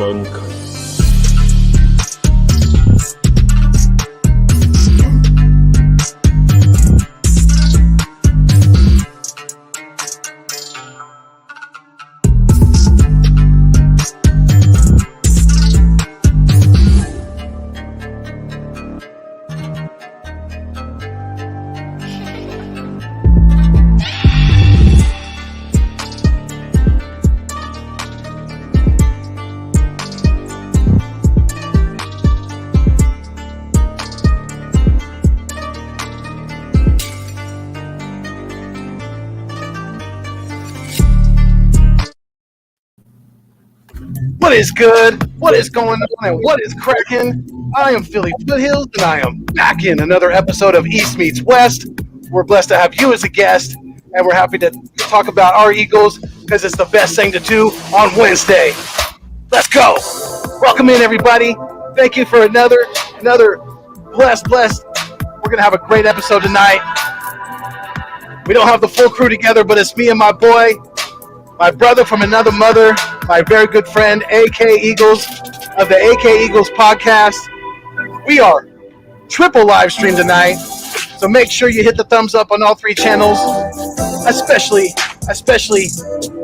Bunker. What is good? What is going on? And what is cracking? I am Philly Foothills, and I am back in another episode of East Meets West. We're blessed to have you as a guest, and we're happy to talk about our Eagles because it's the best thing to do on Wednesday. Let's go. Welcome in, everybody. Thank you for another blessed. We're going to have a great episode tonight. We don't have the full crew together, but it's me and my boy, my brother from another mother, my very good friend, AK Eagles of the AK Eagles podcast. We are triple live stream tonight, so make sure you hit the thumbs up on all three channels, especially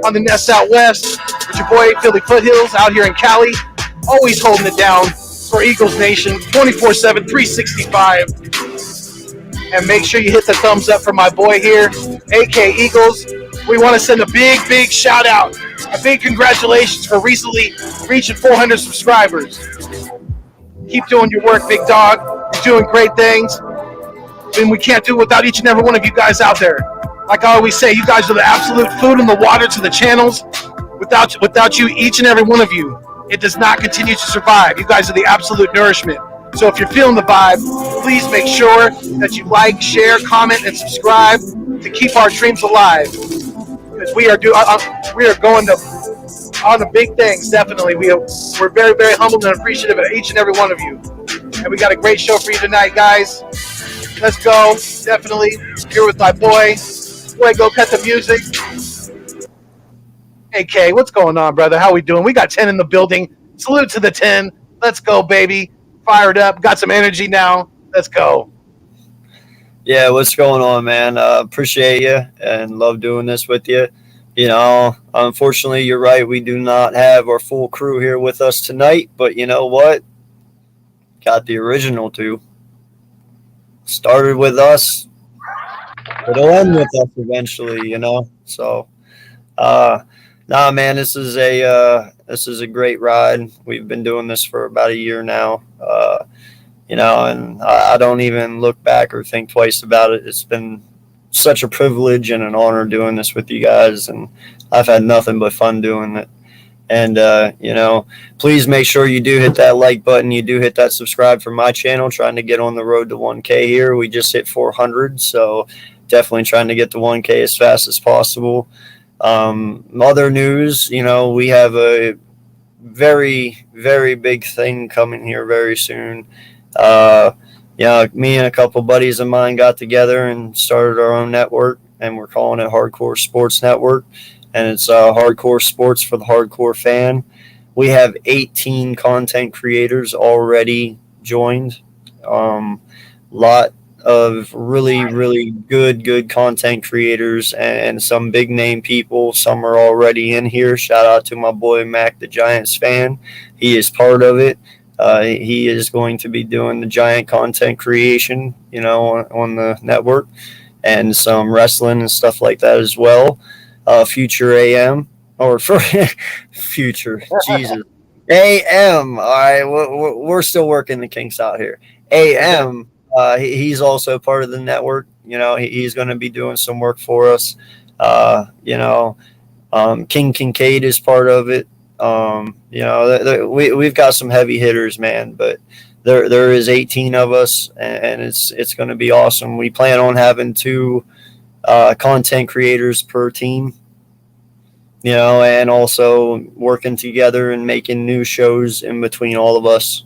on the Nest Out West with your boy Philly Foothills out here in Cali, always holding it down for Eagles Nation 24/7, 365. And make sure you hit the thumbs up for my boy here, AK Eagles. We want to send a big shout out, a big congratulations for recently reaching 400 subscribers. Keep doing your work, big dog. You're doing great things. And we can't do it without each and every one of you guys out there. Like I always say, you guys are the absolute food and the water to the channels. Without you, each and every one of you, it does not continue to survive. You guys are the absolute nourishment. So if you're feeling the vibe, please make sure that you like, share, comment, and subscribe to keep our dreams alive. Because we are going to on the big things. Definitely, we're very humbled and appreciative of each and every one of you. And we got a great show for you tonight, guys. Let's go. Definitely here with my boy. Go cut the music. Hey Kay, what's going on, brother? How we doing? We got 10 in the building. Salute to the 10. Let's go, baby. Fired up. Got some energy now. Let's go. Yeah, what's going on, man? Appreciate you and love doing this with you. You know, unfortunately, you're right. We do not have our full crew here with us tonight, but you know what? Got the original two. Started with us. It'll end with us eventually, you know. So, nah, man, this is a great ride. We've been doing this for about a year now. You know, and I don't even look back or think twice about it. It's been such a privilege and an honor doing this with you guys, and I've had nothing but fun doing it. And, you know, please make sure you do hit that like button. You do hit that subscribe for my channel, trying to get on the road to 1K here. We just hit 400, so definitely trying to get to 1K as fast as possible. Other news, you know, we have a very big thing coming here very soon. Yeah, me and a couple buddies of mine got together and started our own network, and we're calling it Hardcore Sports Network, and it's hardcore sports for the hardcore fan. We have 18 content creators already joined. Lot of really good content creators and some big name people. Some are already in here. Shout out to my boy Mac, the Giants fan. He is part of it. He is going to be doing the Giant content creation, you know, on the network, and some wrestling and stuff like that as well. Future AM or for future Jesus AM. All right, we're still working the kinks out here. AM. He's also part of the network. You know, he's going to be doing some work for us. You know, King Kincaid is part of it. You know, we've got some heavy hitters, man, but there is 18 of us, and it's going to be awesome. We plan on having 2 content creators per team, you know, and also working together and making new shows in between all of us.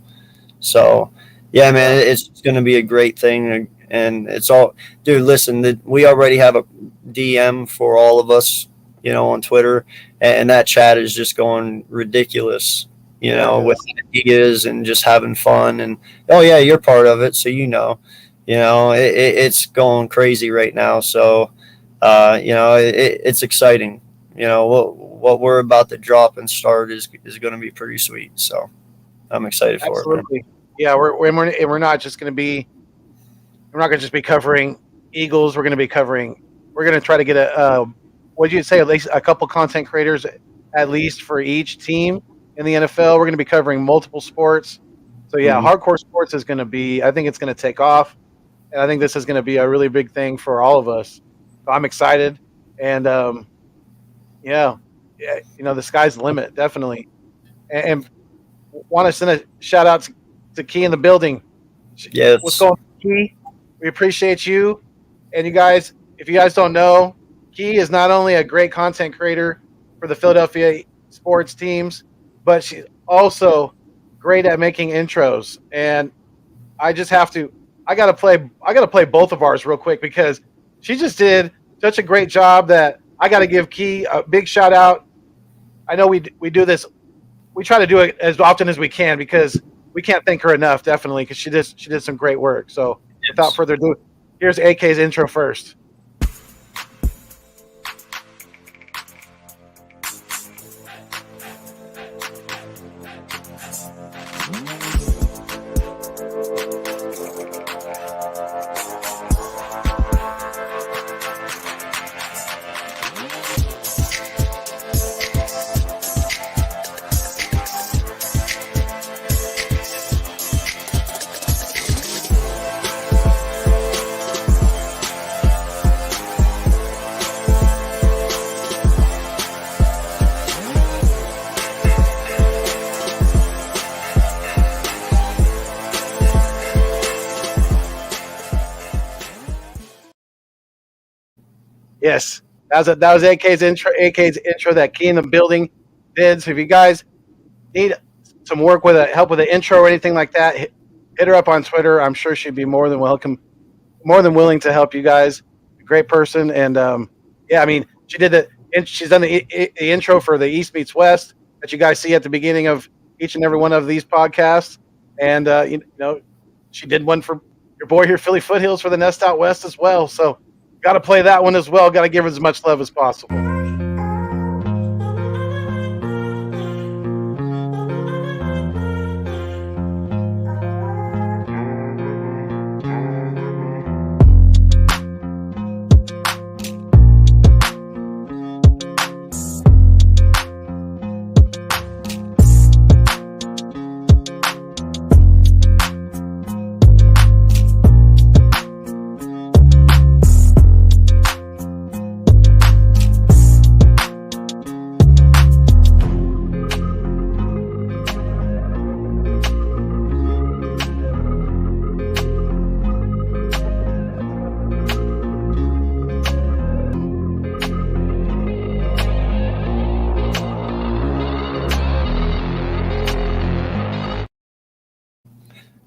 So, yeah, man, it's going to be a great thing. And it's all, dude, listen, we already have a DM for all of us, you know, on Twitter, and that chat is just going ridiculous. with ideas and just having fun. And oh yeah, you're part of it, so it's going crazy right now. So it's exciting. What we're about to drop and start is going to be pretty sweet. So I'm excited for it. Absolutely. Yeah, we're not just going to be. We're not going to just be covering Eagles. We're going to try to get what did you say? At least a couple content creators, at least for each team in the NFL. We're going to be covering multiple sports. So yeah, hardcore sports is going to be. I think it's going to take off, and I think this is going to be a really big thing for all of us. So I'm excited, and the sky's the limit, definitely. And want to send a shout out to Key in the building. Yes. What's going on, Key? We appreciate you. And you guys, if you guys don't know, Key is not only a great content creator for the Philadelphia sports teams, but she's also great at making intros. And I gotta play both of ours real quick because she just did such a great job that I gotta give Key a big shout out. I know we do this. We try to do it as often as we can because we can't thank her enough, definitely, because she did some great work. So without further ado, here's AK's intro first. Yes, that was AK's intro. AK's intro that Key in the building did. So if you guys need some work with help with an intro or anything like that, hit her up on Twitter. I'm sure she'd be more than willing to help you guys. Great person, and she did it. She's done the intro for the East Meets West that you guys see at the beginning of each and every one of these podcasts, and she did one for your boy here, Philly Foothills, for the Nest Out West as well. So. Got to play that one as well. Got to give her as much love as possible.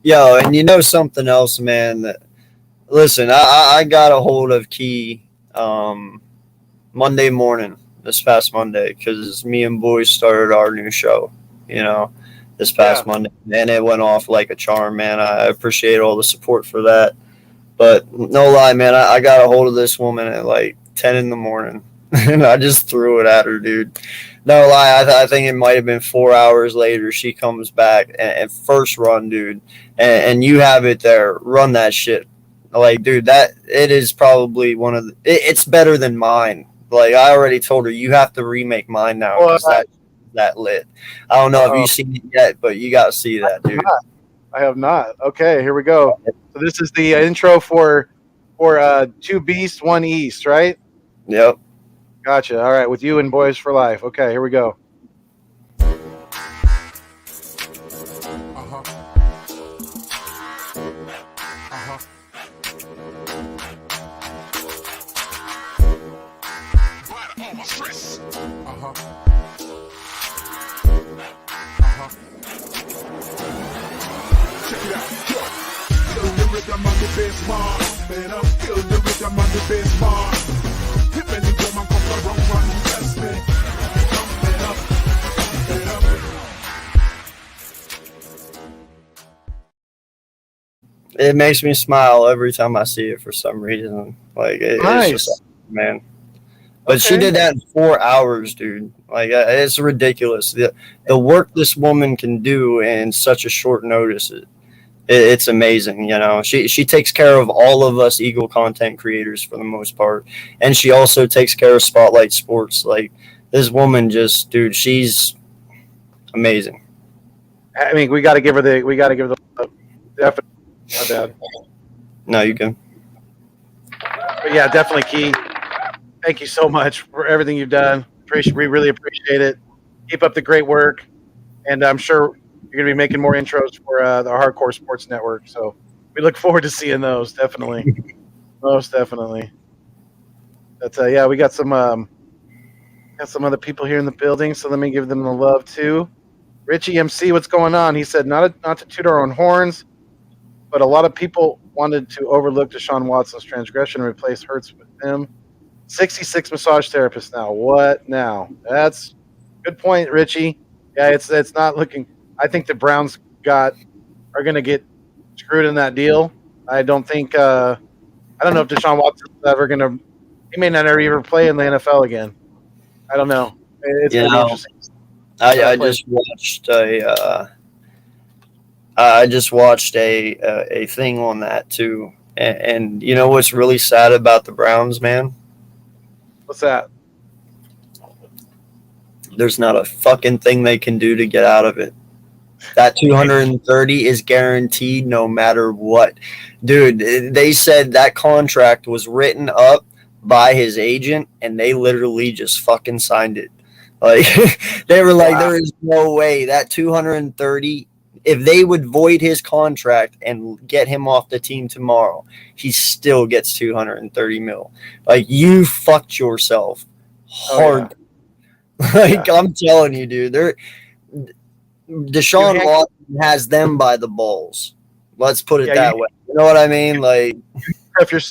Yo, and something else, man. Listen, I got a hold of Key Monday morning, this past Monday, because me and boys started our new show, this past Monday. And it went off like a charm, man. I appreciate all the support for that. But no lie, man, I got a hold of this woman at like 10 in the morning. And I just threw it at her, dude. No lie, I think it might have been 4 hours later. She comes back and first run, dude. And you have it there. Run that shit. Like, dude, it is probably it's better than mine. Like, I already told her, you have to remake mine now because that lit. I don't know if you've seen it yet, but you got to see that, dude. I have not. Okay, here we go. So this is the intro for Two Beast, One East, right? Yep. Gotcha. All right, with you and Boys for Life. Okay, here we go. it makes me smile every time I see it for some reason. Like it's Nice. just man. But she Okay. did that in 4 hours, dude. Like it's ridiculous. The work this woman can do in such a short notice, it's amazing. You know, she takes care of all of us Eagle content creators for the most part, and she also takes care of Spotlight Sports. Like this woman, just dude, she's amazing. I mean, we got to give her the definitely. My bad. No, you can. But yeah, definitely key. Thank you so much for everything you've done. We really appreciate it. Keep up the great work, and I'm sure you're going to be making more intros for the Hardcore Sports Network. So we look forward to seeing those. Definitely, most definitely. But yeah, we got some other people here in the building, so let me give them the love too. Richie MC, what's going on? He said not to toot our own horns, but a lot of people wanted to overlook Deshaun Watson's transgression and replace Hurts with him. 66 massage therapists now. What now? That's good point, Richie. Yeah, it's not looking. I think the Browns are going to get screwed in that deal. I don't think. I don't know if Deshaun Watson's ever going to. He may not ever play in the NFL again. I don't know. It's going to be interesting. I just watched a thing on that too, and you know what's really sad about the Browns, man? What's that? There's not a fucking thing they can do to get out of it. That 230 is guaranteed no matter what. Dude, they said that contract was written up by his agent and they literally just fucking signed it. Like they were like, wow. There is no way that 230, if they would void his contract and get him off the team tomorrow, he still gets 230 mil. Like you fucked yourself hard. Oh, yeah. Like yeah. I'm telling you, dude, Deshaun Watson has them by the balls. Let's put it that way. You know what I mean? Like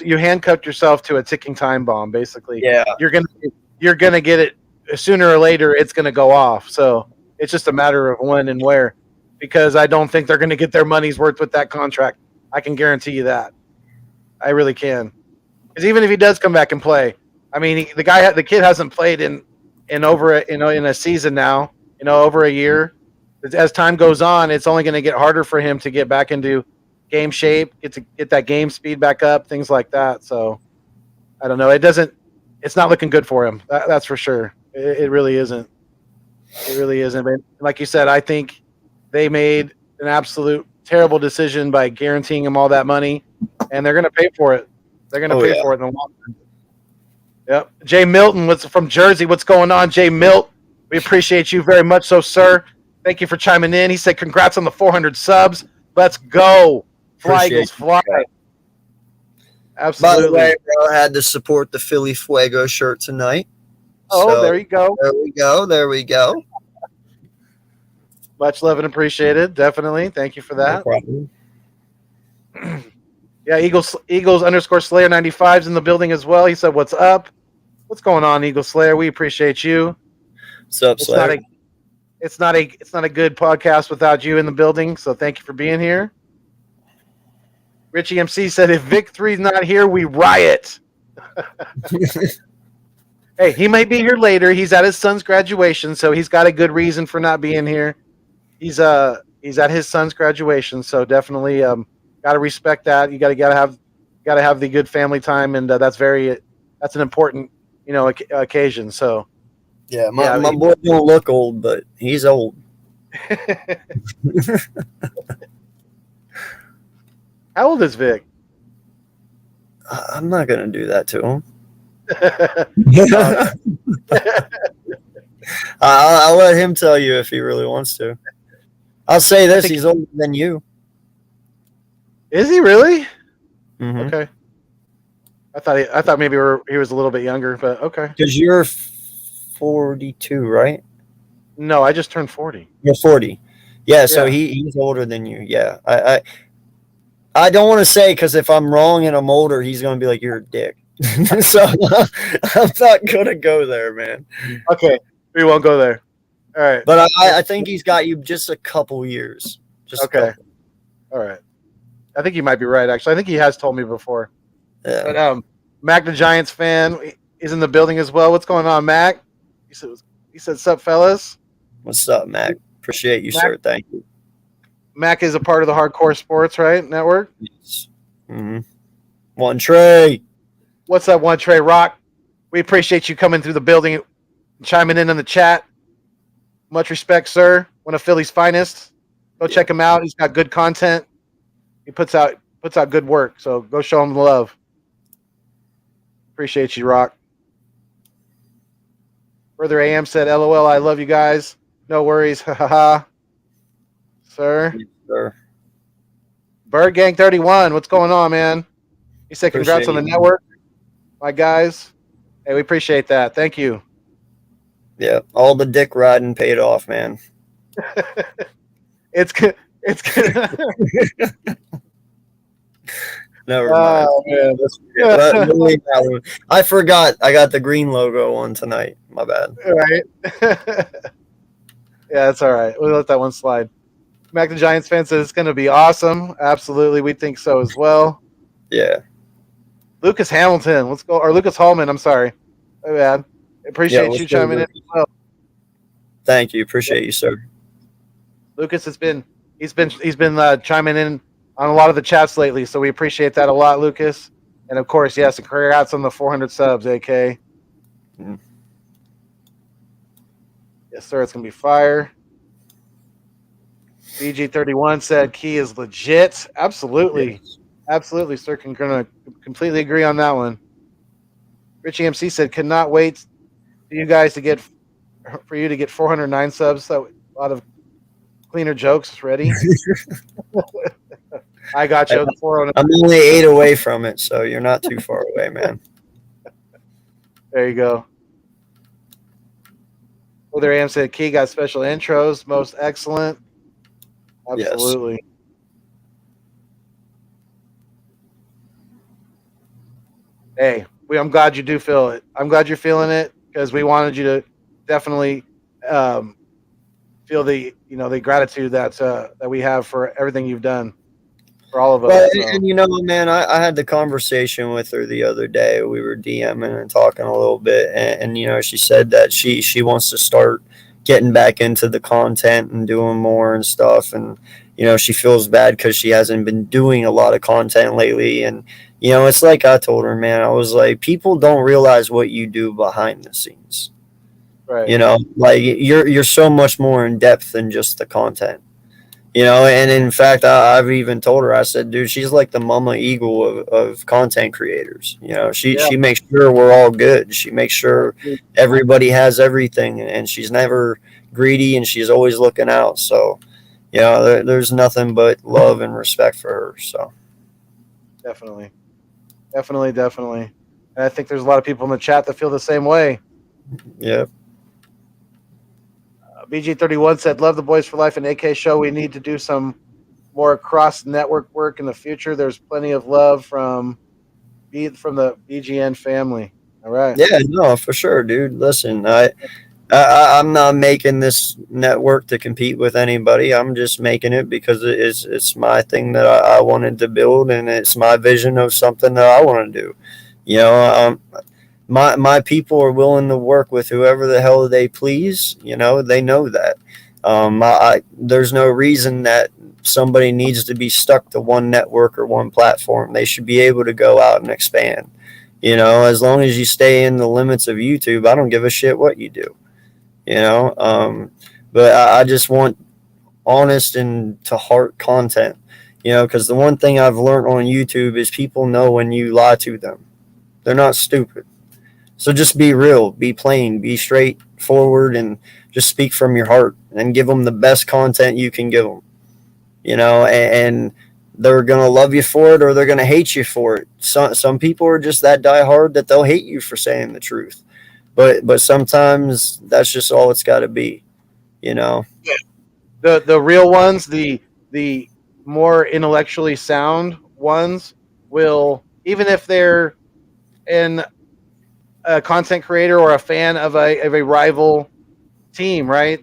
you handcuffed yourself to a ticking time bomb, basically. Yeah. You're gonna get it sooner or later. It's gonna go off. So it's just a matter of when and where. Because I don't think they're gonna get their money's worth with that contract. I can guarantee you that. I really can. Because even if he does come back and play, I mean, the kid hasn't played in over in a season now. Over a year. As time goes on, it's only going to get harder for him to get back into game shape, get that game speed back up, things like that. So I don't know. It's not looking good for him. That's for sure. It really isn't. It really isn't. But like you said, I think they made an absolute terrible decision by guaranteeing him all that money, and they're going to pay for it. They're going to pay for it in the long run. Yep. Jay Milton from Jersey. What's going on, Jay Milt? We appreciate you very much, sir. Thank you for chiming in. He said, congrats on the 400 subs. Let's go. Fly, Eagles, fly. Absolutely. By the way, bro, I had to support the Philly Fuego shirt tonight. Oh, so, there you go. There we go. Much love and appreciated. Definitely. Thank you for that. No problem. Yeah, Eagles _ Slayer 95's in the building as well. He said, what's up? What's going on, Eagle Slayer? We appreciate you. What's up, Slayer? It's not a good podcast without you in the building, so thank you for being here. Richie MC said, if Vic 3's not here, we riot. Hey, he might be here later. He's at his son's graduation, so he's got a good reason for not being here. He's at his son's graduation, so definitely got to respect that. You got to have the good family time, and that's an important occasion. So. Yeah, my boy don't look old, but he's old. How old is Vic? I'm not going to do that to him. I'll let him tell you if he really wants to. I'll say this, he's older than you. Is he really? Mm-hmm. Okay. I thought maybe he was a little bit younger, but okay. Because you're 42, right? No, I just turned 40. You're 40. Yeah, so he's older than you. Yeah. I don't want to say, because if I'm wrong and I'm older, he's going to be like, you're a dick. So I'm not going to go there, man. Okay. We won't go there. All right. But I think he's got you just a couple years. Just okay. All right. I think you might be right. Actually, I think he has told me before. Yeah. But Mac the Giants fan is in the building as well. What's going on, Mac? He said, "Sup, fellas." What's up, Mac? Appreciate you, Mac sir. Thank you. Mac is a part of the Hardcore Sports right network. Yes. One Trey. What's up, One Trey Rock? We appreciate you coming through the building, chiming in the chat. Much respect, sir. One of Philly's finest. Go check him out. He's got good content. He puts out good work. So go show him the love. Appreciate you, Rock. Further AM said, "LOL, I love you guys. No worries, ha ha ha." Sir, Yes, sir. Bird Gang 31, what's going on, man? He said, "Congrats on the network, my guys." Hey, we appreciate that. Thank you. Yeah, all the dick riding paid off, man. It's good. It's good. Never mind. Oh man, Leave that one. I forgot. I got the green logo on tonight. My bad. right. Yeah, that's all right. We'll let that one slide. Mac the Giants fan says it's going to be awesome. Absolutely, we think so as well. Yeah. Lucas Hamilton, let's go. Or Lucas Hallman. I'm sorry. My bad. Appreciate you chiming in as well. Thank you. Appreciate you, sir. Lucas he's been chiming in on a lot of the chats lately, so we appreciate that a lot, Lucas. And of course, yes, congrats on the 400 subs, AK. Mm. Yes, sir. It's gonna be fire. BG31 said Key is legit. Absolutely, Yes. absolutely, sir. Gonna completely agree on that one. Richie MC said, "Cannot wait for you guys to get 409 subs." So a lot of cleaner jokes ready. I got you. The 409. I'm only 8 away from it, so you're not too far away, man. There you go. Other AM said Key got special intros, most excellent. Absolutely. Yes. Hey, I'm glad you do feel it. I'm glad you're feeling it because we wanted you to definitely feel the gratitude that we have for everything you've done for all of us. Well, and man, I had the conversation with her the other day. We were DMing and talking a little bit, and she said that she wants to start getting back into the content and doing more and stuff, and she feels bad because she hasn't been doing a lot of content lately. And it's like I told her, man, I was like, people don't realize what you do behind the scenes. Right. Like you're so much more in depth than just the content. And in fact, I've even told her, I said, dude, she's like the mama eagle of content creators. She makes sure we're all good. She makes sure everybody has everything, and she's never greedy, and she's always looking out. So, there's nothing but love and respect for her. So, definitely. And I think there's a lot of people in the chat that feel the same way. Yeah. BG31 said, "Love the Boys for Life and AK show. We need to do some more cross-network work in the future. There's plenty of love from the BGN family." All right. Yeah, no, for sure, dude. Listen, I'm not making this network to compete with anybody. I'm just making it because it's my thing that I wanted to build, and it's my vision of something that I want to do. My people are willing to work with whoever the hell they please. They know that. There's no reason that somebody needs to be stuck to one network or one platform. They should be able to go out and expand. As long as you stay in the limits of YouTube, I don't give a shit what you do. But I just want honest and to heart content. Because the one thing I've learned on YouTube is people know when you lie to them. They're not stupid. So just be real, be plain, be straightforward, and just speak from your heart and give them the best content you can give them. And they're going to love you for it or they're going to hate you for it. Some people are just that diehard that they'll hate you for saying the truth. But sometimes that's just all it's got to be, The real ones, the more intellectually sound ones will, even if they're a content creator or a fan of a rival team, right?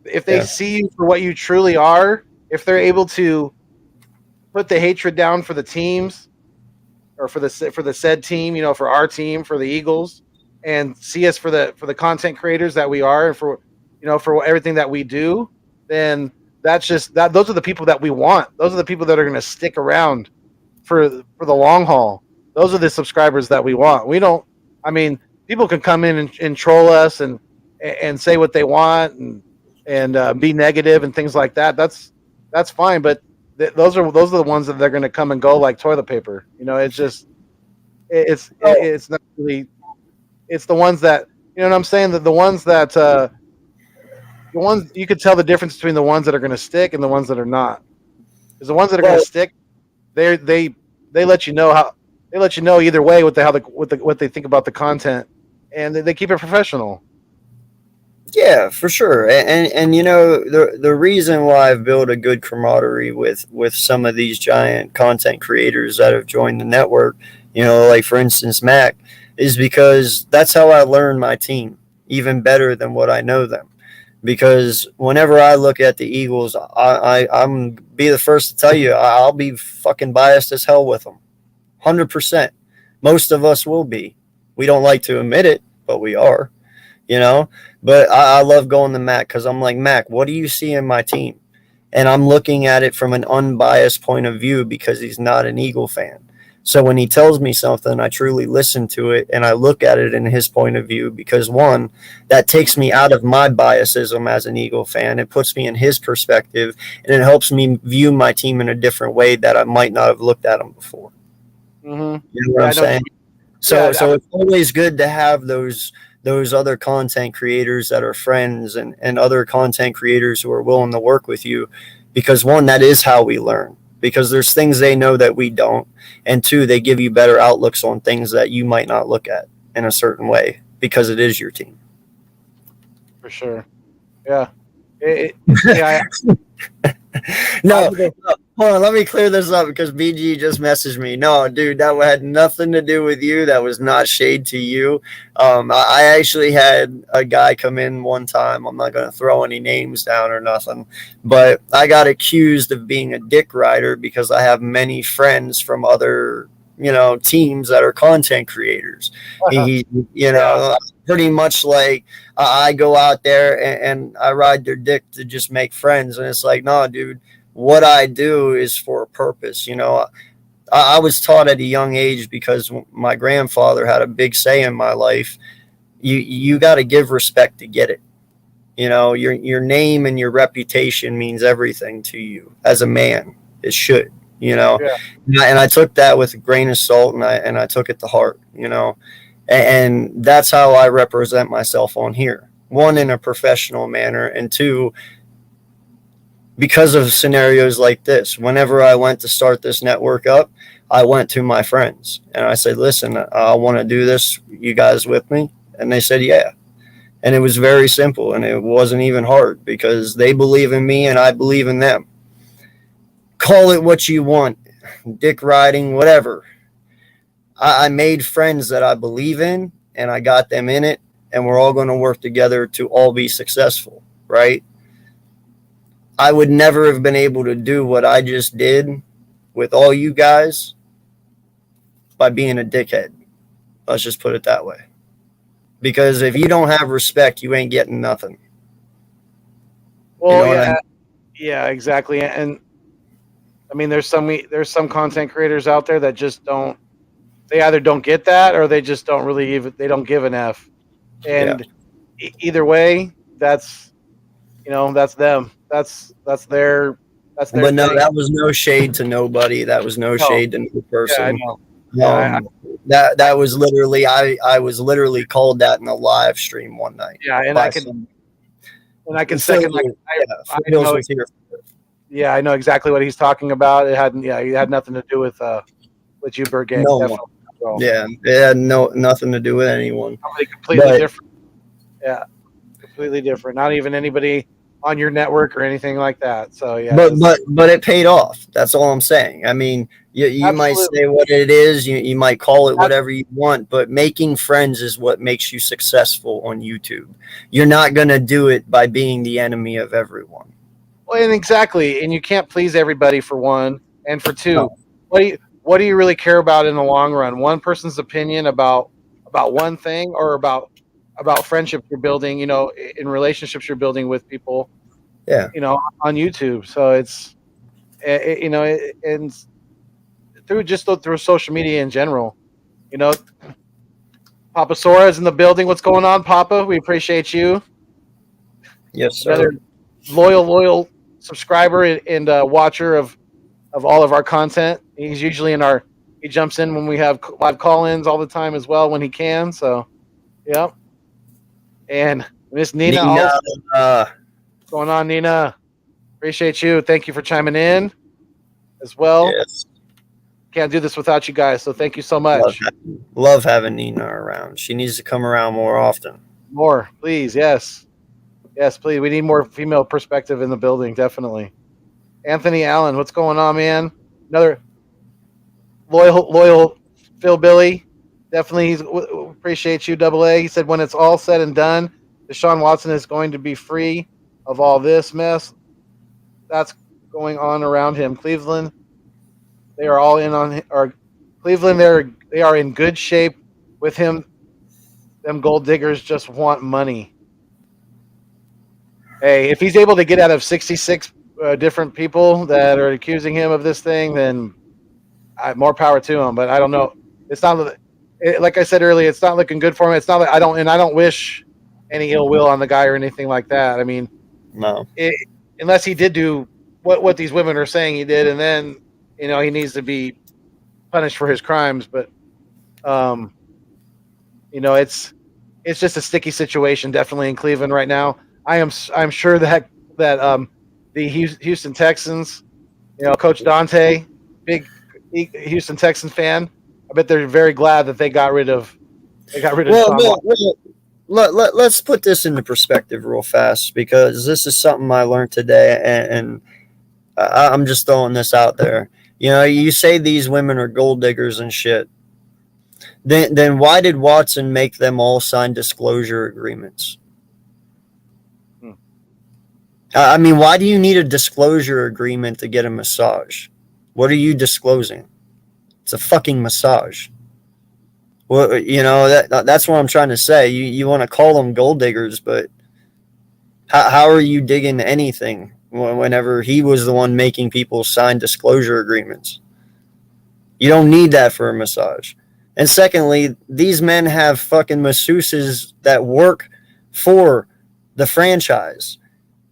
If they see you for what you truly are, if they're able to put the hatred down for the teams or for the said team, for our team, for the Eagles, and see us for the content creators that we are, and for everything that we do, then that's just that. Those are the people that we want. Those are the people that are going to stick around for the long haul. Those are the subscribers that we want. We don't. I mean, people can come in and troll us and say what they want and be negative and things like that. That's fine, but those are the ones that they're going to come and go like toilet paper. It's just it's not really. It's the ones that what I'm saying. That the ones you could tell the difference between the ones that are going to stick and the ones that are not. Because the ones that are going to stick, they let you know either way what they think about the content, and they keep it professional. Yeah, for sure. And the reason why I've built a good camaraderie with some of these giant content creators that have joined the network, like for instance Mac, is because that's how I learn my team even better than what I know them. Because whenever I look at the Eagles, I'm be the first to tell you I'll be fucking biased as hell with them, 100%. Most of us will be. We don't like to admit it, but we are. But I love going to Mac because I'm like, Mac, what do you see in my team? And I'm looking at it from an unbiased point of view because he's not an Eagle fan. So when he tells me something, I truly listen to it and I look at it in his point of view because, one, that takes me out of my biasism as an Eagle fan. It puts me in his perspective and it helps me view my team in a different way that I might not have looked at them before. Mm-hmm. You know what I'm saying? So it's always good to have those other content creators that are friends and other content creators who are willing to work with you because, one, that is how we learn. Because there's things they know that we don't. And two, they give you better outlooks on things that you might not look at in a certain way because it is your team. For sure. Yeah. Yeah. No, hold on. Let me clear this up because BG just messaged me. No, dude, that had nothing to do with you. That was not shade to you. I actually had a guy come in one time. I'm not going to throw any names down or nothing, but I got accused of being a dick rider because I have many friends from other teams that are content creators. Pretty much like I go out there and I ride their dick to just make friends. And it's like, no, dude, what I do is for a purpose. I was taught at a young age because my grandfather had a big say in my life. You got to give respect to get it. Your name and your reputation means everything to you as a man. It should. Yeah. And I took that with a grain of salt and I took it to heart. And that's how I represent myself on here. One, in a professional manner, and two, because of scenarios like this. Whenever I went to start this network up, I went to my friends and I said, listen, I want to do this. You guys with me? And they said, yeah. And it was very simple and it wasn't even hard because they believe in me and I believe in them. Call it what you want, dick riding, whatever. I made friends that I believe in and I got them in it and we're all going to work together to all be successful, right? I would never have been able to do what I just did with all you guys by being a dickhead. Let's just put it that way. Because if you don't have respect, you ain't getting nothing. Well, yeah, exactly. And I mean, there's some content creators out there that just don't. They either don't get that or they just don't they don't give an F. And either way, that's them. That's their But no, that was no shade to nobody. That was no shade to no person. Yeah, I know. That was literally I was literally called that in a live stream one night. Yeah, and I can second I know exactly what he's talking about. It had nothing to do with you, Bird Gang. No. Yeah, it had nothing to do with anyone. Somebody completely different. Yeah, completely different. Not even anybody on your network or anything like that. So yeah. But it paid off. That's all I'm saying. I mean, you might say what it is. You might call it whatever you want. But making friends is what makes you successful on YouTube. You're not gonna do it by being the enemy of everyone. Well, and exactly, and you can't please everybody for one. And for two, what do you really care about in the long run? One person's opinion about one thing, or about friendships you're building, in relationships you're building with people, Yeah. on YouTube. So it's and through social media in general. You know, Papa Sora is in the building. What's going on, Papa? We appreciate you. Yes, sir. Another loyal subscriber and watcher of all of our content. He's usually he jumps in when we have live call-ins all the time as well when he can. So, yeah. And Miss Nina also. What's going on, Nina? Appreciate you. Thank you for chiming in as well. Yes. Can't do this without you guys, so thank you so much. Love having Nina around. She needs to come around more often. More, please. Yes, please. We need more female perspective in the building, definitely. Anthony Allen, what's going on, man? Another loyal Phil Billy. Definitely appreciate you, Double A. He said when it's all said and done, Deshaun Watson is going to be free of all this mess that's going on around him. Cleveland, they are all in on Cleveland. They are in good shape with him. Them gold diggers just want money. Hey, if he's able to get out of 66 different people that are accusing him of this thing, then more power to him. But I don't know. It's not like I said earlier. It's not looking good for him. It's not like I don't wish any ill will on the guy or anything like that. I mean, no. Unless he did do what these women are saying he did, and then he needs to be punished for his crimes. But it's just a sticky situation, definitely in Cleveland right now. I'm sure that the Houston Texans, Coach Dante, big Houston Texans fan, I bet they're very glad that they got rid of. Let's put this into perspective real fast, because this is something I learned today, and I'm just throwing this out there. You say these women are gold diggers and shit. Then why did Watson make them all sign disclosure agreements? I mean, why do you need a disclosure agreement to get a massage? What are you disclosing? It's a fucking massage. Well, that's what I'm trying to say. You want to call them gold diggers, but how are you digging anything whenever he was the one making people sign disclosure agreements? You don't need that for a massage. And secondly, these men have fucking masseuses that work for the franchise.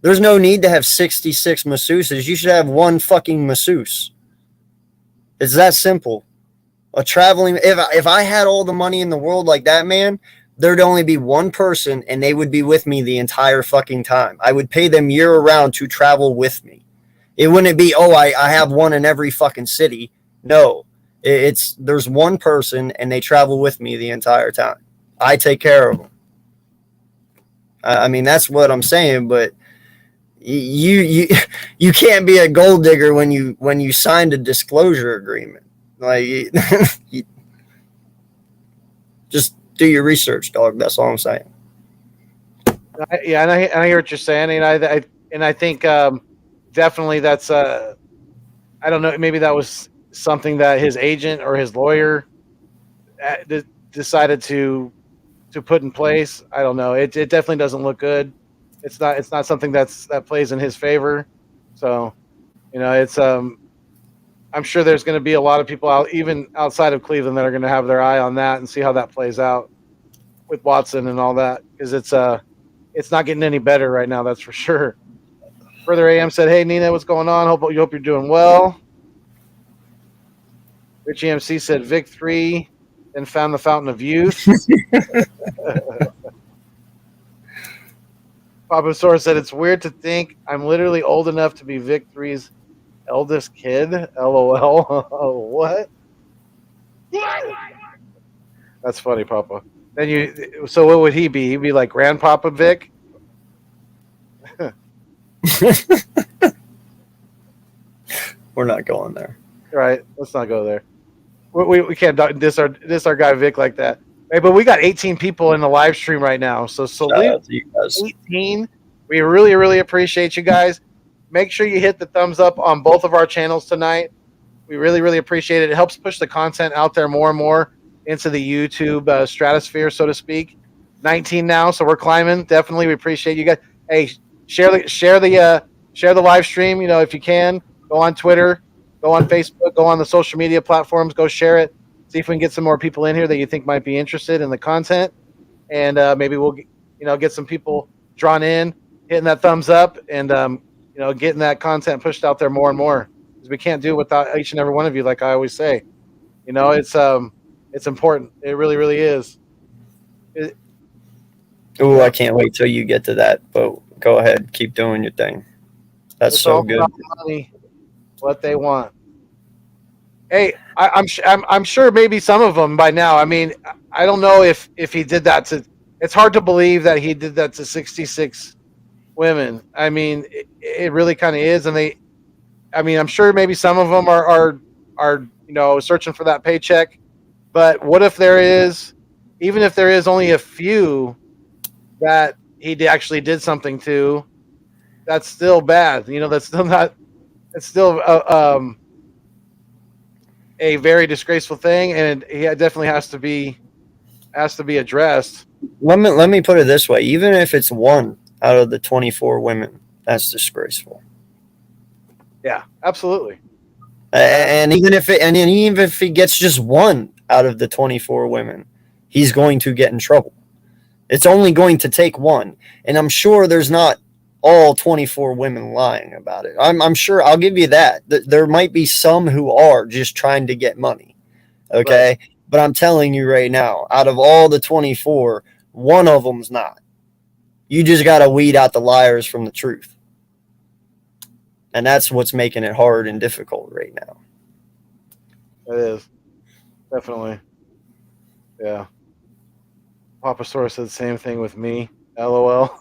There's no need to have 66 masseuses. You should have one fucking masseuse. It's that simple. If I had all the money in the world like that man, there'd only be one person and they would be with me the entire fucking time. I would pay them year round to travel with me. It wouldn't be, I have one in every fucking city. No, there's one person and they travel with me the entire time. I take care of them. I mean, that's what I'm saying, but you can't be a gold digger when you signed a disclosure agreement. Like, just do your research, dog. That's all I'm saying. Yeah, and I hear what you're saying, and I think definitely that's I don't know, maybe that was something that his agent or his lawyer decided to put in place. I don't know. It definitely doesn't look good. It's not something that plays in his favor. So, it's I'm sure there's going to be a lot of people out, even outside of Cleveland, that are going to have their eye on that and see how that plays out with Watson and all that, because it's not getting any better right now. That's for sure. Further AM said, "Hey Nina, what's going on? Hope you're doing well." Richie MC said, "Vic 3, then found the Fountain of Youth." Papa Sora said, "It's weird to think I'm literally old enough to be Vic 3's eldest kid." LOL. What? That's funny, Papa. So what would he be? He'd be like Grandpapa Vic? We're not going there. Right. Let's not go there. We can't diss our guy Vic like that. Hey, but we got 18 people in the live stream right now. So salute 18. We really, really appreciate you guys. Make sure you hit the thumbs up on both of our channels tonight. We really, really appreciate it. It helps push the content out there more and more into the YouTube stratosphere, so to speak. 19 now, so we're climbing. Definitely, we appreciate you guys. Hey, share the live stream. You know, if you can, go on Twitter, go on Facebook, go on the social media platforms, go share it. See if we can get some more people in here that you think might be interested in the content, and maybe we'll get some people drawn in, hitting that thumbs up, and getting that content pushed out there more and more. Because we can't do it without each and every one of you, like I always say. It's important. It really, really is. Oh, I can't wait till you get to that. But go ahead, keep doing your thing. That's so good. Money, what they want. Hey, I'm sure maybe some of them by now. I mean, I don't know if he did that to. It's hard to believe that he did that to 66 women. I mean, it really kind of is, and I'm sure maybe some of them are searching for that paycheck. But what if there is, even if there is only a few that he actually did something to, that's still bad. That's still not. It's still a very disgraceful thing, and he definitely has to be addressed. Let me put it this way: even if it's one out of the 24 women, that's disgraceful. Yeah, absolutely. And even if he gets just one out of the 24 women, he's going to get in trouble. It's only going to take one, and I'm sure there's not all 24 women lying about it. I'm sure. I'll give you that. There might be some who are just trying to get money. Okay. Right. But I'm telling you right now, out of all the 24, one of them's not. You just got to weed out the liars from the truth. And that's what's making it hard and difficult right now. It is. Definitely. Yeah. Papa Source said the same thing with me. LOL.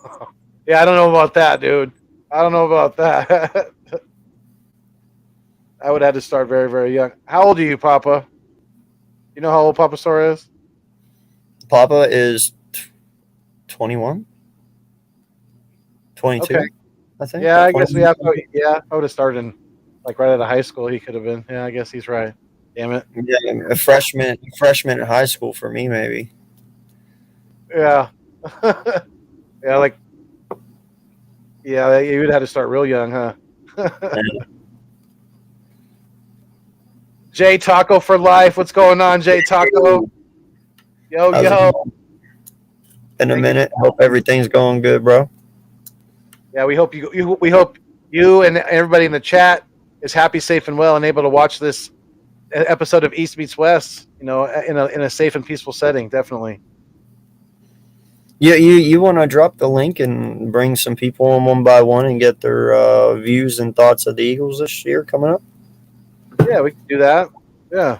Yeah, I don't know about that, dude. I don't know about that. I would have to start very, very young. How old are you, Papa? You know how old Papa Sora is? Papa is 21? 22, okay. I think. Yeah, I guess we have to. Yeah, I would have started in, right out of high school. He could have been. Yeah, I guess he's right. Damn it. Yeah, a freshman in high school for me, maybe. Yeah. Yeah, yeah, you would have to start real young, huh? Jay Taco for life. What's going on, Jay Taco? Yo. In a minute. Hope everything's going good, bro. Yeah, we hope you and everybody in the chat is happy, safe, and well, and able to watch this episode of East Meets West. In a safe and peaceful setting, definitely. Yeah, you want to drop the link and bring some people on one by one and get their views and thoughts of the Eagles this year coming up? Yeah, we can do that. Yeah,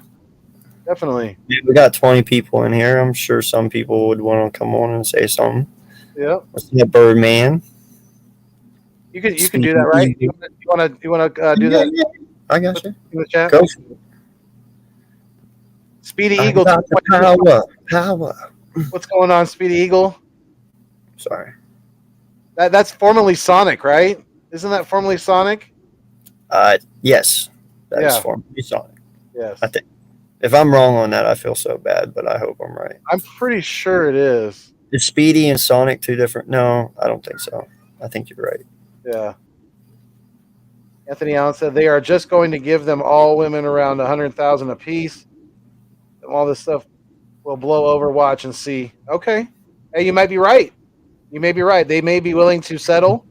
definitely. Yeah, we got 20 people in here. I'm sure some people would want to come on and say something. Yeah. What's that, Birdman? You can do that, right? You want to do that? Yeah. I got you. In the chat. Go for it. Speedy Eagle. Power. What's going on, Speedy Eagle? Sorry. That's formerly Sonic, right? Isn't that formerly Sonic? Yes. That's formerly Sonic. Yes. I think. If I'm wrong on that, I feel so bad, but I hope I'm right. I'm pretty sure it is. Is Speedy and Sonic two different? No, I don't think so. I think you're right. Yeah. Anthony Allen said they are just going to give them all women around 100,000 apiece. And all this stuff will blow over. Watch and see. Okay. Hey, you might be right. You may be right. They may be willing to settle,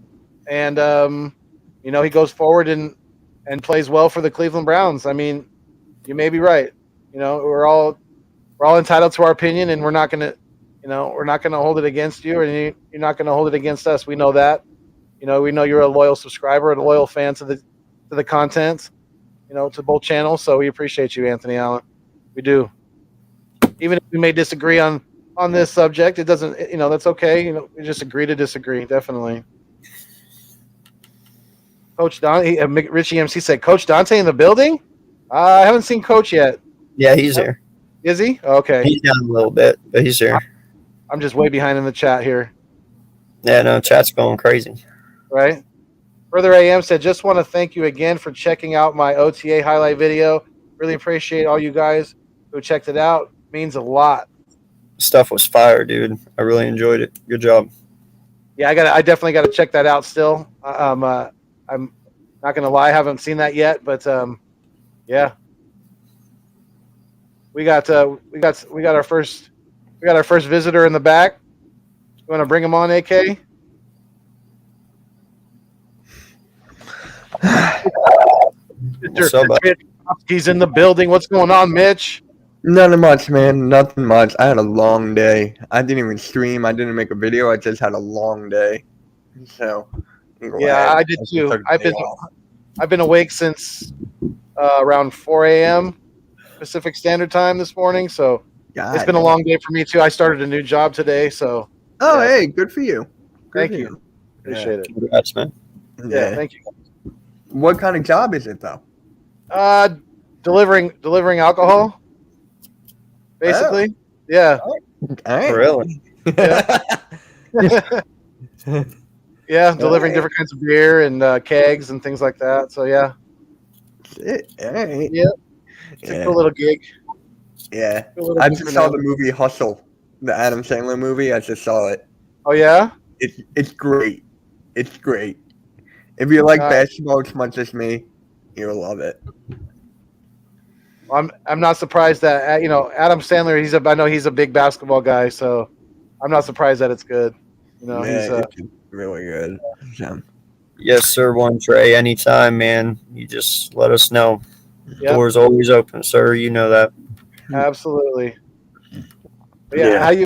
and he goes forward and plays well for the Cleveland Browns. I mean, you may be right. We're all entitled to our opinion, and we're not going to hold it against you, and you're not going to hold it against us. We know that. We know you're a loyal subscriber and a loyal fan to the content, to both channels. So we appreciate you, Anthony Allen. We do. Even if we may disagree on this subject, it doesn't. That's okay. We just agree to disagree. Definitely. Coach Dante, Richie MC said, "Coach Dante in the building." I haven't seen Coach yet. Yeah, he's here. Is he? Okay. He's down a little bit, but he's here. I'm just way behind in the chat here. Yeah, no, chat's going crazy. Right. Further AM said, just want to thank you again for checking out my OTA highlight video. Really appreciate all you guys who checked it out. Means a lot. Stuff was fire, dude. I really enjoyed it. Good job. Yeah, I definitely got to check that out still. I'm not gonna lie, I haven't seen that yet, but yeah, we got our first visitor in the back. You want to bring him on, AK? What's up, bud? Mitch He's in the building. What's going on, Mitch? Nothing much, man. Nothing much. I had a long day. I didn't even stream. I didn't make a video. I just had a long day. So, I'm Yeah, glad I did just too. took a day off. I've been awake since around 4 a.m. Pacific Standard Time this morning, so God it's been a damn. long day for me too. I started a new job today, so Oh, yeah. hey, good for you. Good Thank for you. Appreciate it. Congrats, man. Yeah, thank you. What kind of job is it, though? Delivering alcohol, basically. Yeah. All right. Really? Yeah, delivering different kinds of beer and kegs and things like that. So yeah, Shit. All right. yeah, it's a cool little gig. Yeah. Cool little I gig just for saw now. the movie Hustle, the Adam Sandler movie. I just saw it. Oh yeah. It's great. It's great. If you like Nice. basketball as much as me, you'll love it. I'm not surprised that Adam Sandler. I know he's a big basketball guy, so I'm not surprised that it's good. You know, Yeah, he's it's really good. So, Yes, sir. One Trey. Anytime, man. You just let us know. Yep. Doors always open, sir. You know that. absolutely. But yeah, how you?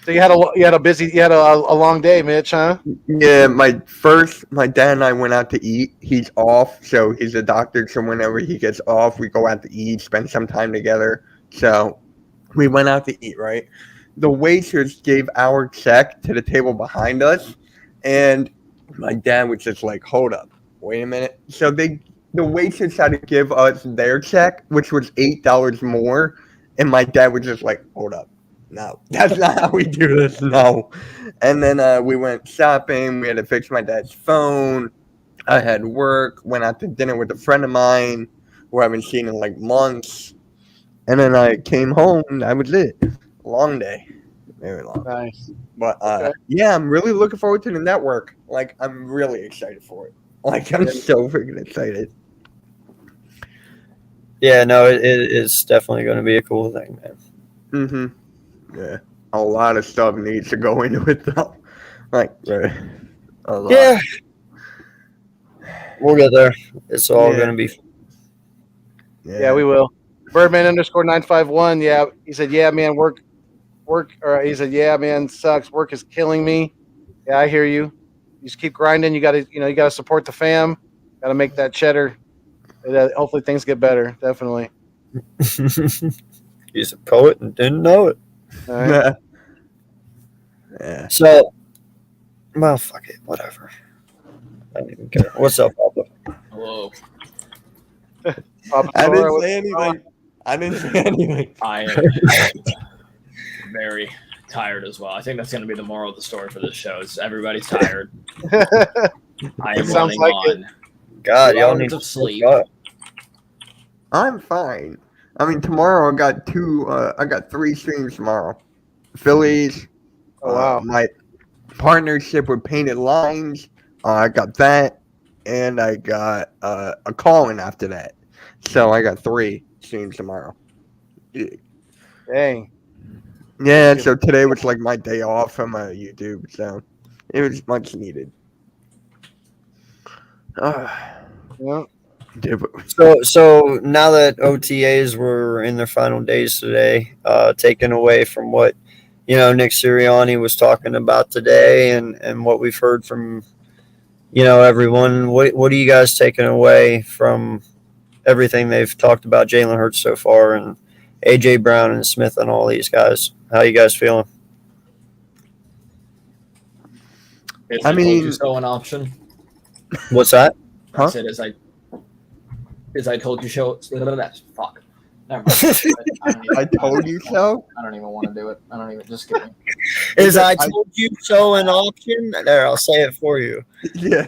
So you had a long day, Mitch, huh? yeah, my dad and I went out to eat. He's off, so he's a doctor. So whenever he gets off, we go out to eat, spend some time together. So we went out to eat, right? The waitress gave our check to the table behind us, and my dad was just like, "Hold up, wait a minute." So the waitress had to give us their check, which was $8 more, and my dad was just like, "Hold up. No, that's not how we do this. No." And then we went shopping. We had to fix my dad's phone. I had work. Went out to dinner with a friend of mine who I haven't seen in like months. And then I came home. And that was it. Long day. Very long. Nice. But Okay. yeah, I'm really looking forward to the network. Like, I'm really excited for it. Like, I'm so freaking excited. Yeah, no, it's definitely going to be a cool thing, man. Mm-hmm. Yeah. A lot of stuff needs to go into it, though. Like, a lot. Yeah. We'll get there. It's all Yeah. going to be. Yeah, we will. Birdman_951. Yeah, he said, "Yeah, man, work." Or he said, "Yeah, man, sucks. Work is killing me." Yeah, I hear you. You just keep grinding. You got to support the fam. Got to make that cheddar. Hopefully, things get better. Definitely. He's a poet and didn't know it. All right. Yeah. So, well, fuck it. Whatever. I don't even care. What's up, Papa? Hello. Papa I Toro, didn't what's say going on? anything. I didn't say anything. I am very tired as well. I think that's going to be the moral of the story for this show. Is everybody's tired. I am Sounds running like on God, 2 y'all hours need of to sleep. sleep. I'm fine. I mean, tomorrow I got 3 streams tomorrow. Phillies. Oh wow. My partnership with Painted Lines. I got that. And I got a call-in after that. So I got 3 streams tomorrow. Dang. Yeah, so today was like my day off from YouTube. So it was much needed. Yeah. So now that OTAs were in their final days today, taken away from what Nick Sirianni was talking about today, and what we've heard from everyone. What are you guys taking away from everything they've talked about Jalen Hurts so far, and AJ Brown and Smith and all these guys? How you guys feeling? Is I I told mean- you so an option. What's that? I Huh? said, as I told you so. Fuck. Never mind. I told you so. I don't even want to do it. I don't even. Just kidding. Is I told you so an option? There, I'll say it for you. Yeah.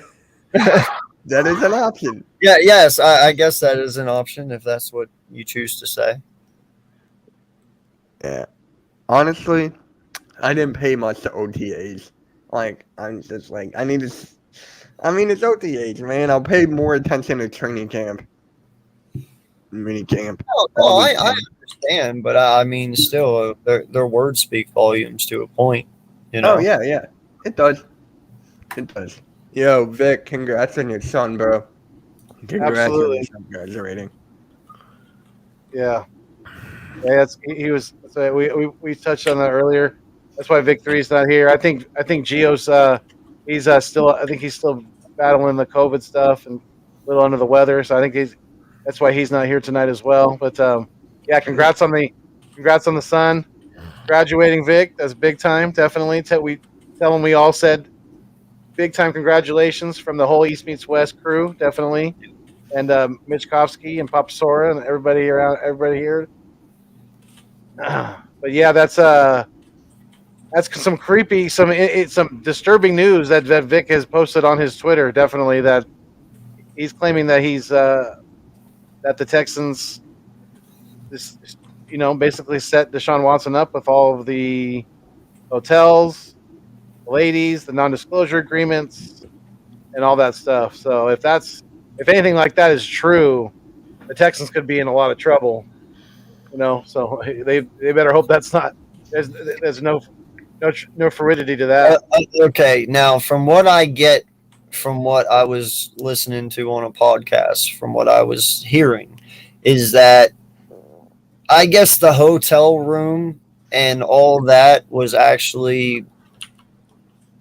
That is an option. Yeah, yes, I guess that is an option if that's what you choose to say. Yeah. Honestly, I didn't pay much to OTAs. Like, I'm just like, I need to. I mean, it's OTAs, man. I'll pay more attention to training camp, mini camp. Well, all I weekend. understand, but I mean, still, their words speak volumes to a point. You know. Oh yeah, yeah. It does. It does. Yo, Vic, congrats on your son, bro. Congrats on your Absolutely. son graduating. Yeah. Yeah, he was. So we touched on that earlier. That's why Victory's not here. I think Gio's he's still. I think he's still battling the COVID stuff and a little under the weather. So I think that's why he's not here tonight as well. But yeah, congrats on the son graduating, Vic. That's big time. Definitely. Tell him we all said big time congratulations from the whole East Meets West crew. Definitely. And Mitch Kofsky and Papa Sora and everybody here. But yeah, that's some creepy, some disturbing news that Vic has posted on his Twitter. Definitely, that he's claiming that that the Texans, basically set Deshaun Watson up with all of the hotels, the ladies, the non-disclosure agreements, and all that stuff. So if anything like that is true, the Texans could be in a lot of trouble. So they better hope that's not. There's no validity to that. Okay, now from what I get, from what I was listening to on a podcast, from what I was hearing, is that I guess the hotel room and all that was actually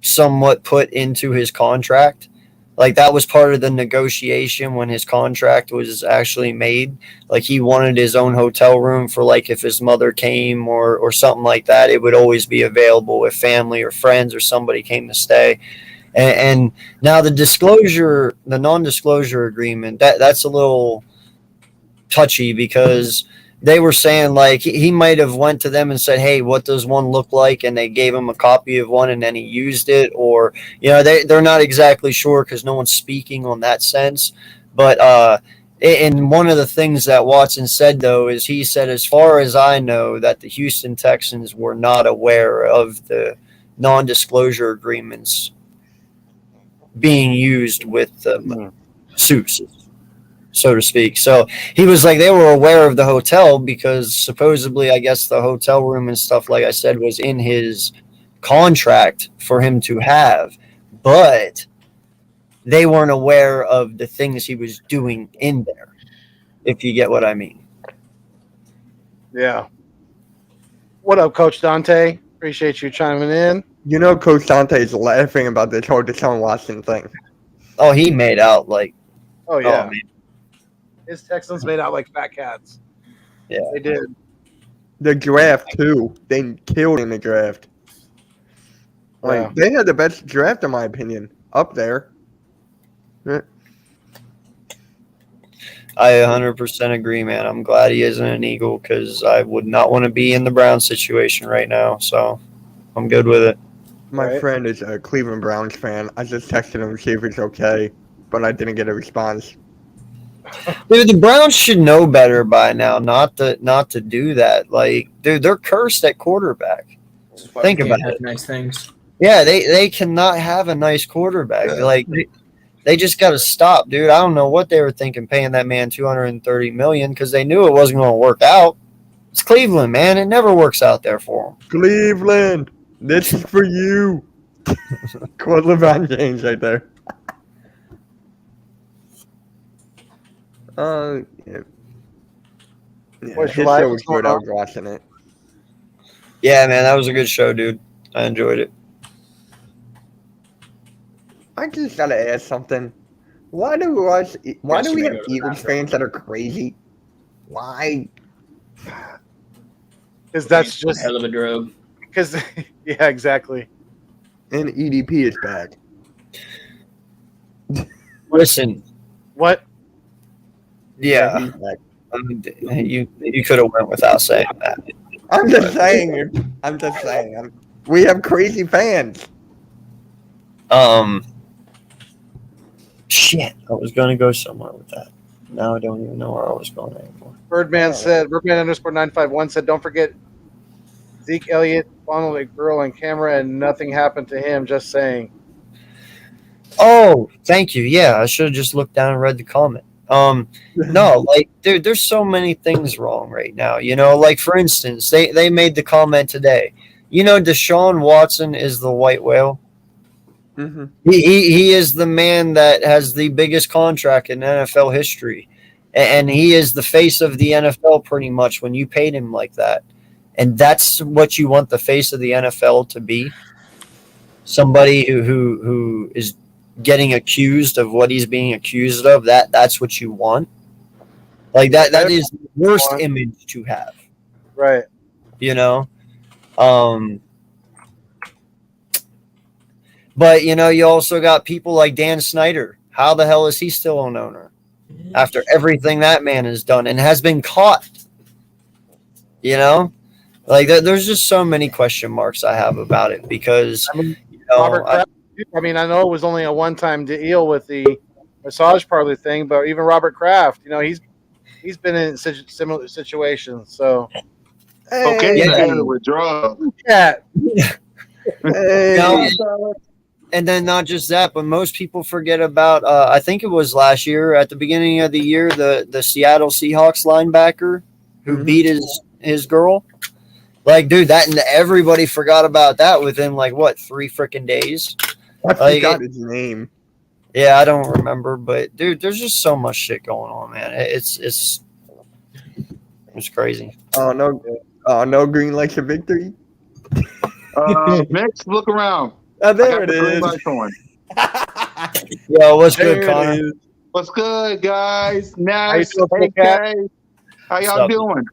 somewhat put into his contract. Like that was part of the negotiation when his contract was actually made. Like he wanted his own hotel room for like if his mother came or something like that, it would always be available if family or friends or somebody came to stay. And now the non-disclosure agreement, that's a little touchy because they were saying like he might have went to them and said, hey, what does one look like, and they gave him a copy of one and then he used it, or they're not exactly sure because no one's speaking on that sense. But and one of the things that Watson said though is he said, as far as I know, that the Houston Texans were not aware of the non-disclosure agreements being used with the suits, so to speak. So he was like, they were aware of the hotel because supposedly, I guess the hotel room and stuff, like I said, was in his contract for him to have, but they weren't aware of the things he was doing in there, if you get what I mean. Yeah. What up, Coach Dante? Appreciate you chiming in. Coach Dante is laughing about this whole Deshaun Watson thing. Oh, he made out like, oh yeah, man. His Texans made out like fat cats. Yeah, they did. The draft too. They killed in the draft. Like they had the best draft in my opinion, up there. I 100% agree, man. I'm glad he isn't an Eagle because I would not want to be in the Browns situation right now. So I'm good with it. My friend is a Cleveland Browns fan. I just texted him to see if it's okay, but I didn't get a response. Dude, the Browns should know better by now not to do that. Like, dude, they're cursed at quarterback. Think about it. Nice things. Yeah, they cannot have a nice quarterback. Like, they just got to stop, dude. I don't know what they were thinking paying that man $230 million because they knew it wasn't going to work out. It's Cleveland, man. It never works out there for them. Cleveland, this is for you. Quote LeBron James right there. Yeah. His show was good. I was watching it. Yeah, man, that was a good show, dude. I enjoyed it. I just gotta ask something. Why do we have Eagles fans that are crazy? Why? Because that's just hell of a drug. Because yeah, exactly. And EDP is back. Listen. What? Yeah. You could have went without saying that. I'm just saying. We have crazy fans. Shit, I was going to go somewhere with that. Now I don't even know where I was going anymore. Birdman underscore 951 said, don't forget Zeke Elliott fondled a girl on camera and nothing happened to him. Just saying. Oh, thank you. Yeah, I should have just looked down and read the comment. No, like there's so many things wrong right now. You know, like for instance, they made the comment today. You know, Deshaun Watson is the white whale. Mm-hmm. He is the man that has the biggest contract in NFL history, and he is the face of the NFL pretty much when you paid him like that. And that's what you want the face of the NFL to be. Somebody who is getting accused of what he's being accused of. That's what you want. Like that is the worst image to have. Right. You know? But you know, you also got people like Dan Snyder. How the hell is he still an owner? After everything that man has done and has been caught. You know? Like there's just so many question marks I have about it because Robert Kraft, I know it was only a one-time deal with the massage parlor thing, but even Robert Kraft, you know, he's been in similar situations. So, okay, with drugs. Yeah. And then not just that, but most people forget about. I think it was last year at the beginning of the year, the Seattle Seahawks linebacker who beat his girl. Like, dude, that and everybody forgot about that within 3 freaking days. I forgot his name. Yeah, I don't remember, but dude, there's just so much shit going on, man. It's crazy. Oh no, green lights a victory. Mix, look around. There it is. Yo, what's good, Connor? What's good, guys? Nash, how y'all Sup? doing?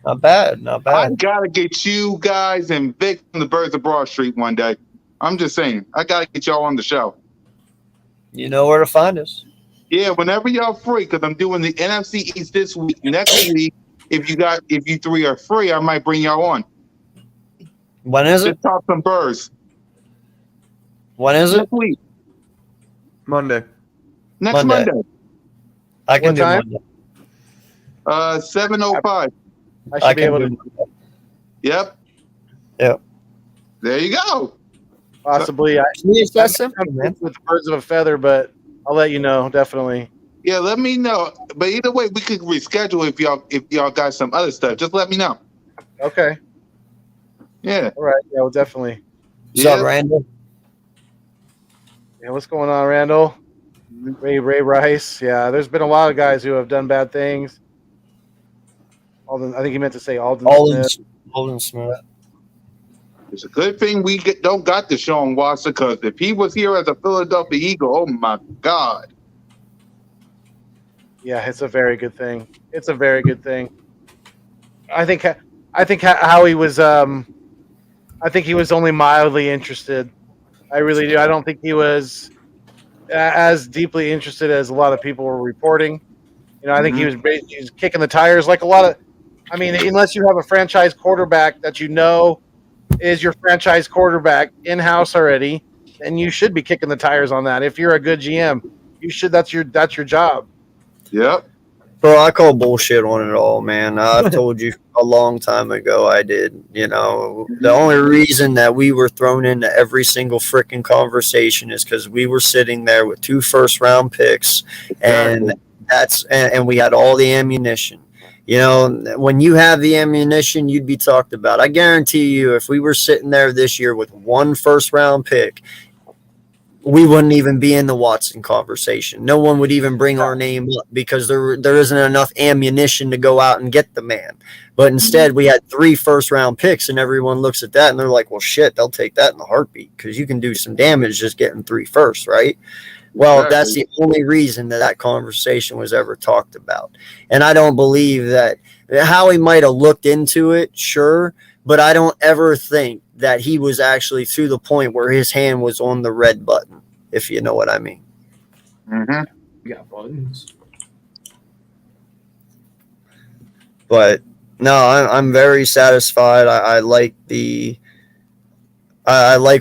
Not bad, not bad. I gotta get you guys and Vic from the Birds of Broad Street one day. I'm just saying, I gotta get y'all on the show. You know where to find us. Yeah, whenever y'all free, because I'm doing the NFC East this week. Next week, if you three are free, I might bring y'all on. When is it? Just talk some birds. When is it? Next week. Monday. Next Monday. I can What do time? Monday. 7:05. I should be able to Yep. Yep. There you go. possibly. It's that simple, man. With the birds of a feather, but I'll let you know definitely. Yeah, let me know. But either way, we could reschedule if y'all got some other stuff. Just let me know. Okay. Yeah. All right. Yeah, well, definitely. What's up, Randall? Yeah, what's going on, Randall? Ray Rice. Yeah, there's been a lot of guys who have done bad things. Alden, I think he meant to say Alden Smith. Alden Smith. It's a good thing we don't got Deshaun Watson, because if he was here as a Philadelphia Eagle, oh my God. Yeah, it's a very good thing. It's a very good thing. I think Howie was. I think he was only mildly interested. I really do. I don't think he was as deeply interested as a lot of people were reporting. You know, I think he was kicking the tires like a lot of. I mean, unless you have a franchise quarterback that you know is your franchise quarterback in house already, then you should be kicking the tires on that. If you're a good GM, you should. That's your job. Yep. Bro, I call bullshit on it all, man. I've told you a long time ago I did. You know, the only reason that we were thrown into every single freaking conversation is because we were sitting there with 2 first-round picks, and and we had all the ammunition. You know, when you have the ammunition, you'd be talked about. I guarantee you, if we were sitting there this year with 1 first-round pick, we wouldn't even be in the Watson conversation. No one would even bring our name up because there isn't enough ammunition to go out and get the man. But instead, we had 3 first-round picks, and everyone looks at that and they're like, well, shit, they'll take that in a heartbeat because you can do some damage just getting 3 firsts, right? Well, that's the only reason that conversation was ever talked about. And I don't believe that Howie might have looked into it, sure, but I don't ever think that he was actually to the point where his hand was on the red button, if you know what I mean. Mm-hmm. We got buttons. But no, I'm very satisfied. I like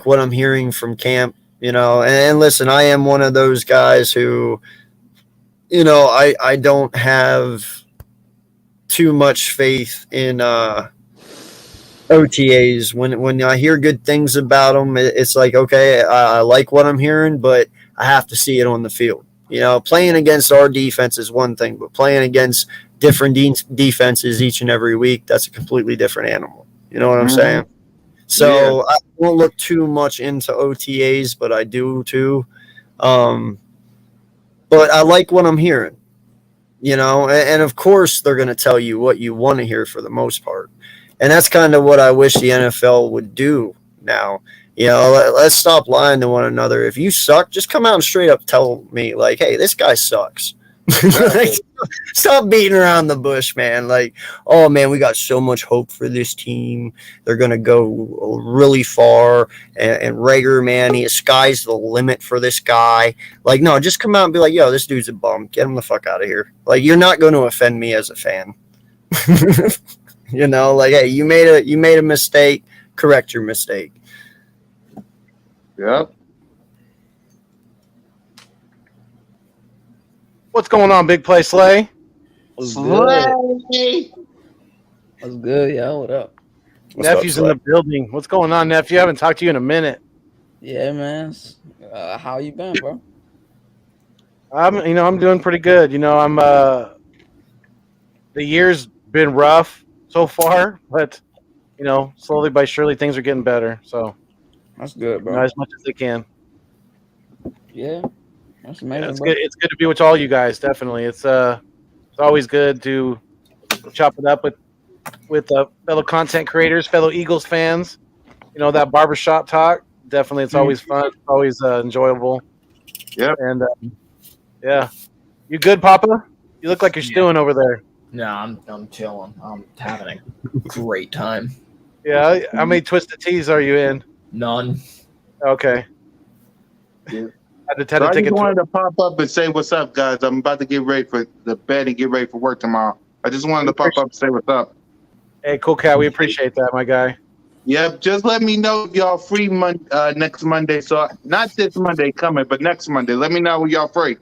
what I'm hearing from camp. you know. And listen, I am one of those guys who, you know, I don't have too much faith in OTAs. When I hear good things about them, it's like, okay, I like what I'm hearing, but I have to see it on the field. You know, playing against our defense is one thing, but playing against different defenses each and every week, that's a completely different animal. You know what I'm saying? So I won't look too much into OTAs, but I do too. But I like what I'm hearing, you know, and of course they're going to tell you what you want to hear for the most part. And that's kind of what I wish the NFL would do now. You know, let's stop lying to one another. If you suck, just come out and straight up tell me, like, hey, this guy sucks. Like, stop beating around the bush, man. Like, oh, man, we got so much hope for this team. They're going to go really far. And Rager, man, the sky's the limit for this guy. Like, no, just come out and be like, yo, this dude's a bum. Get him the fuck out of here. Like, you're not going to offend me as a fan. You know, like, hey, you made a mistake. Correct your mistake. Yep. What's going on, Big Play Slay? What's good? Slay. What's good, yo? What up? What's up, Nephew's in Slay? the building. What's going on, nephew? I haven't talked to you in a minute. Yeah, man. How you been, bro? I'm doing pretty good. You know, the year's been rough so far, but you know, slowly by surely things are getting better. So, That's good, you know, bro. as much as they can. Yeah, that's Yeah, amazing, it's bro. good. It's good to be with all you guys. Definitely, it's always good to chop it up with fellow content creators, fellow Eagles fans. You know, that barbershop talk. Definitely, it's always fun. It's always enjoyable. Yep. And yeah, you good, Papa? You look like you're stewing over there. No, I'm chilling. I'm having a great time. Yeah. How many twisted teas are you in? None. Okay. Yeah. Had to So I take just it. wanted to pop up and say what's up, guys. I'm about to get ready for the bed and get ready for work tomorrow. I just wanted to pop up and say what's up. Hey, cool cat. We appreciate that, my guy. Yep, just let me know if y'all free next Monday. So not this Monday coming, but next Monday. Let me know when y'all free.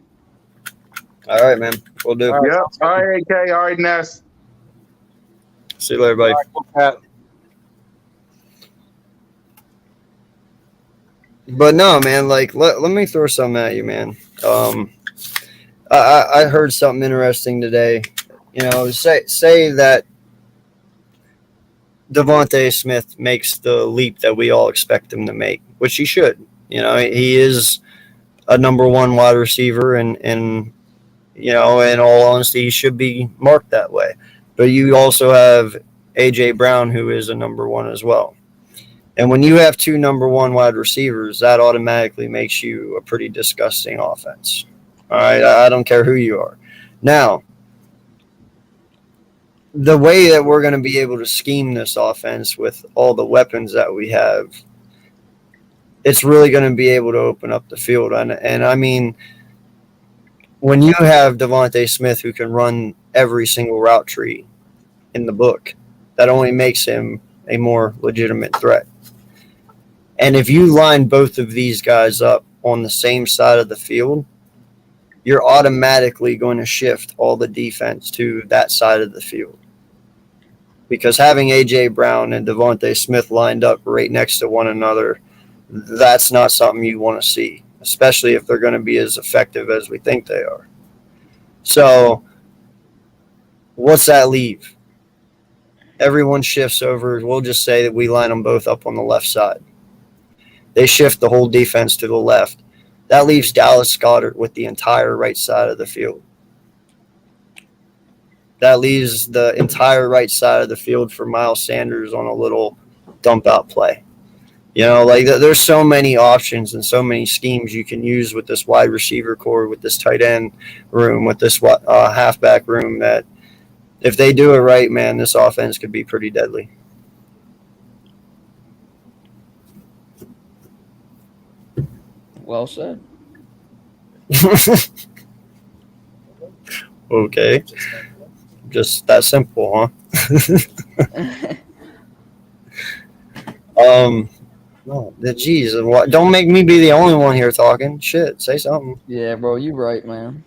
All right, man. We'll do. All right. Yep. All right, AK. All right, Ness. See you later, buddy. All right, cool cat. But no, man, like let me throw something at you, man. I heard something interesting today. You know, say that Devontae Smith makes the leap that we all expect him to make, which he should. You know, he is a number one wide receiver, and you know, in all honesty, he should be marked that way. But you also have AJ Brown, who is a number one as well. And when you have two number one wide receivers, that automatically makes you a pretty disgusting offense. All right, I don't care who you are. Now, the way that we're going to be able to scheme this offense with all the weapons that we have, it's really going to be able to open up the field. And I mean, when you have Devontae Smith who can run every single route tree in the book, that only makes him a more legitimate threat. And if you line both of these guys up on the same side of the field, you're automatically going to shift all the defense to that side of the field. Because having A.J. Brown and Devontae Smith lined up right next to one another, that's not something you want to see, especially if they're going to be as effective as we think they are. So what's that leave? Everyone shifts over. We'll just say that we line them both up on the left side. They shift the whole defense to the left. That leaves Dallas Goedert with the entire right side of the field. That leaves the entire right side of the field for Miles Sanders on a little dump out play. You know, like there's so many options and so many schemes you can use with this wide receiver core, with this tight end room, with this halfback room, that if they do it right, man, this offense could be pretty deadly. Well said. Okay. Just that simple, huh? No, geez, don't make me be the only one here talking. Shit, say something. Yeah, bro, you right, man.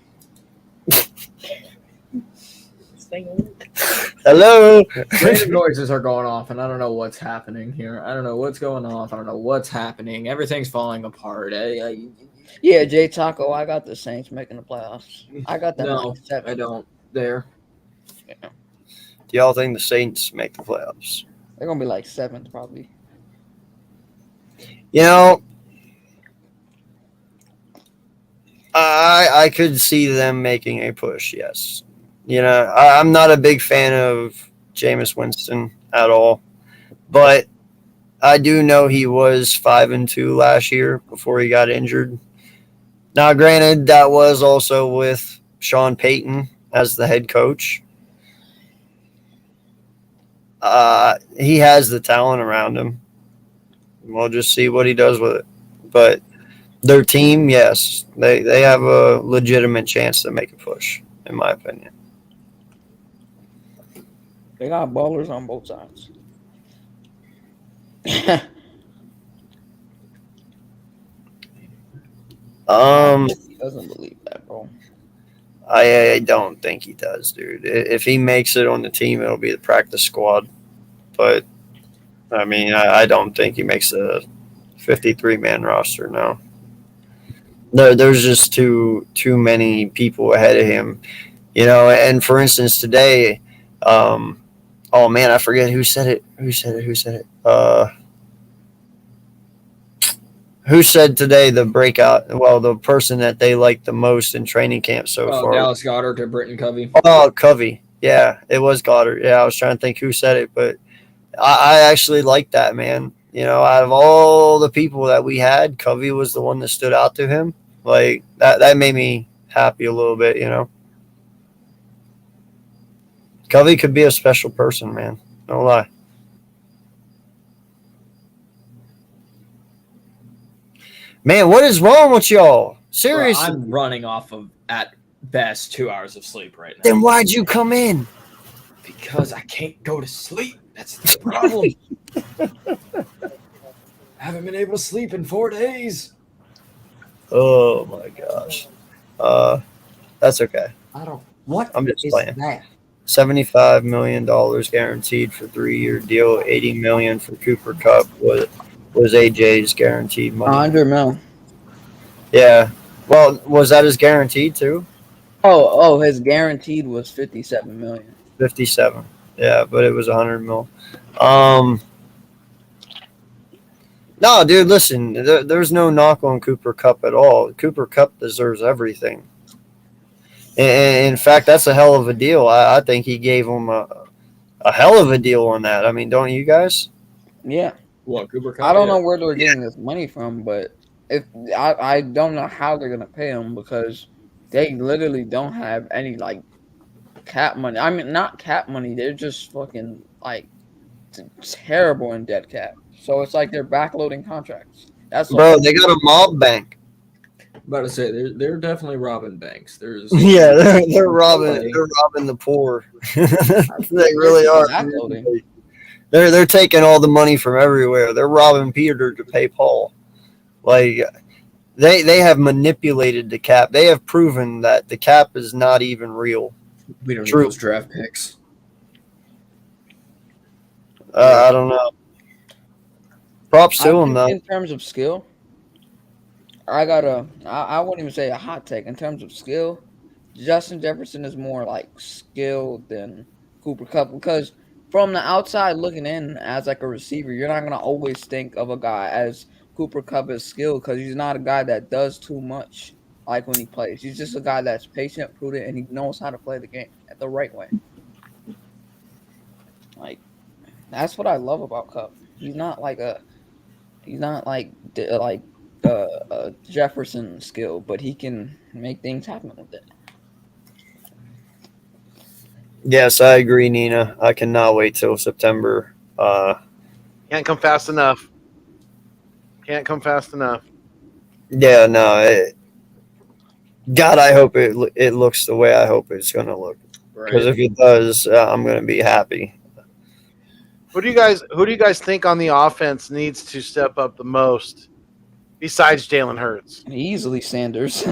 Hello. Random noises are going off, and I don't know what's happening here. I don't know what's going off. I don't know what's happening. Everything's falling apart. Yeah, Jay Taco, I got the Saints making the playoffs. I got them No, like 7. I don't. There. Do y'all think the Saints make the playoffs? They're gonna be like 7th probably. You know, I could see them making a push. Yes. You know, I'm not a big fan of Jameis Winston at all, but I do know he was 5-2 last year before he got injured. Now, granted, that was also with Sean Payton as the head coach. He has the talent around him. We'll just see what he does with it. But their team, yes, they have a legitimate chance to make a push, in my opinion. They got ballers on both sides. He doesn't believe that, bro. I don't think he does, dude. If he makes it on the team, it'll be the practice squad. But I mean, I don't think he makes a 53-man roster. No, there's just too many people ahead of him, you know. And for instance, today, oh man, I forget who said it. Who said it? Who said today the breakout? Well, the person that they liked the most in training camp so far. Dallas Goedert to Britton Covey. Oh, Covey. Yeah, it was Goddard. Yeah, I was trying to think who said it, but I actually like that, man. You know, out of all the people that we had, Covey was the one that stood out to him. Like that made me happy a little bit, you know. Covey could be a special person, man. No lie. Man, what is wrong with y'all? Seriously. I'm running off of, at best, 2 hours of sleep right now. Then why'd you come in? Because I can't go to sleep. That's the problem. I haven't been able to sleep in 4 days. Oh my gosh. That's okay. I don't. What? I'm just is playing. that? $75 million guaranteed for 3-year deal. $80 million for Cooper Cup was AJ's guaranteed money. 100 mil. Yeah. Well, was that his guaranteed too? Oh, his guaranteed was 57 million. 57. Yeah, but it was 100 mil. No, dude, listen. There's no knock on Cooper Cup at all. Cooper Cup deserves everything. In fact, that's a hell of a deal. I think he gave him a hell of a deal on that. I mean, don't you guys? Yeah. What, Cooper Cup? I don't know where they're getting this money from, but if I don't know how they're gonna pay him because they literally don't have any like cap money. I mean, not cap money. They're just fucking like terrible in dead cap. So it's like they're backloading contracts. That's Bro, all. they got a mob bank. About to say they're definitely robbing banks. There's Yeah, they're robbing the poor. They really are. Backloading. They're taking all the money from everywhere. They're robbing Peter to pay Paul. Like they have manipulated the cap. They have proven that the cap is not even real. We don't True. need those draft picks. I don't know. Props to him though. In terms of skill, I wouldn't even say a hot take. In terms of skill, Justin Jefferson is more like skilled than Cooper Cup because from the outside looking in as like a receiver, you're not gonna always think of a guy as Cooper Cup is skilled because he's not a guy that does too much like when he plays. He's just a guy that's patient, prudent, and he knows how to play the game at the right way. Like that's what I love about Cup. He's not like Jefferson skill, but he can make things happen with it. Yes, I agree, Nina. I cannot wait till September. Can't come fast enough. Can't come fast enough. Yeah, no. God, I hope it looks the way I hope it's going to look. Because if it does, I'm going to be happy. Who do you guys think on the offense needs to step up the most besides Jalen Hurts? Easily Sanders.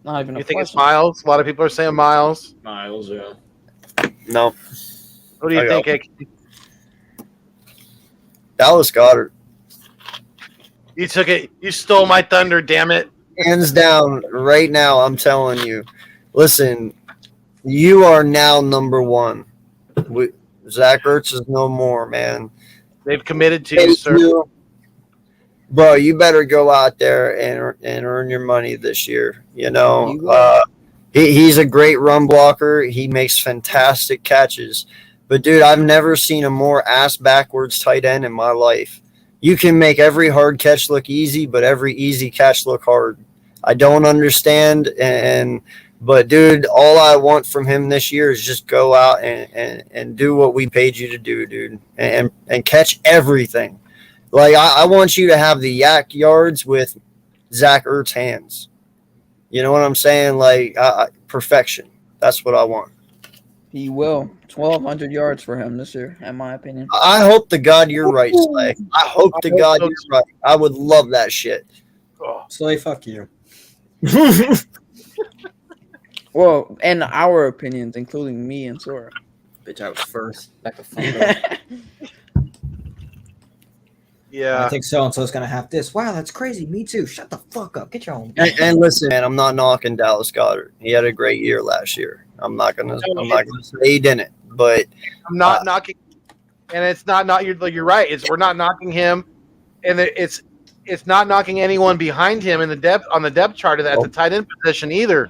Not even a You think it's question. Miles? A lot of people are saying Miles. Miles, yeah. No, Who do you I think? got AK? Dallas Goddard. You took it. You stole my thunder. Damn it! Hands down, right now, I'm telling you. Listen, you are now number one. Zach Ertz is no more, man. They've committed to you, Thank sir. you. Bro, you better go out there and earn your money this year. You know, He will. he's a great run blocker. He makes fantastic catches. But, dude, I've never seen a more ass backwards tight end in my life. You can make every hard catch look easy, but every easy catch look hard. I don't understand. But, dude, all I want from him this year is just go out and do what we paid you to do, dude, and catch everything. Like, I want you to have the yak yards with Zach Ertz hands. You know what I'm saying? Like, perfection. That's what I want. He will. 1,200 yards for him this year, in my opinion. I hope to God you're right, Slay. I hope to God so you're right. I would love that shit. Oh, Slay, fuck you. Well, in our opinions, including me and Sora. Bitch, I was first. Back the fuck up. yeah. I think so and so's gonna have this. Wow, that's crazy. Me too. Shut the fuck up. Get your own. And listen, man, I'm not knocking Dallas Goddard. He had a great year last year. I'm not gonna say he didn't, but I'm not knocking, and it's not you're right. We're not knocking him, and it's not knocking anyone behind him in the depth chart at the tight end position either.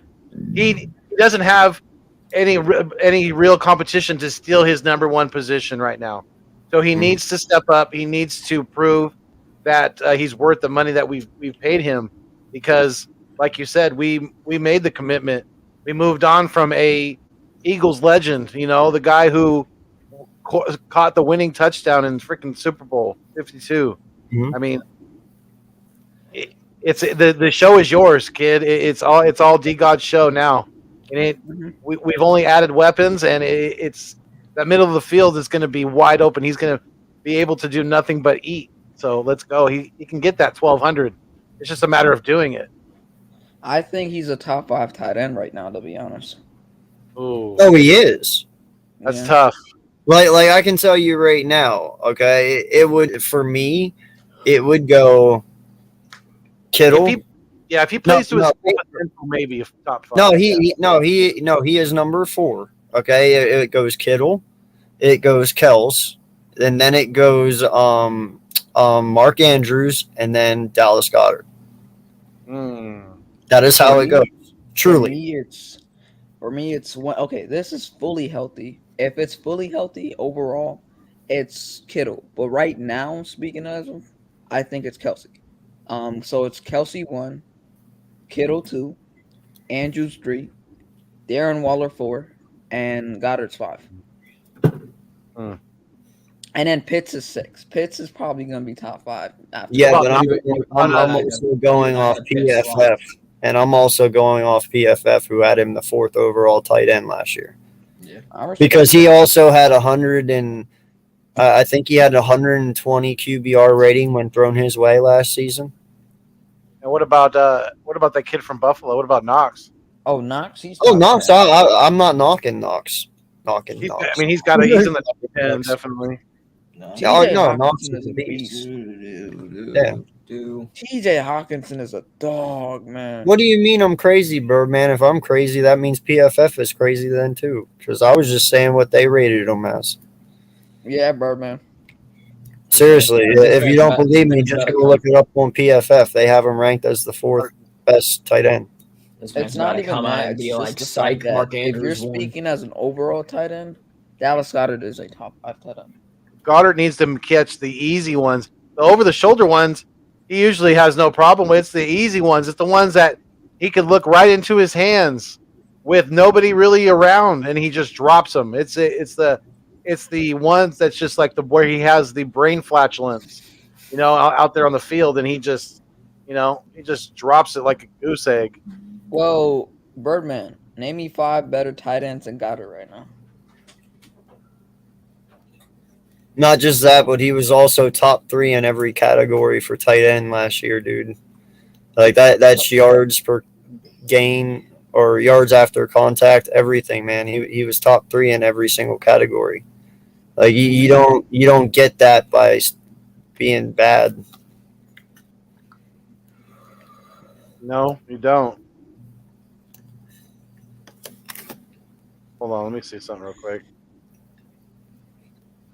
He doesn't have any real competition to steal his number one position right now. So he needs to step up. He needs to prove that he's worth the money that we've paid him, because, like you said, we made the commitment. We moved on from a Eagles legend, the guy who caught the winning touchdown in freaking Super Bowl 52. Mhm. I mean, it's the show is yours, kid. It's all D God's show now, and we've only added weapons, and it's that middle of the field is going to be wide open. He's going to be able to do nothing but eat. So let's go. He can get that 1,200. It's just a matter of doing it. I think he's a top 5 tight end right now, to be honest. Ooh, oh, he is. that's Yeah. tough. Like I can tell you right now, okay, it would, for me, it would go Kittle. If he plays to his no. full potential, maybe top 5. No, he is number 4. Okay, it goes Kittle, it goes Kels, and then it goes Mark Andrews, and then Dallas Goddard. That is how it goes. Truly. For me, it's one. Okay, this is fully healthy. If it's fully healthy overall, it's Kittle. But right now, speaking of him, I think it's Kelsey. So it's Kelsey 1, Kittle 2, Andrews 3, Darren Waller 4, and Goddard's 5. And then Pitts is 6. Pitts is probably going to be top 5. After Yeah, Well, but I'm also going off PFF. And I'm also going off PFF, who had him the 4th overall tight end last year. Because he also had 100 and I think he had 120 QBR rating when thrown his way last season. And what about that kid from Buffalo? What about Knox? Oh, Knox. He's Oh, top Knox. 10. I'm not knocking Knox. Knox. He's in the top 10, definitely. TJ No, Knox Hawkinson is is a a beast. beast. Yeah. TJ Hawkinson is a dog, man. What do you mean I'm crazy, Birdman? If I'm crazy, that means PFF is crazy then too. Because I was just saying what they rated him as. Yeah, Birdman. Seriously, if you don't believe me, just go look it up on PFF. They have him ranked as the 4th best tight end. It's not even come out that. and It's be just like, the psych, fact that Mark if you're Andrews won. speaking as an overall tight end, Dallas Goddard is a top 5 tight end. Goddard needs to catch the easy ones. The over-the-shoulder ones, he usually has no problem with. It's the easy ones. It's the ones that he could look right into his hands with nobody really around, and he just drops them. It's the ones that's just like where he has the brain flatulence, out there on the field, and he just drops it like a goose egg. Well, Birdman, name me 5 better tight ends than Goddard right now. Not just that, but he was also top 3 in every category for tight end last year, dude. Like that's yards per gain or yards after contact, everything, man. He was top 3 in every single category. Like you don't get that by being bad. No, you don't. Hold on, let me see something real quick.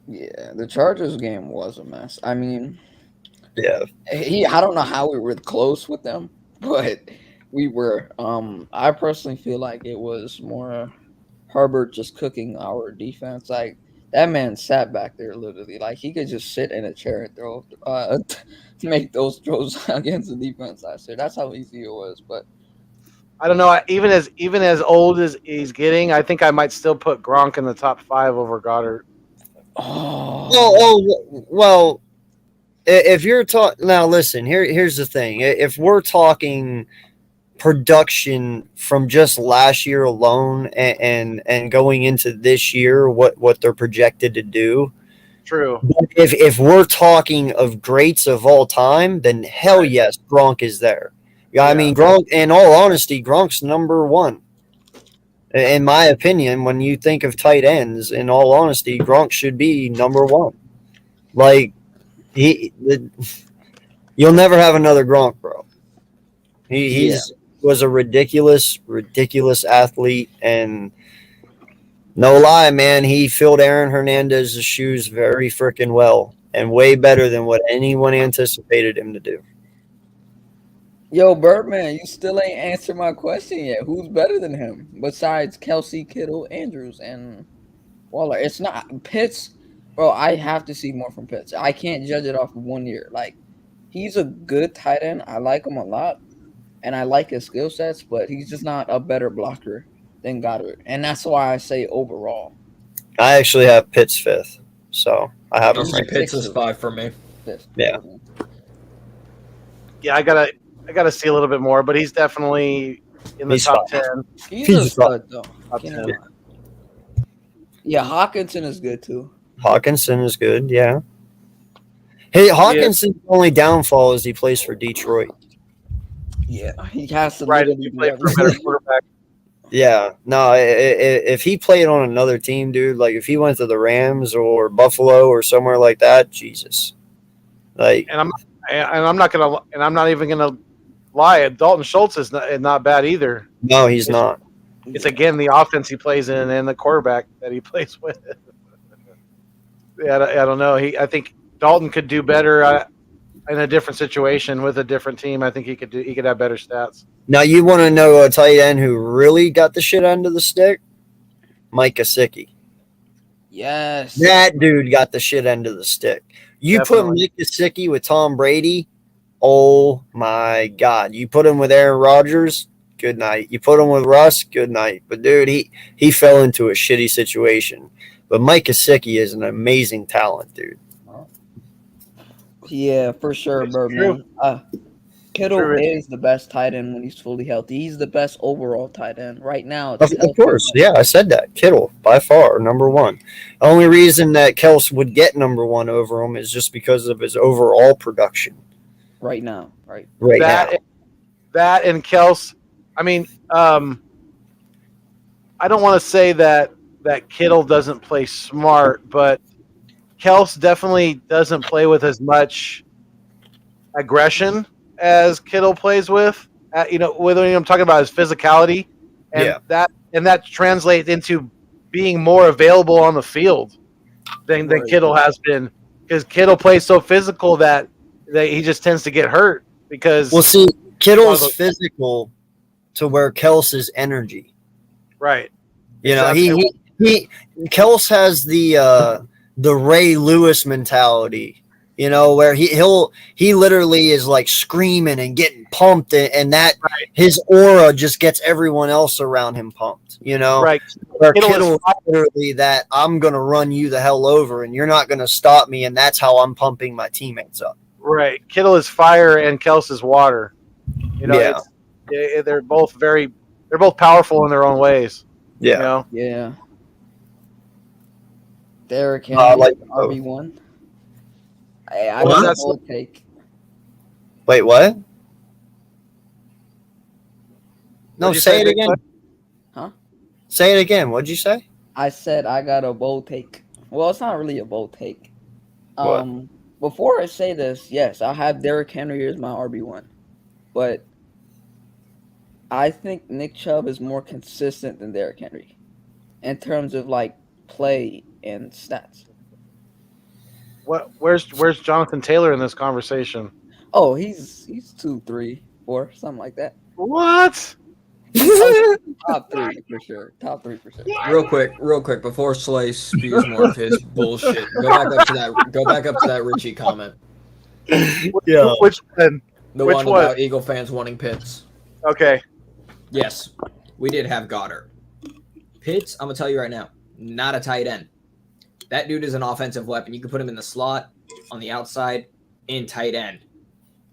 Yeah, the Chargers game was a mess. I mean, Yeah. I don't know how we were close with them, but we were. I personally feel like it was more Herbert just cooking our defense. Like that man sat back there literally, like he could just sit in a chair and throw, to make those throws against the defense last year. That's how easy it was. But I don't know. Even as old as he's getting, I think I might still put Gronk in the top 5 over Goddard. Well, if you're talking now, listen. Here's the thing. If we're talking production from just last year alone and going into this year, what they're projected to do. True. If we're talking of greats of all time, then hell yes, Gronk is there. Yeah, I mean Gronk. In all honesty, Gronk's number 1. In my opinion, when you think of tight ends, in all honesty, Gronk should be number 1. Like you'll never have another Gronk, bro. He's was a ridiculous athlete, and no lie, man, he filled Aaron Hernandez's shoes very freaking well and way better than what anyone anticipated him to do. yo, Birdman, you still ain't answered my question yet. Who's better than him besides Kelsey, Kittle, Andrews, and Waller? It's not Pitts, bro. I have to see more from Pitts. I can't judge it off of 1 year. Like he's a good tight end. I like him a lot, and I like his skill sets, but he's just not a better blocker than Goddard, and that's why I say overall. I actually have Pitts 5th, so I have him right. Pitts is 5 for me. Yeah. Yeah, I gotta see a little bit more, but he's definitely in the top 10. He's a stud though. Top 10. Yeah, Hawkinson is good too. Hawkinson is good, yeah. Hey, Hawkinson's only downfall is he plays for Detroit. Yeah, he has to Right, if you play for a better quarterback. Yeah, no, if he played on another team, dude, like if he went to the Rams or Buffalo or somewhere like that, Jesus. Like, And I'm not even gonna lie. Dalton Schultz is not bad either. no, he's not. It's again the offense he plays in and the quarterback that he plays with. Yeah, I don't know. I think Dalton could do better in a different situation with a different team. I think he could have better stats. Now, you want to know a tight end who really got the shit under the stick? Mike Gesicki. Yes. That dude got the shit end of the stick. You Definitely. put Mike Gesicki with Tom Brady, oh my God. You put him with Aaron Rodgers, good night. You put him with Russ, good night. But dude, he fell into a shitty situation. But Mike Gesicki is an amazing talent, dude. Yeah, for sure, It's Birdman. Kittle True. is the best tight end when he's fully healthy. He's the best overall tight end right now. Of course, yeah, I said that. Kittle, by far, number 1. The only reason that Kels would get number 1 over him is just because of his overall production. Right now, right? Now. That and Kels. I mean, I don't want to say that Kittle doesn't play smart, but Kels definitely doesn't play with as much aggression as Kittle plays with. Whether I'm talking about his physicality, and that translates into being more available on the field than Kittle has been, because Kittle plays so physical that he just tends to get hurt because. Well, see, Kittle's physical to where Kels is energy. Right. You know, he Kels has the Ray Lewis mentality, you know, where he literally is like screaming and getting pumped, and that his aura just gets everyone else around him pumped, you know. Right. Where Kittle is literally that I'm gonna run you the hell over and you're not gonna stop me, and that's how I'm pumping my teammates up. Right. Kittle is fire and Kels is water. You know, they're both powerful in their own ways. Yeah. You know? Yeah. Derrick Henry, like RB1. I What? got a That's- bold take. Wait, what? No, What'd you say say, it Big again. Buck? Huh? Say it again. What'd you say? I said I got a bold take. Well, it's not really a bold take. What? Before I say this, yes, I have Derrick Henry as my RB1, but I think Nick Chubb is more consistent than Derrick Henry in terms of like play and stats. Where's Jonathan Taylor in this conversation? Oh, he's 2, 3, 4, something like that. What? Top 3 for sure. Top 3 for sure. Real quick, before Slay spews more of his bullshit, go back up to that Richie comment. Yeah. Which one? The Which one one? about Eagle fans wanting Pitts. Okay. Yes, we did have Goddard. Pitts, I'm gonna tell you right now, not a tight end. That dude is an offensive weapon. You can put him in the slot, on the outside, in tight end.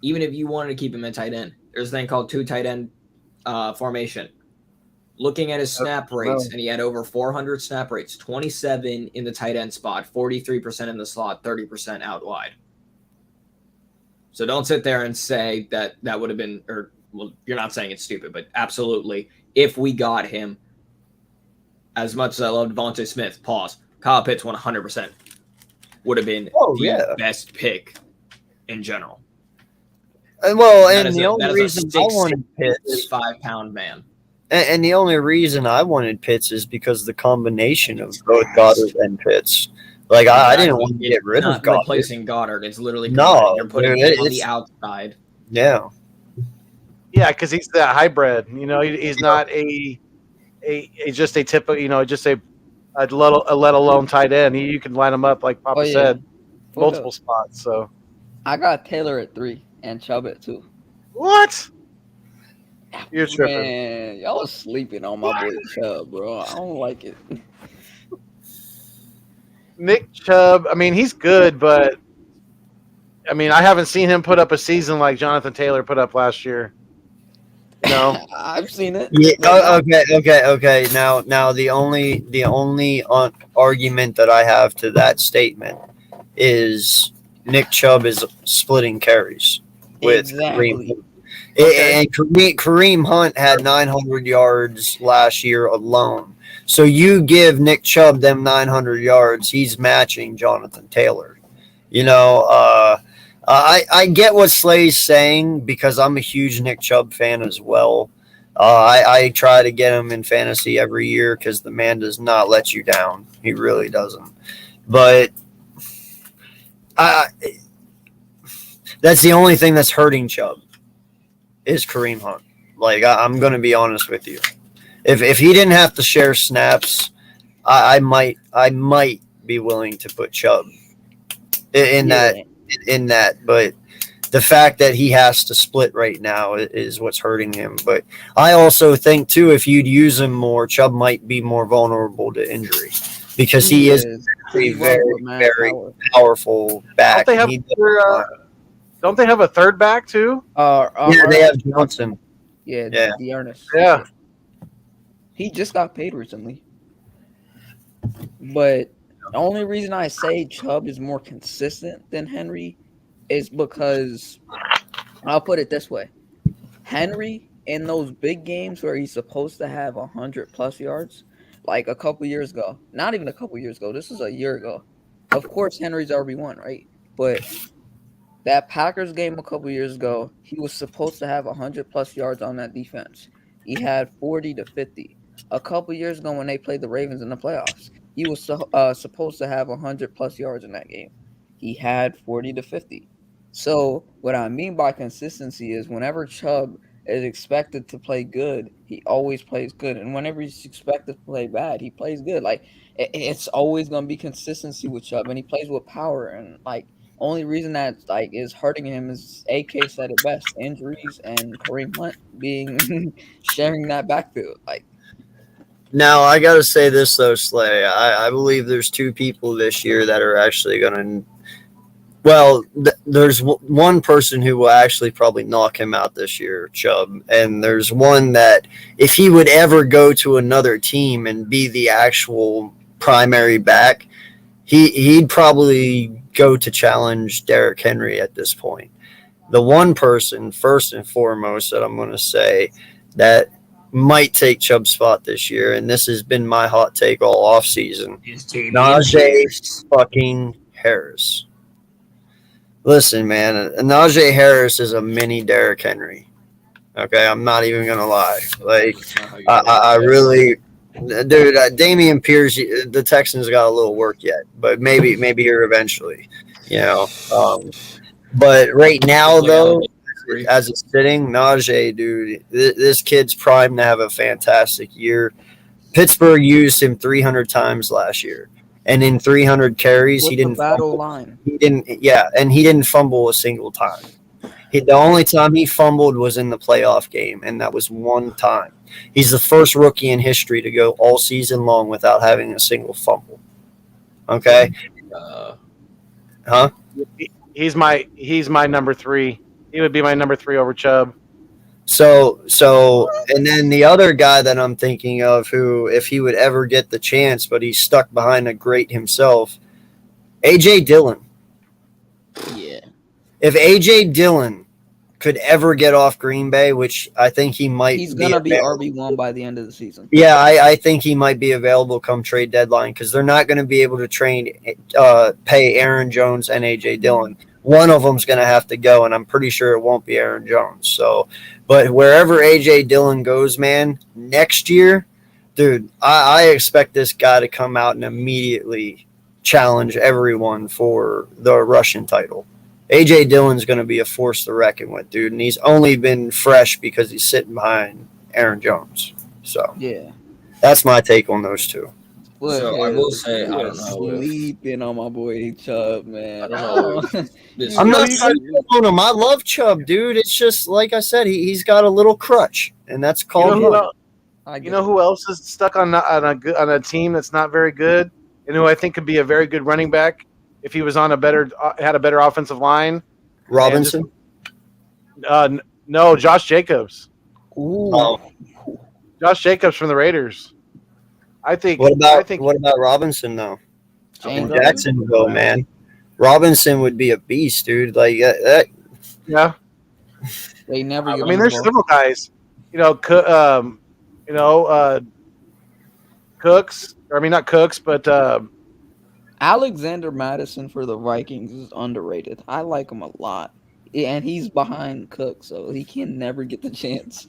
Even if you wanted to keep him in tight end, there's a thing called 2 tight end formation. Looking at his snap rates, and he had over 400 snap rates, 27 in the tight end spot, 43% in the slot, 30% out wide. So don't sit there and say that would have been, or well, you're not saying it's stupid, but absolutely, if we got him, as much as I love Devontae Smith, Kyle Pitts 100% would have been the best pick in general. Well, That and is the only reason I wanted Pitts, 5-pound man. and the only reason I wanted Pitts is because the combination of both Goddard and Pitts. Like I didn't want to get rid of Not Goddard. replacing Goddard. It's literally No, you're putting dude, him on the outside. Yeah. Yeah, because he's that hybrid. You know, he's not just a typical. Just a let alone tight end. You can line him up like Papa said, multiple spots. So I got Taylor at 3 and Chubb at 2. what? You're tripping. Man, y'all sleeping on my boy Chubb, bro. I don't like it. Nick Chubb. I mean, he's good, but I mean, I haven't seen him put up a season like Jonathan Taylor put up last year. No. I've seen it. Yeah. Okay. Now the only argument that I have to that statement is Nick Chubb is splitting carries with Exactly. Kareem. And Kareem Hunt had 900 yards last year alone. So you give Nick Chubb them 900 yards, he's matching Jonathan Taylor. You know, I get what Slay's saying because I'm a huge Nick Chubb fan as well. I try to get him in fantasy every year because the man does not let you down. He really doesn't. But that's the only thing that's hurting Chubb is Kareem Hunt. Like I'm going to be honest with you. If he didn't have to share snaps, I might be willing to put Chubb in that. But the fact that he has to split right now is what's hurting him. But I also think too, if you'd use him more, Chubb might be more vulnerable to injury because he is very powerful back. Don't they have a third back too? Yeah, they have Johnson. Yeah. Ernest. Yeah. He just got paid recently. But the only reason I say Chubb is more consistent than Henry is because I'll put it this way. Henry, in those big games where he's supposed to have 100+ yards, like a couple years ago, not even a couple years ago, this is a year ago. Of course, Henry's RB1, right? But that Packers game a couple years ago, he was supposed to have 100+ yards on that defense. He had 40 to 50. A couple years ago when they played the Ravens in the playoffs, he was supposed to have 100+ yards in that game. He had 40 to 50. So what I mean by consistency is whenever Chubb is expected to play good, he always plays good. And whenever he's expected to play bad, he plays good. Like it's always going to be consistency with Chubb, and he plays with power. And like only reason that like is hurting him is AK said it best: injuries and Kareem Hunt being sharing that backfield. Like now, I got to say this though, Slay. I believe there's 2 people this year that are actually going to. Well, there's one person who will actually probably knock him out this year, Chubb. And there's one that if he would ever go to another team and be the actual primary back, he'd probably go to challenge Derrick Henry at this point. The one person, first and foremost, that I'm going to say that might take Chubb's spot this year, and this has been my hot take all offseason, Najee fucking Harris. Listen, man, Najee Harris is a mini Derrick Henry. Okay, I'm not even going to lie. Like, I really... Dude, Dameon Pierce, the Texans got a little work yet, but maybe here eventually, you know. But right now, though, as it's sitting, Najee, dude, this kid's primed to have a fantastic year. Pittsburgh used him 300 times last year, and in 300 carries, he didn't battle fumble. line. He didn't fumble a single time. The only time he fumbled was in the playoff game, and that was one time. He's the first rookie in history to go all season long without having a single fumble. Okay? Huh? He's my number 3. He would be my number 3 over Chubb. So, and then the other guy that I'm thinking of, who, if he would ever get the chance, but he's stuck behind a great himself, A.J. Dillon. Yeah. If A.J. Dillon could ever get off Green Bay, which I think he might, he's gonna be RB1 by the end of the season. Yeah, I think he might be available come trade deadline, because they're not going to be able to pay Aaron Jones and A.J. Dillon. One of them's going to have to go, and I'm pretty sure it won't be Aaron Jones. So, but wherever A.J. Dillon goes, man, next year, dude, I expect this guy to come out and immediately challenge everyone for the Russian title. A.J. Dillon's going to be a force to reckon with, dude, and he's only been fresh because he's sitting behind Aaron Jones. So, yeah, that's my take on those two. Look, So I will say, I don't know. Sleeping on my boy Chubb, man. I don't know. I'm not sleeping on him. I love Chubb, dude. It's just, like I said, he's got a little crutch, and that's called You know who else is stuck on a team that's not very good, and who I think could be a very good running back if he was on had a better offensive line? Robinson? No, Josh Jacobs. Ooh. Oh. Josh Jacobs from the Raiders. I think. What about Robinson though? In Jacksonville, man. Robinson would be a beast, dude. Like that. Yeah. They never. I mean, there's several guys. Cooks. Or I mean, not Cooks, but Alexander Madison for the Vikings is underrated. I like him a lot, and he's behind Cook, so he can never get the chance.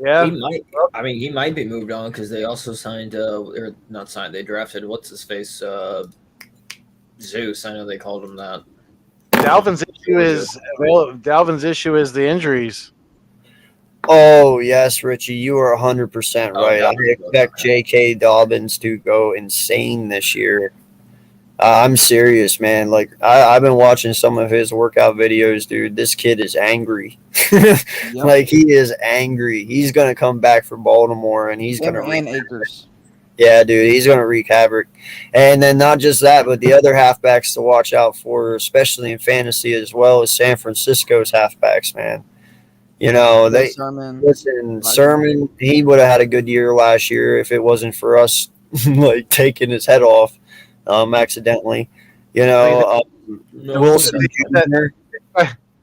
Yeah, he might be moved on because they also signed, or not signed. They drafted what's his face, Zeus. I know they called him that. Dalvin's issue is the injuries. Oh yes, Richie, you are 100% right. I expect J.K. Dobbins to go insane this year. I'm serious, man. Like I've been watching some of his workout videos, dude. This kid is angry. Like he is angry. He's gonna come back for Baltimore, and he's gonna Akers. Yeah, dude, he's gonna wreak havoc. And then not just that, but the other halfbacks to watch out for, especially in fantasy as well, is San Francisco's halfbacks, man. You know, Sermon, he would have had a good year last year if it wasn't for us like taking his head off accidentally. You know, Wilson.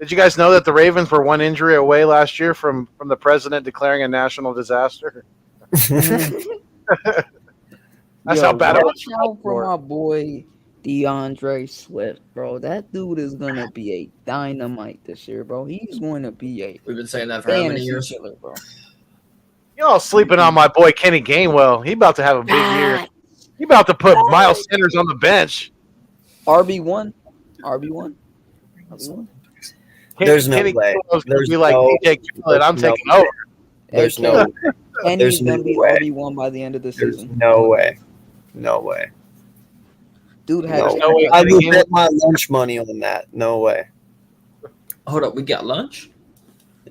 Did you guys know that the Ravens were one injury away last year from the president declaring a national disaster? That's how bad it was. Watch out for my boy DeAndre Swift, bro. That dude is gonna be a dynamite this year, bro. He's going to be We've been saying that for how many years? Killer, bro. Y'all sleeping on my boy Kenny Gainwell. He about to have a big year. He about to put Miles Sanders on the bench. RB1. There's no way. There's be like DJ Khaled, I'm taking over. There's no way. And he's going to be RB1 by the end of the season. No way. No way. Dude had no way. I would bet my lunch money on that. No way. Hold up, we got lunch?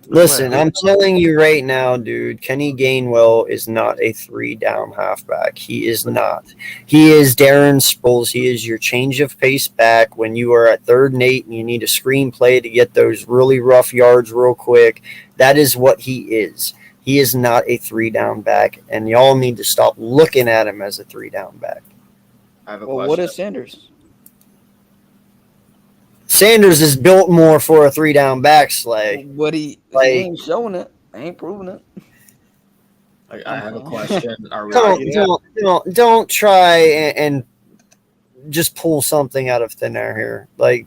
Listen, I'm telling you right now, dude, Kenny Gainwell is not a 3-down halfback. He is not. He is Darren Sproles. He is your change of pace back when you are at 3rd and 8 and you need a screenplay to get those really rough yards real quick. That is what he is. He is not a 3-down back, and y'all need to stop looking at him as a 3-down back. I have a Well, question. what is Sanders? Sanders is built more for a 3-down back, Slay. What he Like- ain't showing it. Ain't proving it. I have a question. Are we? Don't try and just pull something out of thin air here. Like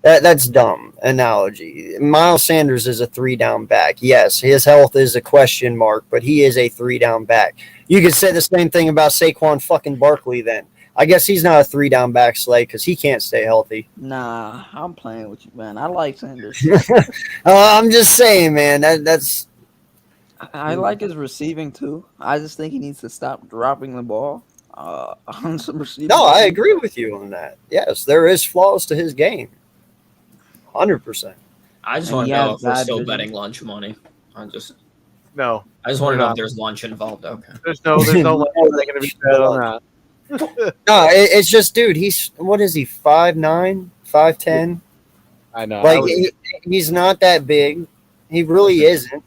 that's dumb analogy. Miles Sanders is a 3-down back. Yes, his health is a question mark, but he is a 3-down back. You could say the same thing about Saquon fucking Barkley then. I guess he's not a 3-down back, Slay, because he can't stay healthy. Nah, I'm playing with you, man. I like Sanders. I'm just saying, man. That's I like his receiving too. I just think he needs to stop dropping the ball on some receiving. no. I agree with you on that. Yes, there is flaws to his game. 100%. I just And want he to know has if we're bad still vision. betting lunch money. No, I just want We're to know not. if there's lunch involved. Okay. there's no money going to be bet on that. No, it's just, dude. He's what is he? 5'9", 5'10". I know. Like he's not that big. He really isn't.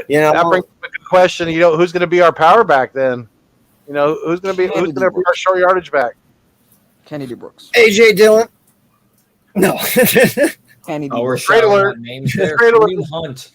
You know, that brings up a good question. You know, who's going to be our power back then? You know, who's going to be our short yardage back? Kennedy Brooks. AJ Dillon. No, Kennedy Oh, we're Brooks. Trade shouting alert. out names there. Trade alert. Kareem Hunt.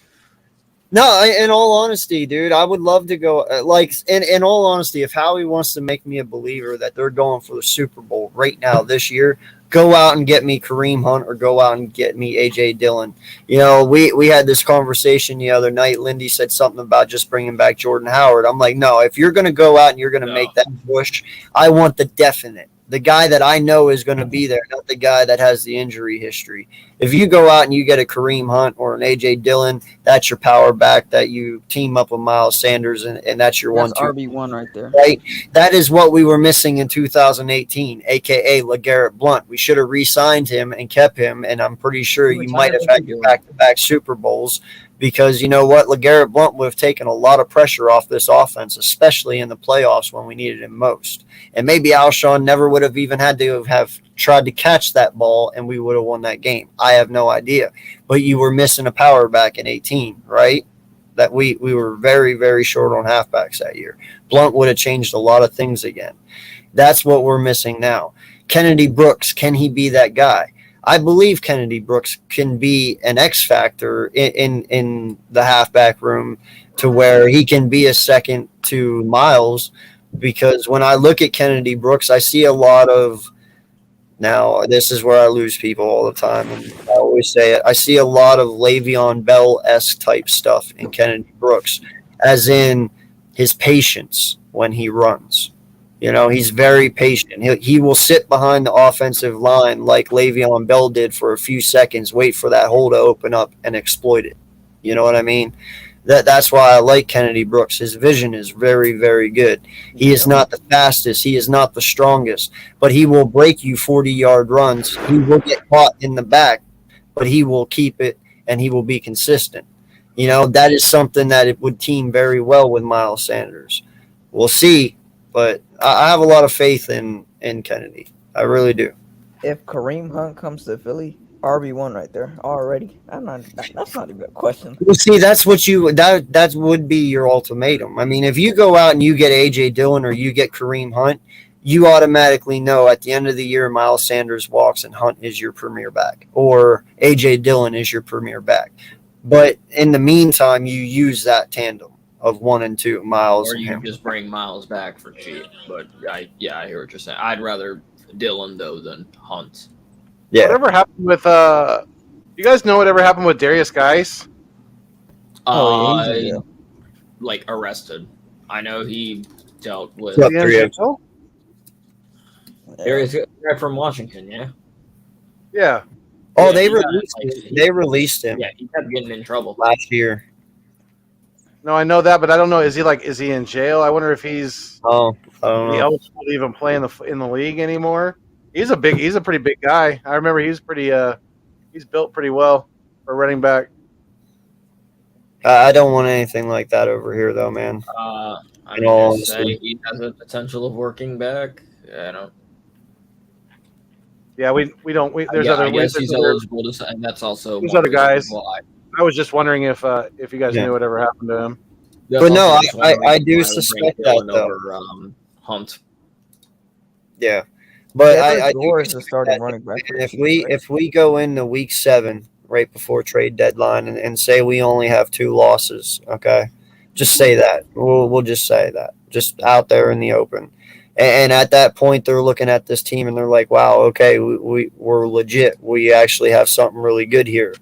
no. In all honesty, dude, I would love to go. Like, in all honesty, if Howie wants to make me a believer that they're going for the Super Bowl right now this year, go out and get me Kareem Hunt or go out and get me AJ Dillon. You know, we had this conversation the other night. Lindy said something about just bringing back Jordan Howard. I'm like, no, if you're going to go out and you're going to make that push, I want the definite. The guy that I know is going to be there, not the guy that has the injury history. If you go out and you get a Kareem Hunt or an AJ Dillon, that's your power back that you team up with Miles Sanders, and that's your That's 1-2. RB1 right there. Right? That is what we were missing in 2018, a.k.a. LeGarrette Blount. We should have re-signed him and kept him, and I'm pretty sure you might have had back-to-back Super Bowls because you know what? LeGarrette Blount would have taken a lot of pressure off this offense, especially in the playoffs when we needed him most. And maybe Alshon never would have even had to have tried to catch that ball, and we would have won that game. I have no idea. But you were missing a power back in 18, right? That we were very, very short on halfbacks that year. Blount would have changed a lot of things again. That's what we're missing now. Kennedy Brooks, can he be that guy? I believe Kennedy Brooks can be an X factor in the halfback room to where he can be a second to Miles, because when I look at Kennedy Brooks, I see a lot of – now this is where I lose people all the time, and I always say it. I see a lot of Le'Veon Bell-esque type stuff in Kennedy Brooks, as in his patience when he runs. You know, he's very patient. He will sit behind the offensive line like Le'Veon Bell did for a few seconds, wait for that hole to open up and exploit it. You know what I mean? That's why I like Kennedy Brooks. His vision is very, very good. He is not the fastest. He is not the strongest, but he will break you 40-yard runs. He will get caught in the back, but he will keep it and he will be consistent. You know, that is something that it would team very well with Miles Sanders. We'll see, but I have a lot of faith in Kennedy. I really do. If Kareem Hunt comes to Philly, RB1 right there already. That's not even a question. Well, see, that's what that would be your ultimatum. I mean, if you go out and you get AJ Dillon or you get Kareem Hunt, you automatically know at the end of the year Miles Sanders walks and Hunt is your premier back, or AJ Dillon is your premier back. But in the meantime, you use that tandem of 1 and 2, Miles Or and you him. just bring Miles back for cheap. But I hear what you're saying. I'd rather Dillon though than Hunt. Yeah. Whatever happened with you guys know whatever happened with Darius Geis? Oh, yeah, he's in jail. Like arrested. I know he dealt with Yep. Is he in jail? Darius guy from Washington. Yeah. Yeah. Oh, Yeah, they he got, released like, him. They released him Yeah, he kept getting in trouble. last year. No, I know that, but I don't know. Is he in jail? I wonder if he's Oh, I don't know. eligible to even play in the league anymore. He's a pretty big guy. I remember he's built pretty well for running back. I don't want anything like that over here, though, man. I In mean, all they say honesty. he has the potential of working back. I don't. Yeah, we don't. There's yeah, other. I guess there's he's other- eligible to, and that's also There's one other reason guys. why. I was just wondering if you guys Yeah. knew whatever happened to him. That's But no, also just one I reason do why I would suspect bring Dillon that, though. over Hunt. Yeah, but Yeah, I their do door is the expect starting that running back for the if Chiefs, we right? if we go into week 7 right before trade deadline and say we only have 2 losses, okay, just say that. We'll just say that, just out there in the open. And at that point, they're looking at this team and they're like, "Wow, okay, we're legit. We actually have something really good here."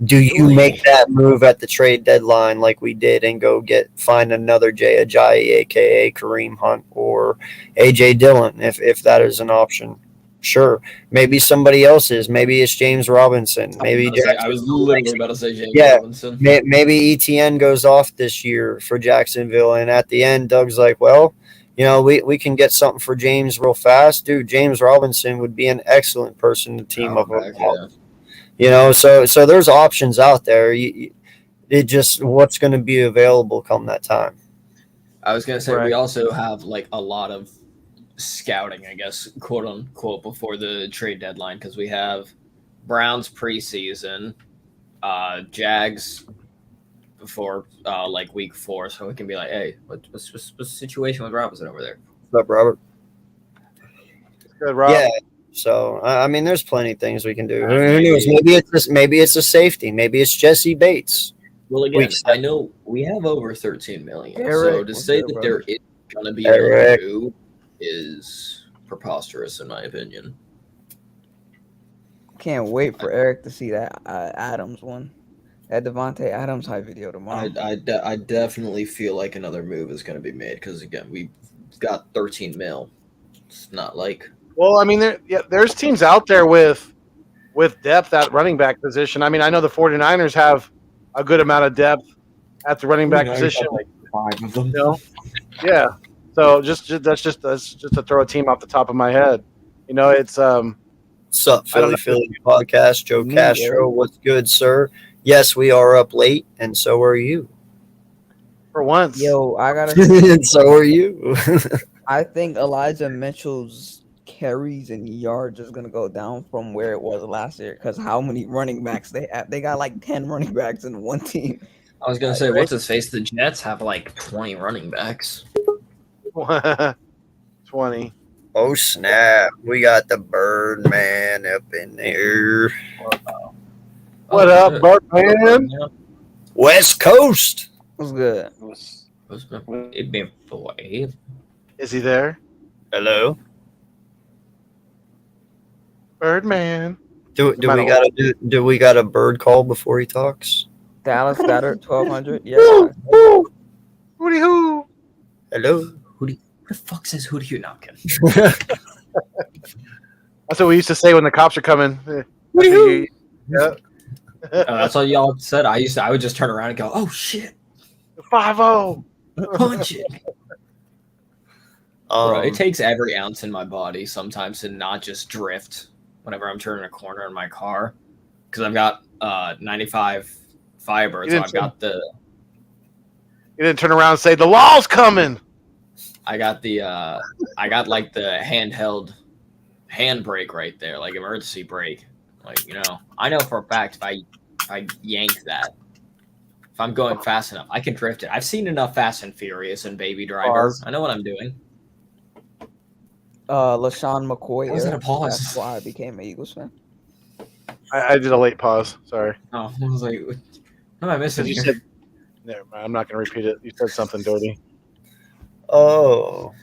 Do you make that move at the trade deadline like we did and go find another Jay Ajayi, aka Kareem Hunt, or AJ Dillon, if that is an option? Sure. Maybe somebody else is. Maybe it's James Robinson. Maybe I was Jackson. literally about to say James Yeah. Robinson. Maybe ETN goes off this year for Jacksonville, and at the end, Doug's like, "Well, we can get something for James real fast, dude. James Robinson would be an excellent person to team up with." So there's options out there. It just what's going to be available come that time. I was gonna say Right. we also have like a lot of scouting, I guess, quote unquote, before the trade deadline because we have Browns preseason, Jags before like week 4, so we can be like, hey, what's the situation with Robinson over there? What's up, Robert? Good, Rob. Yeah. So I mean, there's plenty of things we can do. Who knows? Maybe it's a safety. Maybe it's Jesse Bates. Well, again, I know we have over 13 million, so Eric, to what's say good, that bro? there is gonna be Eric. another move is preposterous in my opinion. Can't wait for Eric to see that Adams one, that Devontae Adams hype video tomorrow. I definitely feel like another move is going to be made because again we've got 13 mil. It's not like Well, I mean, there's teams out there with depth at running back position. I mean, I know the 49ers have a good amount of depth at the running back position. like 5 of them. You know? Yeah. So that's just to throw a team off the top of my head. It's What's up, I don't Philly podcast? Joe Me, Castro, Eric. what's good, sir? Yes, we are up late, and so are you. for once. Yo, I gotta. And so are you. I think Elijah Mitchell's carries and yards is gonna go down from where it was last year because how many running backs they have? They got like 10 running backs in one team. I was going to say, what's his face? The Jets have like 20 running backs. 20. Oh snap! We got the Birdman up in there. What up, Birdman? West Coast. What's good? It been boy. Is he there? Hello. Birdman. Do we got a bird call before he talks? Dallas Goddard 1200. Yeah. Hooty hoo. Hello. Who the fuck says who do you not kidding? That's what we used to say when the cops are coming. Yeah. That's all y'all said. I would just turn around and go, oh shit, 5-0. punch it. Bro, it takes every ounce in my body sometimes to not just drift whenever I'm turning a corner in my car because I've got 95 fiber, so I've got the. You didn't turn around and say the law's coming. I got the like the handheld handbrake right there, like emergency brake. Like, I know for a fact if I yank that, if I'm going fast enough, I can drift it. I've seen enough Fast and Furious and Baby Driver. Pause. I know what I'm doing. LaShawn McCoy. Why was that a pause? That's why I became an Eagles fan. I did a late pause. Sorry. Oh, I was like, what am I missing? You here? said, never mind, I'm not going to repeat it. You said something dirty. Oh.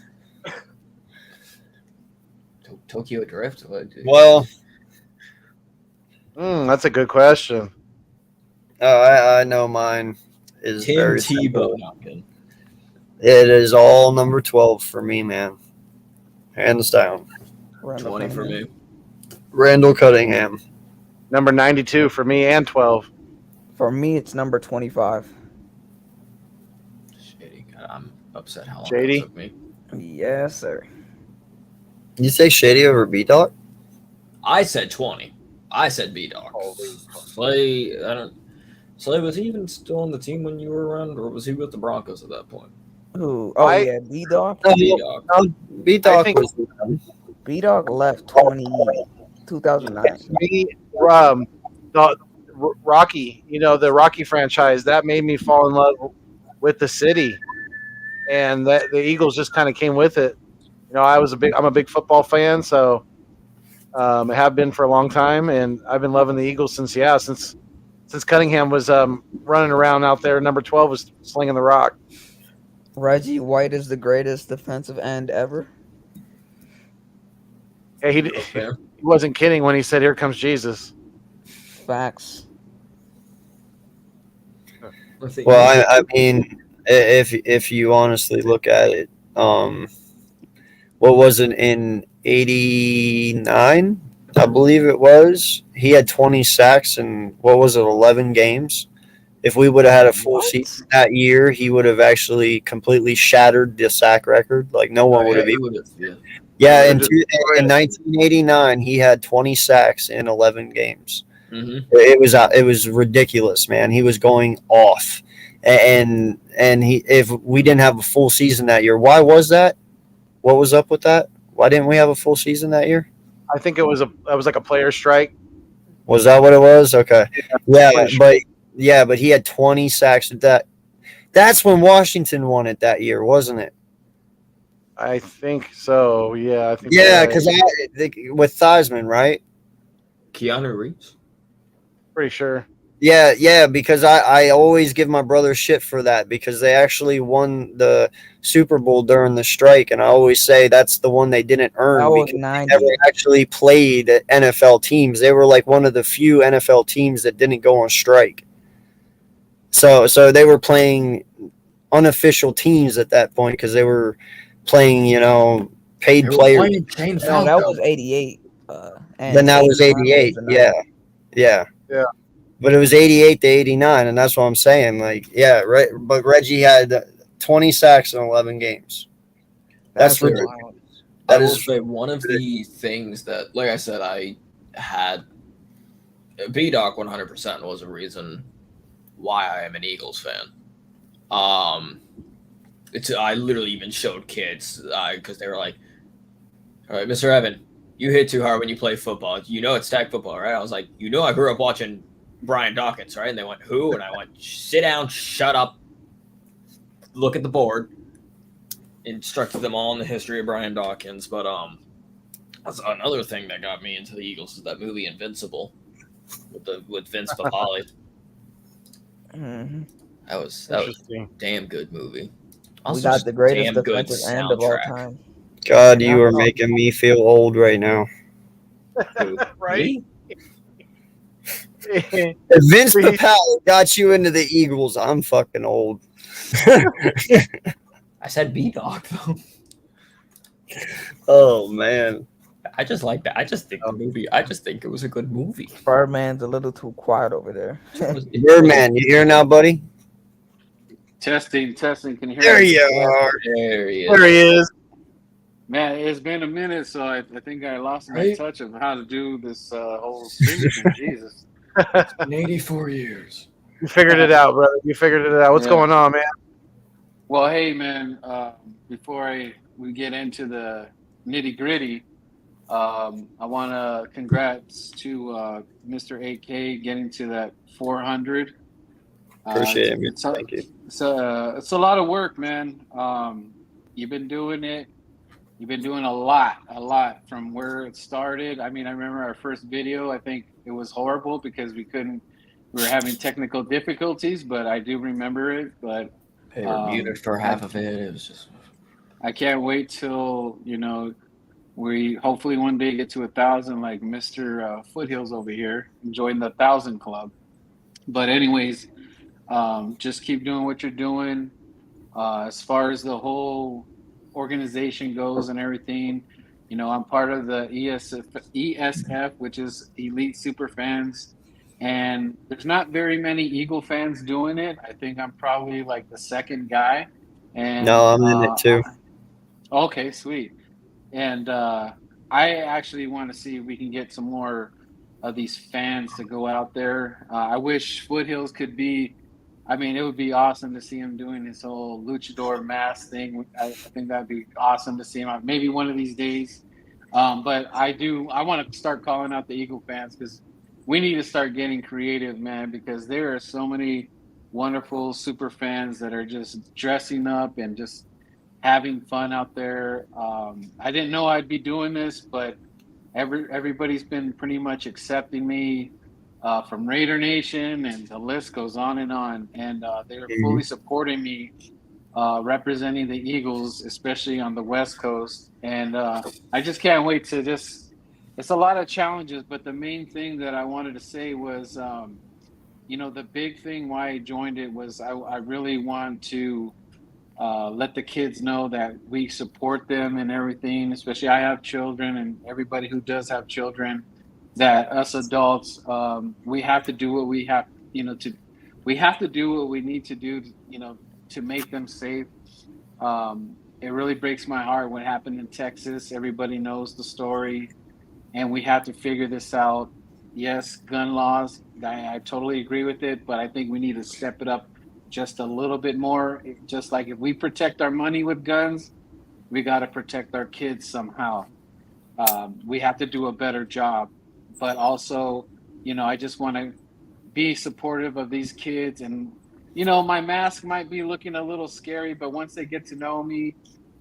Tokyo Drift? Well, That's a good question. I know mine is Tim very Tebow. simple. No, I'm kidding. It is all number 12 for me, man. Hands down. 20 for me. Randall Cunningham. Number 92 for me and 12. For me, it's number 25. Shady. God, I'm upset how long Shady? it took me. Yes, sir. You say Shady over B-Dog? I said 20. I said B-Dog. Slay, Slay, was he even still on the team when you were around, or was he with the Broncos at that point? Who? Oh, yeah, B-Dog. B-Dog. B-Dog think- was B-Dog left 2009. Me, the Rocky, the Rocky franchise, that made me fall in love with the city. And that the Eagles just kind of came with it. I'm a big football fan, so I have been for a long time, and I've been loving the Eagles since Cunningham was running around out there. Number 12 was slinging the rock. Reggie White is the greatest defensive end ever. Yeah, he Real fair. he wasn't kidding when he said, "Here comes Jesus." Facts. Well, I mean, if you honestly look at it, what was it in '89? I believe it was. He had 20 sacks in what was it, 11 games. If we would have had a full What? season that year, he would have actually completely shattered the sack record. Like no one would have. He would have. Yeah. Yeah, He in, would've in 1989, he had 20 sacks in 11 games. Mm-hmm. It was ridiculous, man. He was going off, and he if we didn't have a full season that year, why was that? What was up with that? Why didn't we have a full season that year? I think it was like a player strike. Was that what it was? Okay, yeah, player strike. but he had 20 sacks at that. That's when Washington won it that year, wasn't it? I think so. Yeah, I think. Yeah, you're because right. with Theismann, right? Keanu Reeves. Pretty sure. Yeah, because I always give my brother shit for that because they actually won the Super Bowl during the strike, and I always say that's the one they didn't earn That was because they 90. never actually played NFL teams. They were like one of the few NFL teams that didn't go on strike. So they were playing unofficial teams at that point because they were playing, paid They were players. playing Jane No, that Falco. was 88. Then that was 88. Yeah. Yeah. But it was 88 to 89, and that's what I'm saying. Like, yeah, right. But Reggie had 20 sacks in 11 games. That's ridiculous. wild. That I will is say one of the things that, like I said, I had B-Doc 100% was a reason why I am an Eagles fan. I literally even showed kids because they were like, "All right, Mr. Evan, you hit too hard when you play football. You know it's tag football, right?" I was like, I grew up watching Brian Dawkins, right?" And they went, "Who?" And I went, "Sit down, shut up, look at the board." Instructed them all in the history of Brian Dawkins, but that's another thing that got me into the Eagles is that movie Invincible with Vince Papale. Mhm. That was Interesting. a damn good movie. We Also, got just the greatest damn good defensive end of all soundtrack. time. God, you are making me feel old right now. Who, Right? me? If Vince Papale got you into the Eagles, I'm fucking old. I said B-Dog though. Oh man. I just like that. I just think the movie. I just think it was a good movie. Birdman's a little too quiet over there. Birdman, you here now, buddy? Testing. Can you hear There me? you are. There he is. There he is. Man, it's been a minute, so I think I lost my Right? touch of how to do this whole streaming thing. Jesus. It's been 84 years. You figured it out, brother. You figured it out. What's Yeah. going on, man? Well, hey, man, before we get into the nitty gritty, I want to congrats to Mr. 8K getting to that 400. Appreciate it. It's Thank you. it's a lot of work, man. You've been doing it. You've been doing a lot from where it started. I mean, I remember our first video. I think it was horrible because we were having technical difficulties, but I do remember it. But They were muted for half of it. It was just. I can't wait till we hopefully one day get to 1,000 like Mr. Foothills over here, join the 1,000 club. But anyways, just keep doing what you're doing. As far as the whole organization goes and everything, I'm part of the ESF, which is Elite Super Fans, and there's not very many Eagle fans doing it. I think I'm probably like the second guy. And No, I'm in it too. Okay, sweet. And I actually want to see if we can get some more of these fans to go out there. I wish Foothills could be. I mean, it would be awesome to see him doing his whole luchador mask thing. I think that'd be awesome to see him maybe one of these days. But I want to start calling out the Eagle fans because we need to start getting creative, man, because there are so many wonderful super fans that are just dressing up and just having fun out there. I didn't know I'd be doing this, but everybody's been pretty much accepting me from Raider Nation, and the list goes on and on. And they're fully supporting me representing the Eagles, especially on the West Coast. And I just can't wait to just. It's a lot of challenges, but the main thing that I wanted to say was, the big thing why I joined it was I really want to let the kids know that we support them and everything. Especially, I have children, and everybody who does have children, that us adults, we have to do what we have, we have to do what we need to do, to make them safe. It really breaks my heart what happened in Texas. Everybody knows the story, and we have to figure this out. Yes, gun laws, I totally agree with it, but I think we need to step it up just a little bit more. Just like if we protect our money with guns, we got to protect our kids somehow. We have to do a better job. But also, I just want to be supportive of these kids. And, my mask might be looking a little scary, but once they get to know me,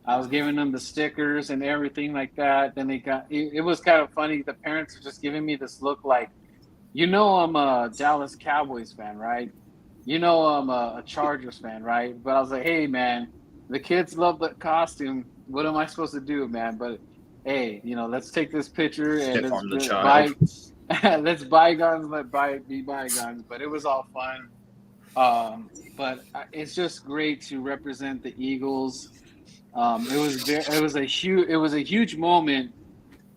I was giving them the stickers and everything like that. Then it was kind of funny. The parents are just giving me this look like, I'm a Dallas Cowboys fan, right? I'm a Chargers fan, right? But I was like, hey, man, the kids love the costume. What am I supposed to do, man? But hey, let's take this picture and Stiff let's arm the buy, child. let's bygones, be bygones. But it was all fun. But it's just great to represent the Eagles. It was a huge moment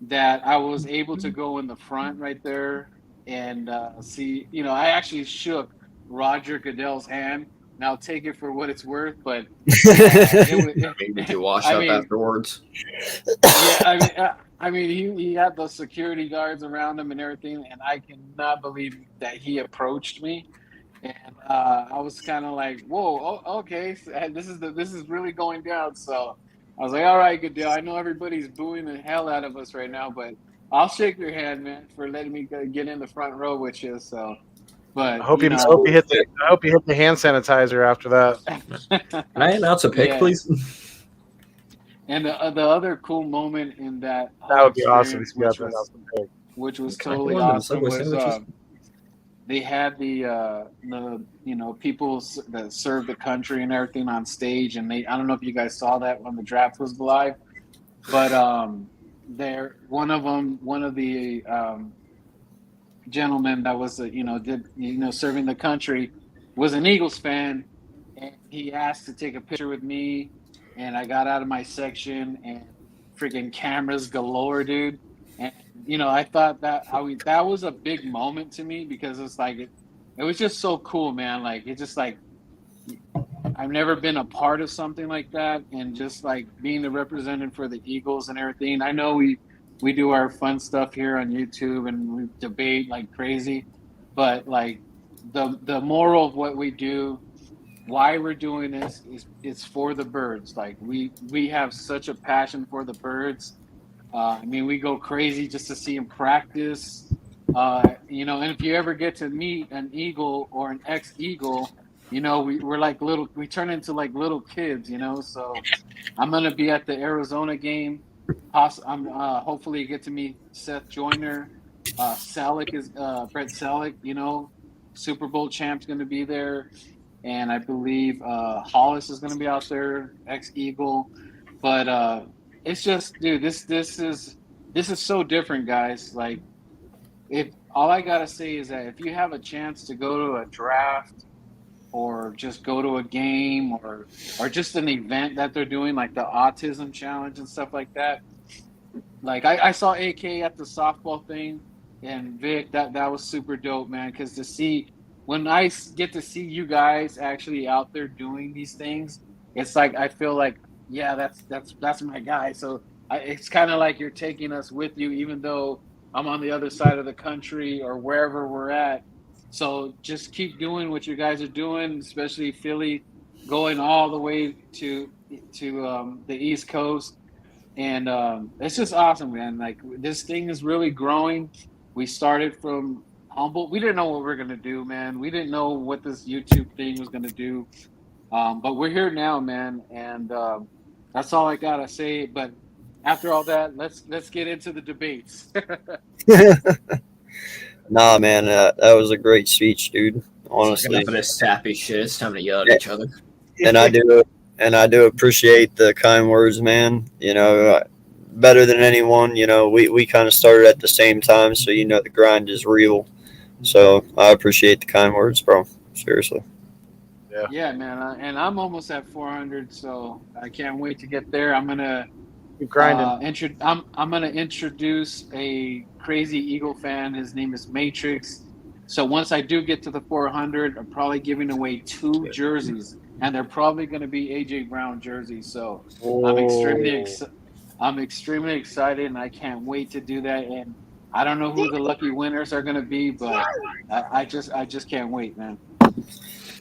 that I was able to go in the front right there and see. I actually shook Roger Goodell's hand. Now take it for what it's worth, but Maybe to wash I up mean, afterwards. yeah, he had the security guards around him and everything, and I cannot believe that he approached me. And I was kind of like, "Whoa, okay, so, this is really going down." So I was like, "All right, good deal. I know everybody's booing the hell out of us right now, but I'll shake your hand, man, for letting me get in the front row with you." So, I but hope you hit the hand sanitizer after that. Can I announce a pick, yeah. please? And the other cool moment in that That whole would be awesome if experience, you got to announce the pick. which was Can I get totally one of them awesome, Subway was sandwiches? they had the people that serve the country and everything on stage, and I don't know if you guys saw that when the draft was live, but there one of the gentlemen that was serving the country was an Eagles fan, and he asked to take a picture with me, and I got out of my section, and freaking cameras galore, dude. And I thought that was a big moment to me because it's like it was just so cool, man. Like it just like I've never been a part of something like that, and just like being the representative for the Eagles and everything. I know we do our fun stuff here on YouTube and we debate like crazy, but like the moral of what we do, why we're doing this is it's for the birds. Like we have such a passion for the birds. We go crazy just to see them practice. And if you ever get to meet an eagle or an ex-eagle, we're like we turn into like little kids, So I'm gonna be at the Arizona game. I'm hopefully get to meet Seth Joyner. Selleck is Brett Selleck, Super Bowl champ's gonna be there, and I believe Hollis is gonna be out there, ex-eagle. But it's just, dude, this is so different, guys. Like, if all I gotta say is that if you have a chance to go to a draft or just go to a game or just an event that they're doing, like the autism challenge and stuff like that. Like I saw AK at the softball thing, and Vic, that was super dope, man. Because to see when I get to see you guys actually out there doing these things, it's like I feel like, yeah, that's my guy. So it's kind of like you're taking us with you, even though I'm on the other side of the country or wherever we're at. So just keep doing what you guys are doing, especially Philly, going all the way to the East Coast. And it's just awesome, man. Like this thing is really growing. We started from humble. We didn't know what we are gonna do, man. We didn't know what this YouTube thing was gonna do. But we're here now, man. And That's all I gotta say. But after all that, let's get into the debates. Nah, man, that was a great speech, dude. Honestly, Enough of this sappy shit. It's time to yell at each other. and I do appreciate the kind words, man. You know, better than anyone. You know, we kind of started at the same time, so you know the grind is real. So I appreciate the kind words, bro. Seriously. Yeah, man, and I'm almost at 400, so I can't wait to get there. I'm gonna Keep grinding. I'm gonna introduce a crazy Eagle fan. His name is Matrix. So once I do get to the 400, I'm probably giving away 2 jerseys, and they're probably going to be AJ Brown jerseys. So I'm extremely excited, and I can't wait to do that. And I don't know who the lucky winners are going to be, but I just can't wait, man.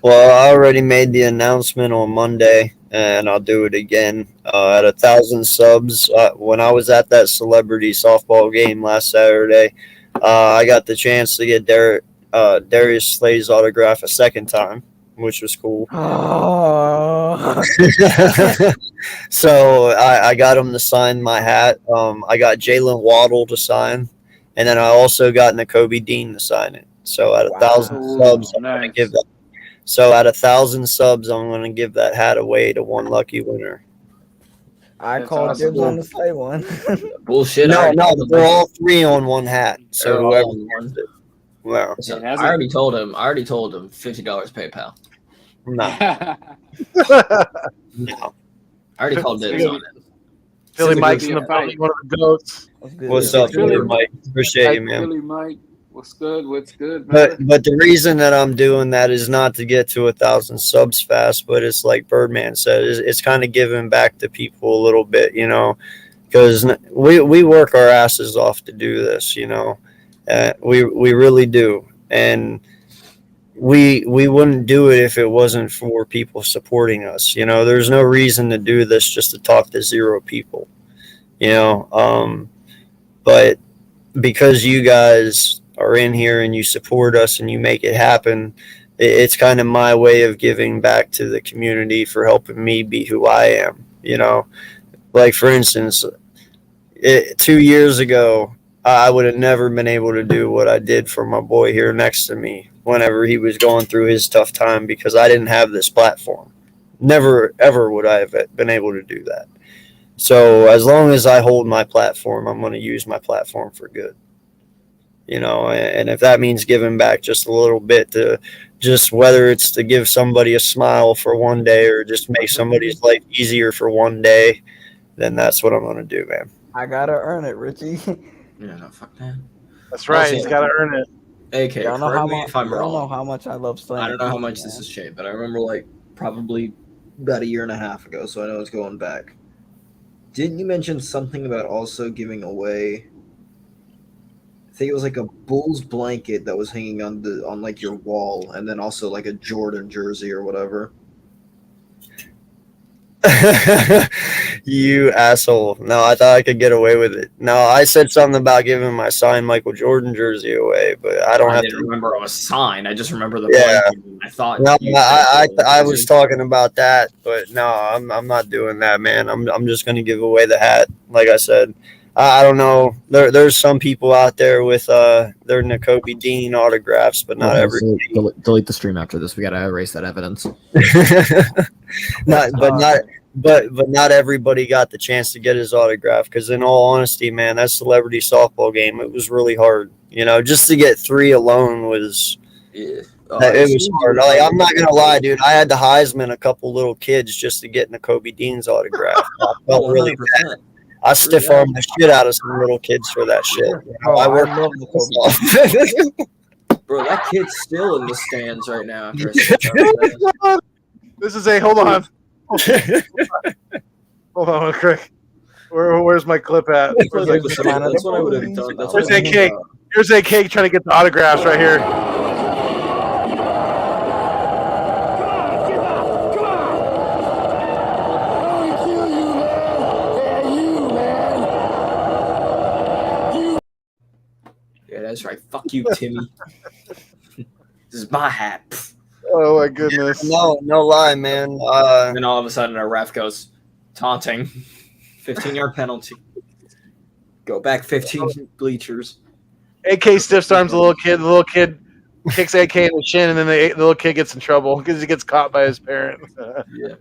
Well, I already made the announcement on Monday, and I'll do it again. At 1,000 subs, when I was at that celebrity softball game last Saturday, I got the chance to get Darius Slay's autograph a second time, which was cool. Oh. So I got him to sign my hat. I got Jalen Waddle to sign, and then I also got Nakobe Dean to sign it. So at 1,000 subs, I'm gonna give that. So at 1,000 subs, I'm gonna give that hat away to one lucky winner. I called dibs on the Slay one. Bullshit. No, they're all 3 on one hat. So They're whoever all on one. gets it. Wow. So I already told him $50 PayPal. No. No. I already called dibs on it. Philly It's Mike's gonna in be the a fight. building, one of the goats. What's up, Philly- Mike? Appreciate you, man. Philly Mike, what's good? What's good, man? But the reason that I'm doing that is not to get to 1,000 subs fast, but it's like Birdman said, it's kind of giving back to people a little bit, you know, because we work our asses off to do this, you know, we really do, and we wouldn't do it if it wasn't for people supporting us. You know, there's no reason to do this just to talk to 0 people, you know, but because you guys are in here and you support us and you make it happen, it's kind of my way of giving back to the community for helping me be who I am, you know. Like, for instance, 2 years ago, I would have never been able to do what I did for my boy here next to me whenever he was going through his tough time, because I didn't have this platform. Never, ever would I have been able to do that. So as long as I hold my platform, I'm going to use my platform for good. You know, and if that means giving back just a little bit, to just whether it's to give somebody a smile for one day or just make somebody's life easier for one day, then that's what I'm going to do, man. I gotta earn it, Richie. Yeah, no, fuck that. That's right. Also- He's got to earn it. AK, Y'all know correct how me much. if I'm Y'all know wrong. how much I love slaying. I don't know how people, much man. this is shaped, but I remember like probably about a year and a half ago, so I know it's going back. Didn't you mention something about also giving away? I think it was like a Bulls blanket that was hanging on like your wall, and then also like a Jordan jersey or whatever. You asshole. No, I thought I could get away with it. No, I said something about giving my signed Michael Jordan jersey away, but I don't I have didn't to. remember it was signed. I just remember the Yeah. blanket. I thought. No, you said I Jordan was jersey. talking about that, but no, I'm not doing that, man. I'm just gonna give away the hat, like I said. I don't know. There's some people out there with their Nakobe Dean autographs, but not everybody. Delete the stream after this. We gotta erase that evidence. But not everybody got the chance to get his autograph, because in all honesty, man, that celebrity softball game, it was really hard. You know, just to get 3 alone was Yeah. it was hard. Like, I'm not gonna lie, dude. I had to Heisman a couple little kids just to get Nakobe Dean's autograph. I felt really bad. 100%. I stiff armed the shit out of some little kids for that shit. You know, I worked love the Kobe. Bro, that kid's still in the stands right now. After a This is a hold on. Hold on, Craig. Where's my clip at? Where's That's that- what I would have done. That's Where's what I that would've cake? done. Here's a cake trying to get the autographs right here. Yeah, that's right. Fuck you, Timmy. This is my hat. Oh my goodness. no lie, man. And then all of a sudden, our ref goes, Taunting. 15-yard penalty. Go back 15 bleachers. AK stiff arms the little kid. The little kid kicks AK in the shin, and then the little kid gets in trouble because he gets caught by his parent. Yeah.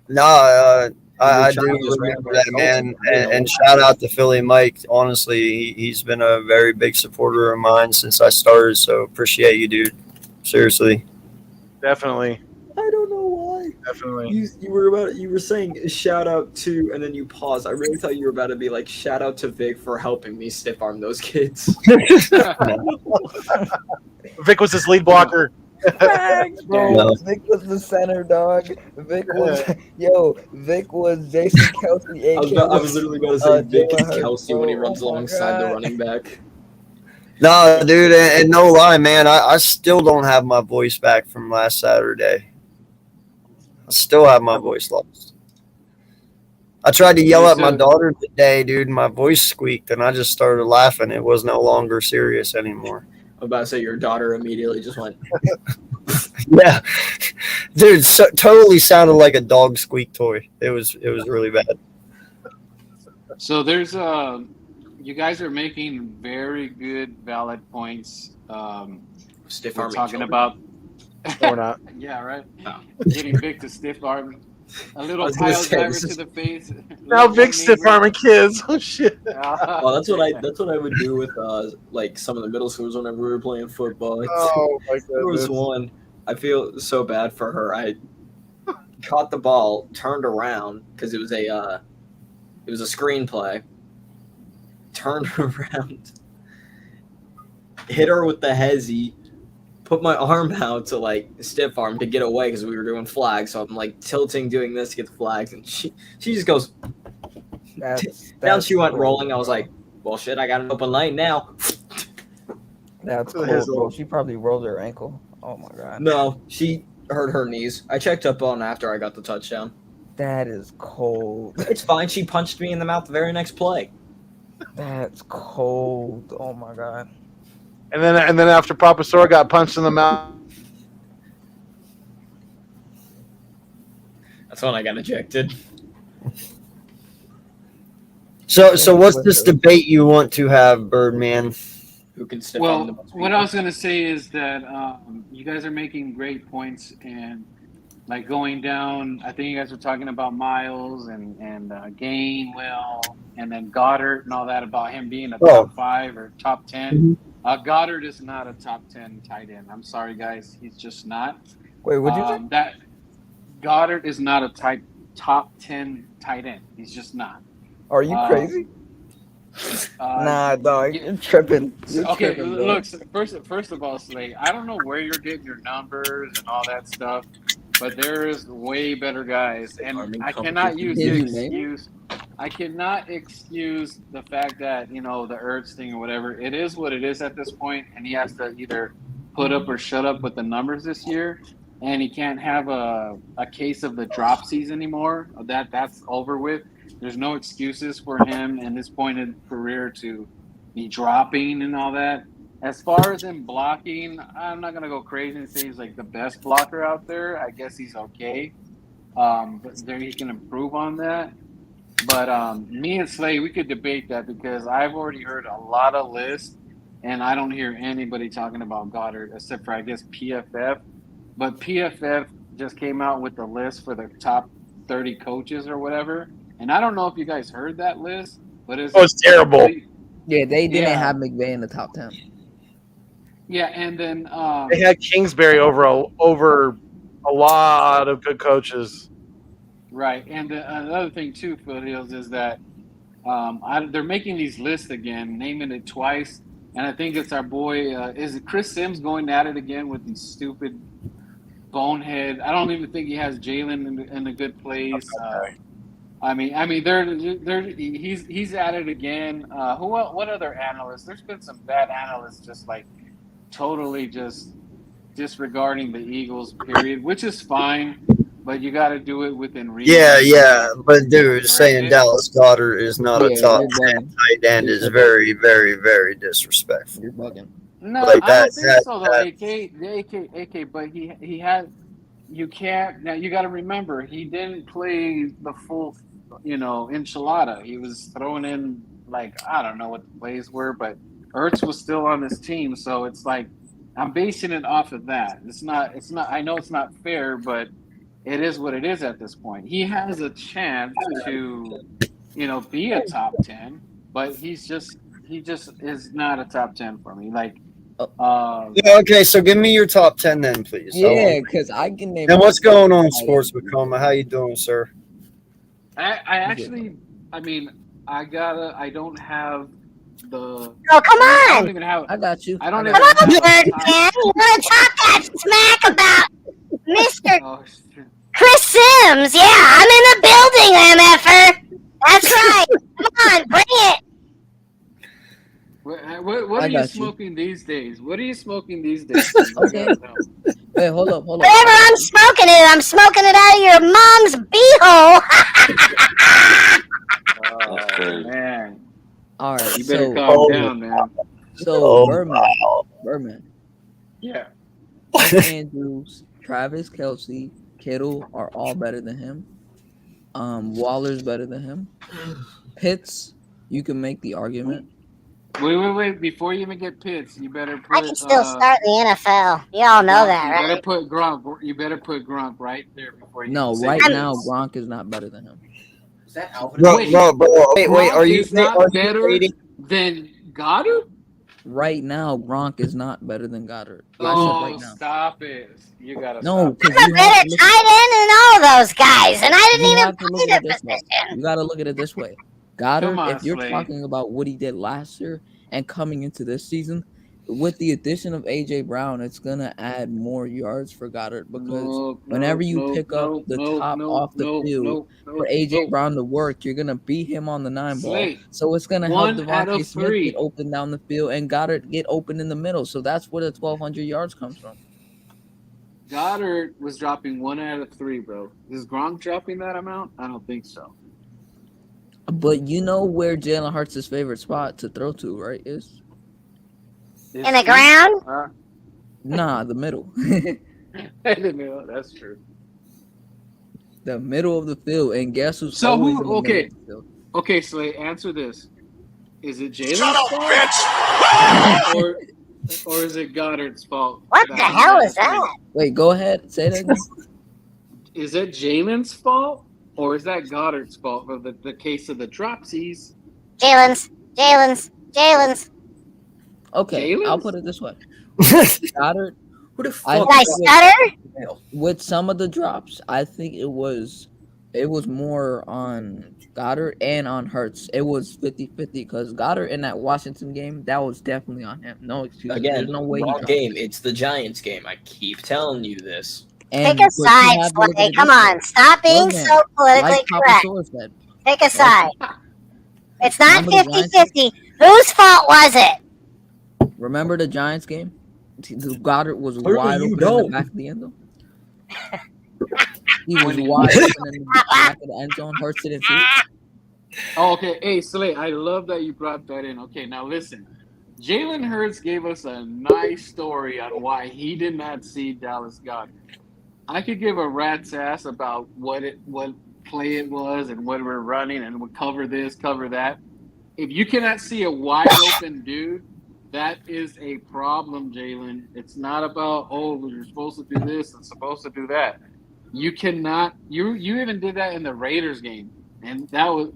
No, I do remember that, man. And shout out to Philly Mike. Honestly, he's been a very big supporter of mine since I started. So appreciate you, dude. Seriously. Definitely. I don't know why. Definitely. You were saying shout out to, and then you paused. I really thought you were about to be like shout out to Vic for helping me stiff arm those kids. Vic was his lead blocker. Thanks, bro. No. Vic was the center, dog. Vic was Jason Kelsey. I was literally about to say Vic is Kelsey when he runs alongside the running back. No, dude, and no lie, man. I still don't have my voice back from last Saturday. I still have my voice lost. I tried to yell at my daughter today, dude. And my voice squeaked, and I just started laughing. It was no longer serious anymore. I'm about to say your daughter immediately just went. Yeah, dude, totally sounded like a dog squeak toy. It was really bad. So there's you guys are making very good, valid points. Stiff We're arming talking children. about. Or not. Yeah, right. Oh. Getting Vic to stiff arm. A I little was gonna pile say, driver this to is- the face. Now Vic's stiff arming kids. Oh shit. Well, that's what I would do with like some of the middle schools whenever we were playing football. Oh my There was goodness. one. I feel so bad for her. I caught the ball, turned around because it was a screenplay. Turned around, hit her with the hezzy, put my arm out to like stiff arm to get away because we were doing flags. So I'm like tilting, doing this to get the flags, and she just goes down. She went rolling. I was like, well, shit, I got an open lane now. That's cool, bro. She probably rolled her ankle. Oh my god. No, she hurt her knees. I checked up on after I got the touchdown. That is cold. It's fine. She punched me in the mouth the very next play. That's cold. Oh my god. And then after Papa Sora got punched in the mouth. That's when I got ejected. So what's this debate you want to have, Birdman? Who can stiff Well, arm the most what people? I was gonna say is that you guys are making great points, and like going down. I think you guys were talking about Miles and Gainwell, and then Goddard and all that about him being a top 5 or top 10. Goddard is not a top 10 tight end. I'm sorry, guys, he's just not. Wait, what'd you say? That Goddard is not a top 10 tight end. He's just not. Are you crazy? Nah, dog. You're tripping. You're Okay, tripping, bro. look. First of all, Slay, I don't know where you're getting your numbers and all that stuff, but there is way better guys, and I cannot use the excuse. I cannot excuse the fact that the Ertz thing or whatever. It is what it is at this point, and he has to either put up or shut up with the numbers this year, and he can't have a case of the dropsies anymore. That's over with. There's no excuses for him in this point in his career to be dropping and all that. As far as him blocking, I'm not going to go crazy and say he's like the best blocker out there. I guess he's okay. But there he can improve on that. But me and Slay, we could debate that because I've already heard a lot of lists, and I don't hear anybody talking about Goddard except for, I guess, PFF. But PFF just came out with the list for the top 30 coaches or whatever. And I don't know if you guys heard that list, but it's terrible. Yeah, they didn't have McVay in the top 10. Yeah, and then They had Kingsbury over a lot of good coaches. right. And another thing too, Foothills, is that they're making these lists again, naming it twice, and I think it's our boy. Is it Chris Sims going at it again with these stupid bonehead? I don't even think he has Jalen in a good place. I mean, he's at it again. What other analysts? There's been some bad analysts just like totally just disregarding the Eagles, period, which is fine, but you got to do it within reason. Yeah, but dude, saying Dallas Goddard is not a top 10 tight end is very, very, very disrespectful. You're bugging. No, Like I that- don't think so though. AK, but he had. You can't. Now you got to remember he didn't play the full enchilada. He was throwing in like I don't know what the plays were, but Ertz was still on this team, so it's like I'm basing it off of that. It's not. It's not. I know it's not fair, but it is what it is at this point. He has a chance to, be a top 10, but he just is not a top 10 for me. Like, Yeah, okay, so give me your top 10 then, please. Yeah, because I can name. Then what's going on, Sports with Coma? How you doing, sir? I actually, I mean, I don't have the. Oh, come I on! don't even have. I got you. I don't I even got Come on, have nerd a top. man! You want to talk that smack about Mr. Oh, shit. Chris Sims? Yeah, I'm in the building, MFer. That's right. Come on, bring it. What I are you got you. smoking these days? What are you smoking these days? Okay. Wait, hold up. Whatever I'm smoking it out of your mom's beehole. Oh man, All right. you better So, calm down, man. so Berman, Yeah. Mark Andrews, Travis Kelsey, Kittle are all better than him. Waller's better than him. Pitts, you can make the argument. Wait. Before you even get Pitts, you better put. I can still start in the NFL. You all know that, You right? better put Gronk. You better put Gronk right there before you. No, even say right Pitts. now Gronk is not better than him. Is that Alvin? No, Wait, no, bro. Wait, Gronk are you is not are you better rating? than Goddard? Right now, Gronk is not better than Goddard. I said Oh, right now. stop it! You gotta No, stop. because I'm a you have better to look. tight end than all those guys, and I didn't You even have to look play at the it this way. position. You got to look at it this way. Goddard, on, if you're Slade. talking about what he did last year and coming into this season, with the addition of AJ Brown, it's gonna add more yards for Goddard because whenever you pick up the top off the field for AJ Brown to work, you're gonna beat him on the 9 ball. Slade, So it's gonna help 1 out Devontae of Smith 3. get open down the field and Goddard get open in the middle. So that's where the 1,200 yards comes from. Goddard was dropping 1 out of 3, bro. Is Gronk dropping that amount? I don't think so. But you know where Jalen Hurts' favorite spot to throw to, right? Is In the ground? nah, the middle. That's true. The middle of the field, and guess who's So always who- in the okay. middle of the field? Okay, Slay, answer this. Is it Jalen's fault? Or is it Goddard's fault? What the hell is that? Wait, go ahead. Say that again. Is it Jalen's fault? Or is that Goddard's fault for the case of the dropsies? Jalen's. Okay, I'll Jalen's? put it this way. Goddard, Who the I fuck? Did I stutter? with some of the drops, I think it was more on Goddard and on Hurts. It was 50-50 because Goddard in that Washington game, that was definitely on him. No excuse. Again, There's no way he wrong dropped. game. It's the Giants game. I keep telling you this. And Pick a but you side, have to look at Slay. it Come this way. on. Stop being Look, man, so politically like Papa correct. Soar said, Pick a side. It's not Remember the Giants 50-50. Whose fault was it? remember the Giants game? Goddard was Clearly wide you open in the don't. back of the end zone. He was wide open in the back of the end zone. Hurts didn't see it. Oh, okay. Hey, Slay, I love that you brought that in. Okay, now listen. Jalen Hurts gave us a nice story on why he did not see Dallas Goddard. I could give a rat's ass about what play it was and what we're running and we'll cover this, cover that. If you cannot see a wide open dude, that is a problem, Jalen. It's not about you're supposed to do this and supposed to do that. You cannot. You even did that in the Raiders game, and that was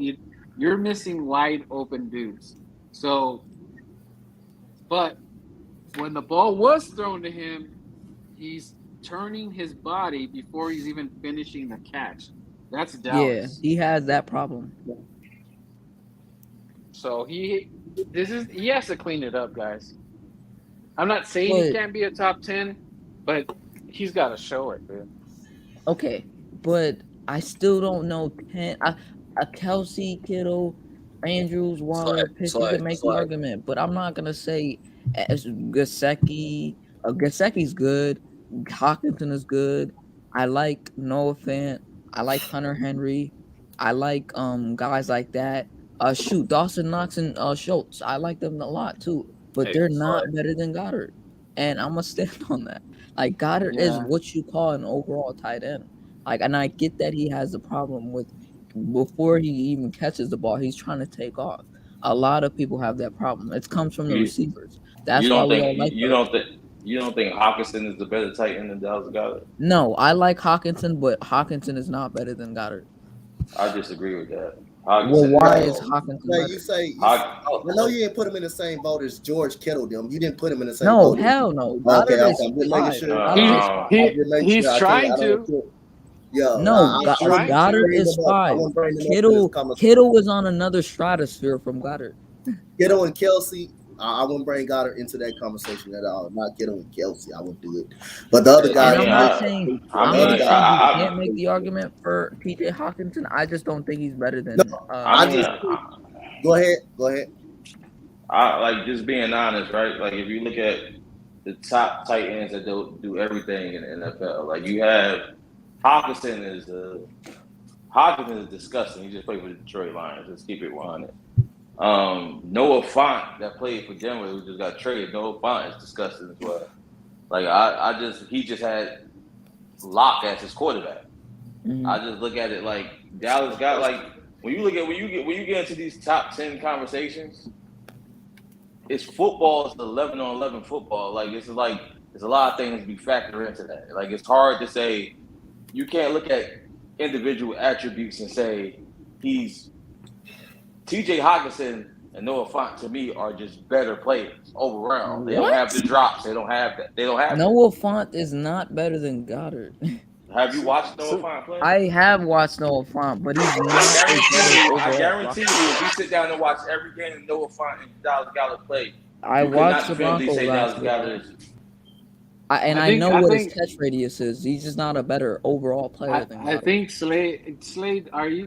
you're missing wide open dudes. So, but when the ball was thrown to him, he's turning his body before he's even finishing the catch. That's Dallas. Yeah, he has that problem. So he has to clean it up, guys. I'm not saying he But- can't be a top 10, but he's got to show it, dude. Okay, but I still don't know. A Kelsey, Kittle, Andrews, Waller, Pitts, you can make the argument, but I'm not gonna say Gesicki. Gesicki's good. Hawkinson is good. I like Noah Fant. I like Hunter Henry. I like guys like that. Dawson Knox and Schultz. I like them a lot too, but they're not better than Goddard, and I'm gonna stand on that. Like Goddard is what you call an overall tight end. Like, and I get that he has a problem with before he even catches the ball, he's trying to take off. A lot of people have that problem. It comes from the You receivers. you That's why don't we think don't like you those. don't think you don't think Hawkinson is the better tight end than Dallas Goddard? No, I like Hawkinson, but Hawkinson is not better than Goddard. I disagree with that. Well, Hawkinson why is is Bro, Hawkinson like you better? say, Hawk, I know you didn't put him in the same vote as George Kittle. Them, you didn't put him in the same No, vote. hell no. Okay, Goddard is I'm just making five. sure. Goddard is no. five. I'm just making He's sure. I trying don't. to. Yo, No, He's I wouldn't trying to. Goddard bring is them up. I five. wouldn't bring them up in this conversation. Kittle is on another stratosphere from Goddard. Kittle and Kelsey, I wouldn't bring Goddard into that conversation at all. Not Kittle and Kelsey, I wouldn't do it. But the other And guys, I'm not saying I'm not saying you I can't make the argument for TJ Hawkinson. I just don't think he's better than. No, go ahead. I like just being honest, right? Like if you look at the top tight ends that do everything in the NFL, like you have Hawkinson is disgusting. He just played for the Detroit Lions. Let's keep it 100. Noah Fant that played for Denver, who just got traded. Noah Fant is disgusting as well. Like he just had Locke as his quarterback. Mm-hmm. I just look at it like Dallas got like when you get into these top 10 conversations, it's football. It's 11-on-11 football. Like there's a lot of things to be factored into that. Like it's hard to say. You can't look at individual attributes and say he's TJ Hawkinson and Noah Fant to me are just better players overall. They don't have the drops. They don't have that. They don't have Noah Fant is not better than Goddard. Have you watched Noah Fant play? I have watched Noah Fant, but he's not. I guarantee you, if you sit down and watch every game that Noah Fant and Dallas Goddard play, I watched the Broncos last year. I know what his catch radius is. He's just not a better overall player than Goddard. I think Slade,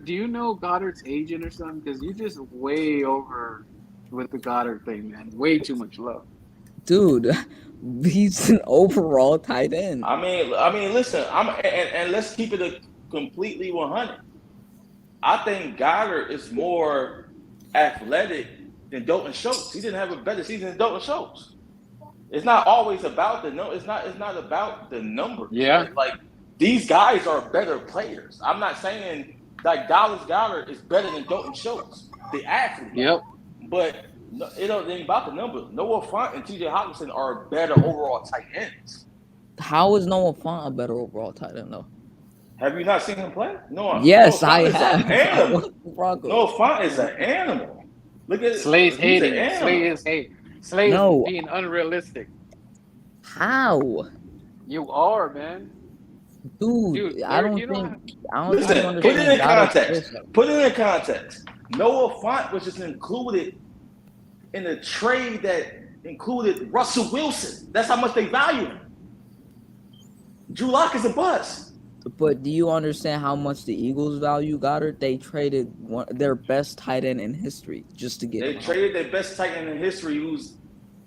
do you know Goddard's agent or something? Because you just way over with the Goddard thing, man. Way too much love. Dude, he's an overall tight end. I mean, listen, and let's keep it a completely 100. I think Goddard is more athletic than Dalton Schultz. He didn't have a better season than Dalton Schultz. It's not always about the no. It's not about the numbers. Yeah. Like these guys are better players. I'm not saying like Dallas Goddard is better than Dalton Schultz, the athlete. Yep. But it ain't about the numbers. Noah Fant and TJ Hawkinson are better overall tight ends. How is Noah Fant a better overall tight end though? Have you not seen him play? No. Yes, Noah I Fant have. Is an animal. Noah Fant is an animal. Look at Slade's hating. Slade is hating. Slade is being unrealistic. How? You are, man. Dude, I don't think. Listen, put it in context. Put it in context. Noah Fant was just included in a trade that included Russell Wilson. That's how much they value him. Drew Lock is a bust. But do you understand how much the Eagles value Goddard? They traded their best tight end in history just to get him. They traded their best tight end in history who's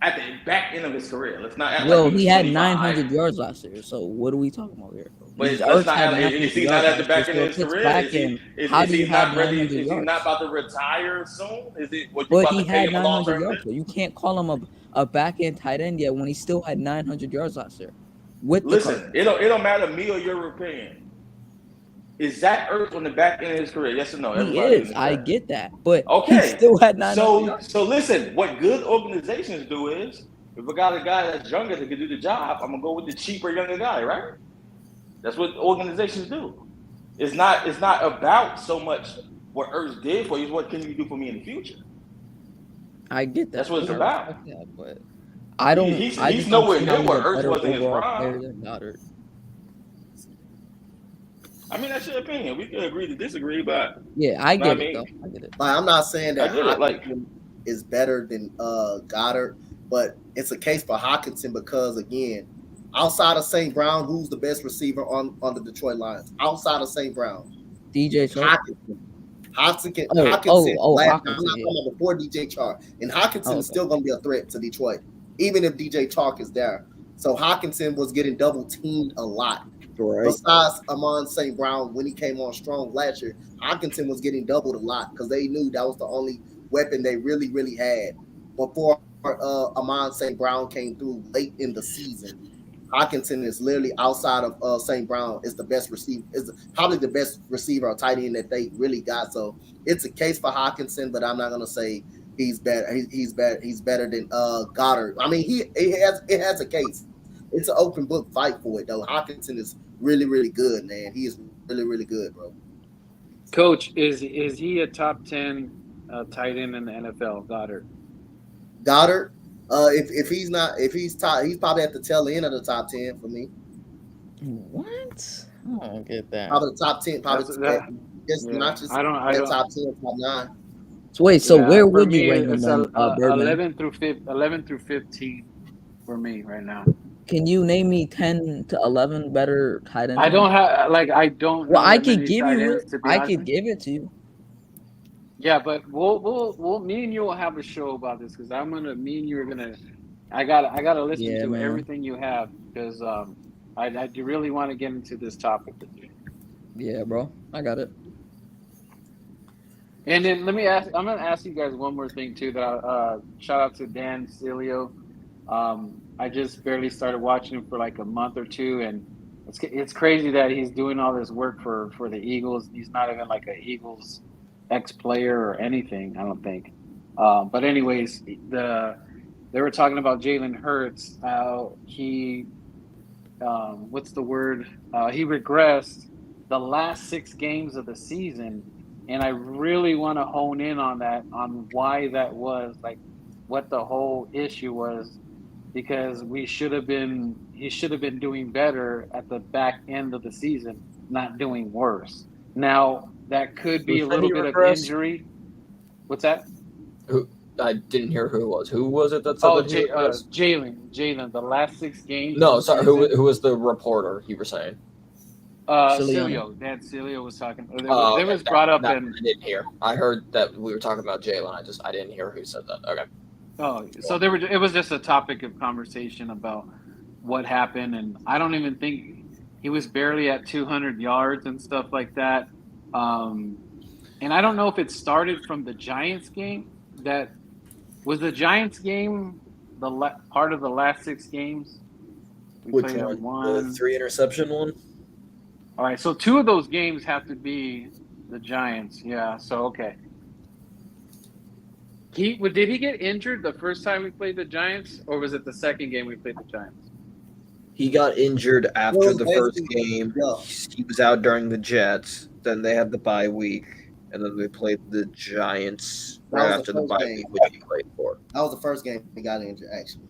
at the back end of his career. Let's not act Well, like he had 25. 900 yards last year, so what are we talking about here? But is he not at the back end of his career? Is he not ready? Is he not about to retire soon? But he had 900 yards. So you can't call him a back end tight end yet when he still had 900 yards last year. Listen, it don't matter me or your opinion. Is Zach Ertz on the back end of his career? Yes or no? He is. I get that, but he still had 900 yards. So listen, what good organizations do is if I got a guy that's younger that can do the job, I'm gonna go with the cheaper younger guy, right? That's what organizations do. It's not about so much what Ertz did for you. It's what can you do for me in the future. I get that. That's what it's about. That, but I don't. He's nowhere near where Ertz was in his prime. I mean, that's your opinion. We can agree to disagree, but yeah, I get it. Though. I get it. Like, I'm not saying that Hawkinson is better than Goddard, but it's a case for Hawkinson because again, outside of St. Brown, who's the best receiver on the Detroit Lions? Outside of St. Brown, DJ Chark. Hawkinson. I'm not talking about before DJ Chark, and Hawkinson is still going to be a threat to Detroit, even if DJ Chark is there. So Hawkinson was getting double teamed a lot. Right. Besides Amon St. Brown, when he came on strong last year, Hawkinson was getting doubled a lot because they knew that was the only weapon they really, really had before Amon St. Brown came through late in the season. Hawkinson is literally outside of St. Brown is the best receiver, is probably the best receiver or tight end that they really got. So it's a case for Hawkinson, but I'm not gonna say he's better. He's better. He's better than Goddard. I mean, it has a case. It's an open book fight for it though. Hawkinson is really, really good, man. He is really, really good, bro. Coach, is he a top 10 tight end in the NFL? Goddard. If he's not, if he's top, he's probably at the tail end of the top 10 for me. What? I don't get that. Probably the top 10. Probably not just I don't. top 10, top 9. So wait, so where for would me, you rank him it's then, Birdman? 11 through 15 for me right now. Can you name me 10 to 11 better tight ends? I don't have I don't. Well, know I that could many give tight you. ends, to be I honest could with give it to you. Yeah, but we'll me and you will have a show about this because me and you are gonna. I gotta listen Yeah, to man. everything you have because I do really want to get into this topic with you. Yeah, bro, I got it. And then I'm gonna ask you guys one more thing too. That shout out to Dan Cilio. I just barely started watching him for like a month or two, and it's crazy that he's doing all this work for the Eagles. He's not even like an Eagles ex-player or anything, I don't think. But anyways, they were talking about Jalen Hurts, how he what's the word? He regressed the last 6 games of the season, and I really want to hone in on that, on why that was, like what the whole issue was, because he should have been doing better at the back end of the season, not doing worse. Now that could be a little bit of injury. What's that? Who? I didn't hear who it was. Who was it that said Oh, that he regressed? Jalen. The last 6 games. No, sorry. Who was the reporter? You were saying. Cilio. Dan Cilio was talking. It was brought up, and I didn't hear. I heard that we were talking about Jalen. I didn't hear who said that. Okay. Oh, so it was just a topic of conversation about what happened, and I don't even think he was barely at 200 yards and stuff like that. And I don't know if it started from the Giants game. That was the Giants game, part of the last 6 games. Which one? The 3 interception one? All right, so 2 of those games have to be the Giants. Yeah, so okay. Did he get injured the first time we played the Giants, or was it the second game we played the Giants? He got injured after the first game. He was out during the Jets. Then they had the bye week, and then they played the Giants right after the bye week, which he played for. That was the first game he got injured, actually.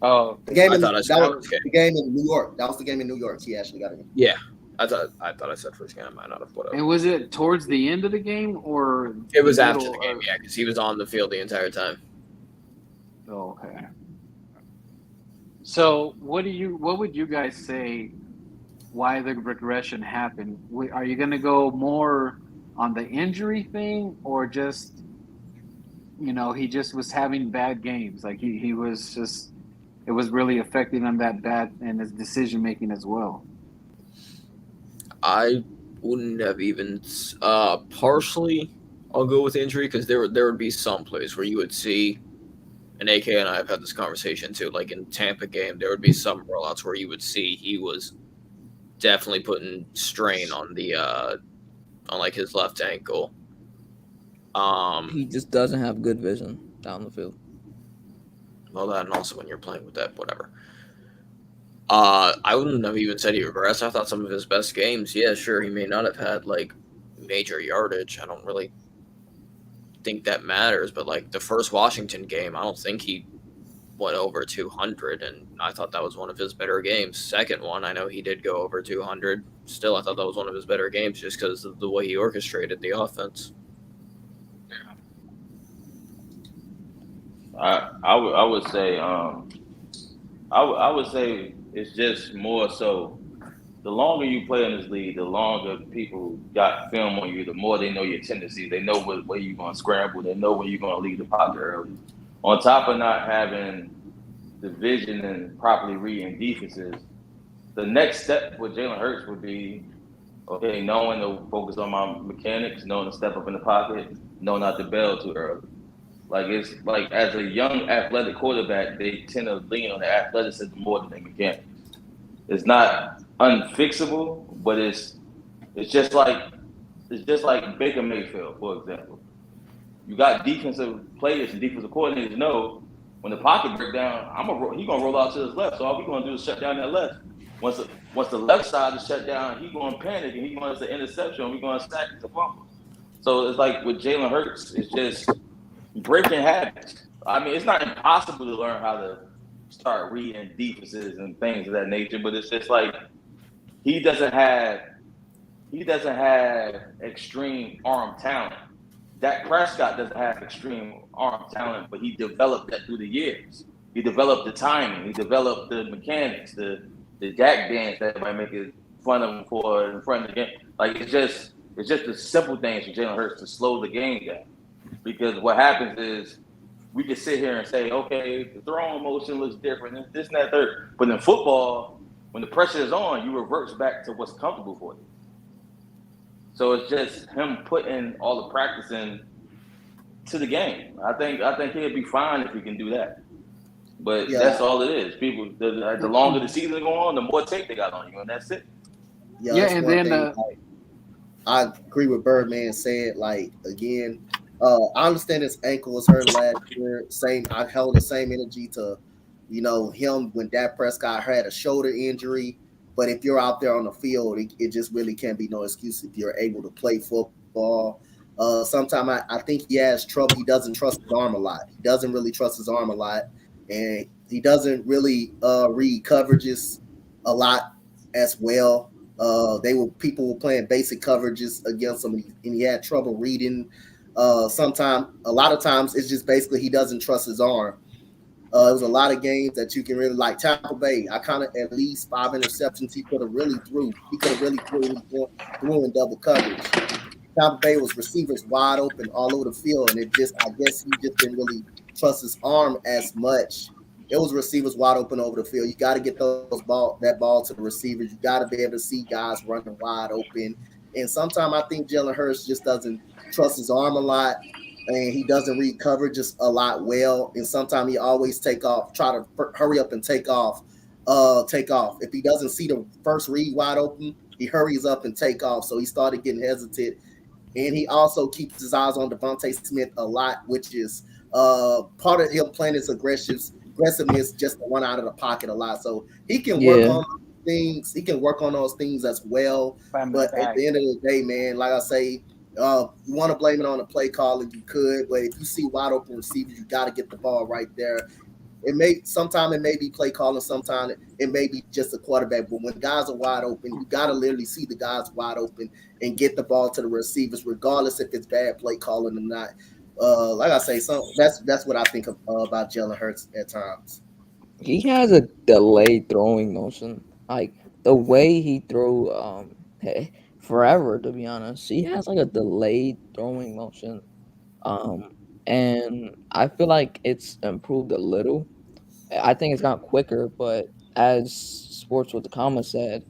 Oh, the game I thought I said the game in New York. That was the game in New York. He actually got injured. Yeah. I thought I said first game. I might not have put up. And was it towards the end of the game, or it was after the game? Yeah, because he was on the field the entire time. Oh, okay. So what would you guys say? Why the regression happened? Are you going to go more on the injury thing, or just he just was having bad games? Like he was just, it was really affecting him that bad and his decision making as well. I wouldn't have even partially. I'll go with injury because there would be some plays where you would see, and AK and I have had this conversation too. Like in Tampa game, there would be some rollouts where you would see he was definitely putting strain on the on like his left ankle. He just doesn't have good vision down the field. Well, that, and also when you're playing with that, whatever. I wouldn't have even said he regressed. I thought some of his best games, yeah, sure, he may not have had like major yardage. I don't really think that matters, but like the first Washington game, I don't think he went over 200, and I thought that was one of his better games. Second one, I know he did go over 200. Still, I thought that was one of his better games just because of the way he orchestrated the offense. I would say I would say it's just more so the longer you play in this league, the longer people got film on you, the more they know your tendencies. They know where you're going to scramble. They know where you're going to leave the pocket early. On top of not having the vision and properly reading defenses, the next step for Jalen Hurts would be, okay, knowing to focus on my mechanics, knowing to step up in the pocket, knowing not to bail too early. Like it's like as a young athletic quarterback, they tend to lean on the athleticism more than the mechanics. It's not unfixable, but it's just like Baker Mayfield, for example. You got defensive players and defensive coordinators know when the pocket break down, he gonna roll out to his left. So all we gonna do is shut down that left. Once the left side is shut down, he gonna panic and he wants the interception. We gonna sack it to fumble. So it's like with Jalen Hurts, it's just breaking habits. I mean, it's not impossible to learn how to start reading defenses and things of that nature, but it's just like he doesn't have extreme arm talent. Dak Prescott doesn't have extreme arm talent, but he developed that through the years. He developed the timing. He developed the mechanics, the Dak dance that might make it fun of him for in front of the game. Like it's just the simple things for Jalen Hurts to slow the game down. Because what happens is we can sit here and say, okay, the throwing motion looks different, this and that, third. But in football, when the pressure is on, you revert back to what's comfortable for you. So it's just him putting all the practice in to the game. I think he'll be fine if he can do that. But that's all it is. People, the longer the season go on, the more tape they got on you, and that's it. Yeah, and then I agree with Birdman said. Like again, I understand his ankle was hurt last year. I held the same energy to, him when Dak Prescott had a shoulder injury. But if you're out there on the field, it just really can't be no excuse if you're able to play football. Sometimes I think he has trouble. He doesn't trust his arm a lot. He doesn't really trust his arm a lot. And he doesn't really read coverages a lot as well. People were playing basic coverages against him, and he had trouble reading. A lot of times, it's just basically he doesn't trust his arm. It was a lot of games that you can really like. Tampa Bay, I kind of at least 5 interceptions he could have really threw. He could have really threw in double coverage. Tampa Bay was receivers wide open all over the field, and I guess he just didn't really trust his arm as much. It was receivers wide open over the field. You got to get that ball to the receivers. You got to be able to see guys running wide open. And sometimes I think Jalen Hurts just doesn't trust his arm a lot, and he doesn't read coverages a lot well. And sometimes he always try to hurry up and take off. If he doesn't see the first read wide open, he hurries up and take off. So he started getting hesitant. And he also keeps his eyes on Devontae Smith a lot, which is part of him playing his aggressiveness just to run out of the pocket a lot. So he can work on things. He can work on those things as well. But at the end of the day, man, like I say, you want to blame it on the play calling, you could. But if you see wide open receivers, you got to get the ball right there. Sometimes it may be play calling, sometimes it may be just a quarterback. But when guys are wide open, you got to literally see the guys wide open and get the ball to the receivers, regardless if it's bad play calling or not. Like I say, that's what I think about Jalen Hurts at times. He has a delayed throwing motion. Like the way he threw forever, to be honest. He has like a delayed throwing motion. And I feel like it's improved a little. I think it's gone quicker, but as Sports with the Comma said,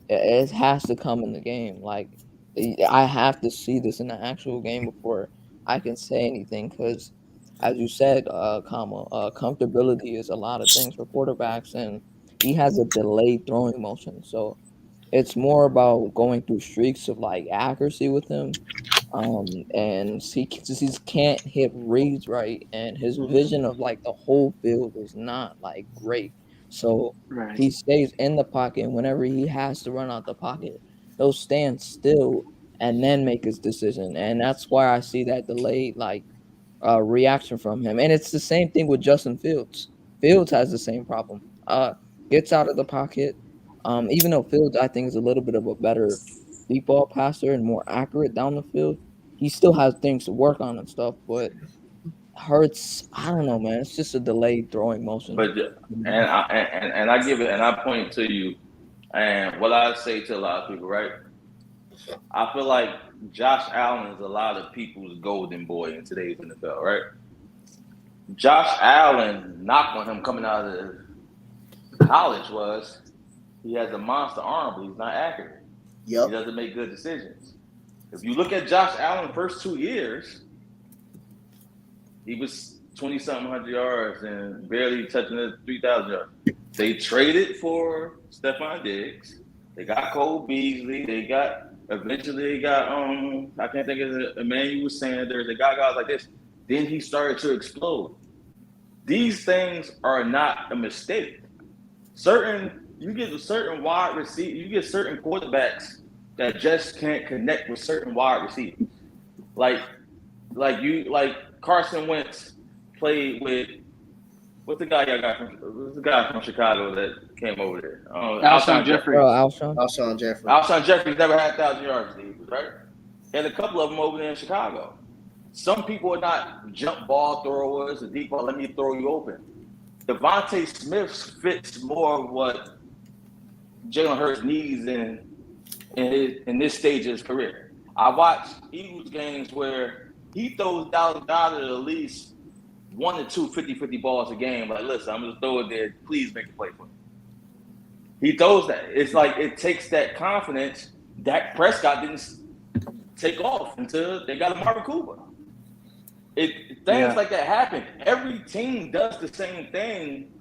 it has to come in the game. Like I have to see this in the actual game before I can say anything. Because, as you said, comfortability is a lot of things for quarterbacks, and he has a delayed throwing motion. So it's more about going through streaks of like accuracy with him. And he just can't hit reads right, and his vision of like the whole field is not like great. So he stays in the pocket, and whenever he has to run out the pocket, he'll stand still and then make his decision. And that's why I see that delayed like reaction from him. And it's the same thing with Justin Fields. Fields has the same problem. Gets out of the pocket. Even though Fields, I think, is a little bit of a better deep ball passer and more accurate down the field, he still has things to work on and stuff. But Hurts, I don't know, man. It's just a delayed throwing motion. But and I give it and I point to you, and what I say to a lot of people, right? I feel like Josh Allen is a lot of people's golden boy in today's NFL, right? Josh Allen, knock on him coming out of college was he has a monster arm, but he's not accurate. Yep. He doesn't make good decisions. If you look at Josh Allen first 2 years, he was 20-something hundred yards and barely touching the 3,000 yards. They traded for Stephon Diggs. They got Cole Beasley. They got I can't think of it, Emmanuel Sanders. They got guys like this. Then he started to explode. These things are not a mistake. You get certain wide receivers, you get certain quarterbacks that just can't connect with certain wide receivers. Like Carson Wentz played with what's the guy from Chicago that came over there? Alshon Jeffrey. Alshon Jeffrey. Alshon Jeffrey's never had 1,000 yards receivers, right? And a couple of them over there in Chicago. Some people are not jump ball throwers, a deep ball, let me throw you open. Devontae Smith fits more of what Jalen Hurts needs in this stage of his career. I watched Eagles games where he throws Dallas Goedert at least 1 to 2 50-50 balls a game. Like, listen, I'm going to throw it there. Please make a play for me. He throws that. It's like it takes that confidence. Dak Prescott didn't take off until they got Amari Cooper. Things like that happen. Every team does the same thing.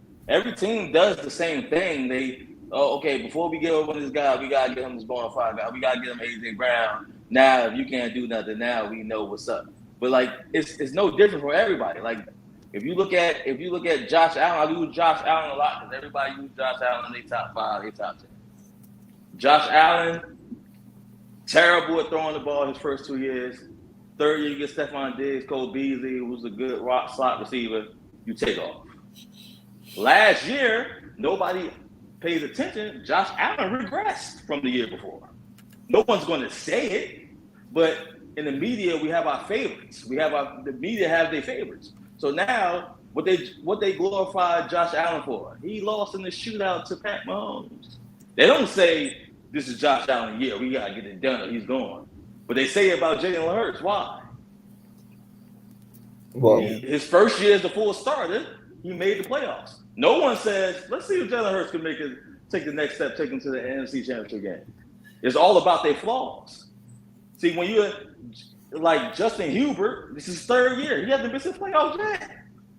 Before we get over this guy, we got to get him this bona fide guy. We got to get him A.J. Brown. Now, if you can't do nothing, now we know what's up. But, like, it's no different for everybody. Like, if you look at Josh Allen, I use Josh Allen a lot because everybody uses Josh Allen in their top 5, their top 10. Josh Allen, terrible at throwing the ball his first 2 years. Third year, you get Stephon Diggs, Cole Beasley, who's a good rock slot receiver. You take off. Last year, nobody pays attention. Josh Allen regressed from the year before. No one's going to say it, but in the media, we have our favorites. The media have their favorites. So now, what they glorify Josh Allen for? He lost in the shootout to Pat Mahomes. They don't say this is Josh Allen. Yeah, we gotta get it done. Or he's gone. But they say about Jalen Hurts. Why? Well, his first year as the full starter, he made the playoffs. No one says, let's see if Jalen Hurts can take the next step, take him to the NFC Championship game. It's all about their flaws. See, when you're like Justin Hubert, this is his third year. He hasn't missed the playoffs yet.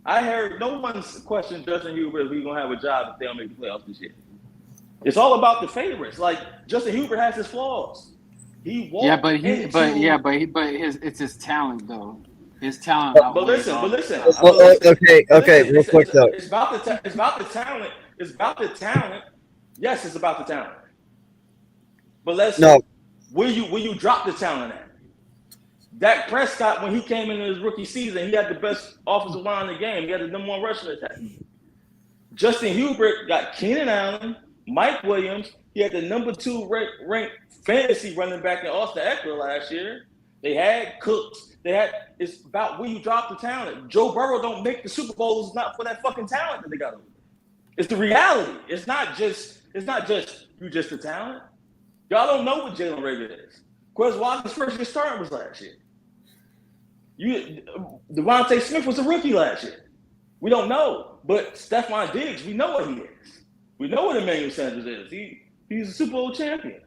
I heard no one's questioned Justin Hubert if he's going to have a job if they don't make the playoffs this year. It's all about the favorites. Like, Justin Hubert has his flaws. He walked it's his talent though. His talent. But listen. Okay. Real quick though. It's about the talent. It's about the talent. Yes, it's about the talent. But where you drop the talent at? Dak Prescott, when he came into his rookie season, he had the best offensive line in the game. He had the number 1 rushing attack. Justin Hubert got Keenan Allen, Mike Williams. He had the number 2 ranked fantasy running back in Austin Eckler last year. They had Cooks. It's about where you drop the talent. Joe Burrow don't make the Super Bowls not for that fucking talent that they got over there. It's the reality. It's not just you just the talent. Y'all don't know what Jalen Rager is. Quez Watkins' first year starting was last year. Devontae Smith was a rookie last year. We don't know. But Stephon Diggs, we know what he is. We know what Emmanuel Sanders is. He's a Super Bowl champion.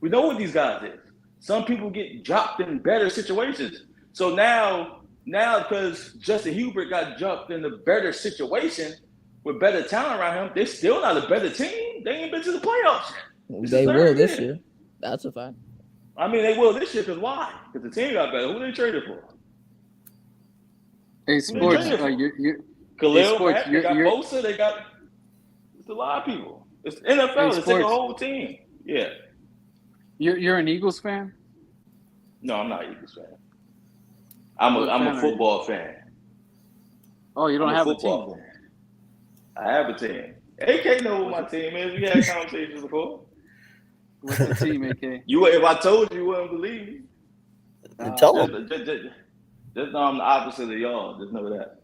We know what these guys is. Some people get dropped in better situations. So now because Justin Hubert got dropped in a better situation with better talent around him, they're still not a better team. They ain't been to the playoffs yet. They will this year. That's a fact. I mean, they will this year because why? Because the team got better. Who they traded for? Hey, sports. Khalil Mack, they got Bosa. They got it's a lot of people. It's NFL. It's a whole team. Yeah. You're an Eagles fan? No, I'm not an Eagles fan. I'm a football fan. Oh, you don't have a team? Fan. I have a team. AK know what my team is. We had conversations before. What's the team, AK? If I told you, you wouldn't believe me. Tell them. Just know I'm the opposite of y'all. Just know that.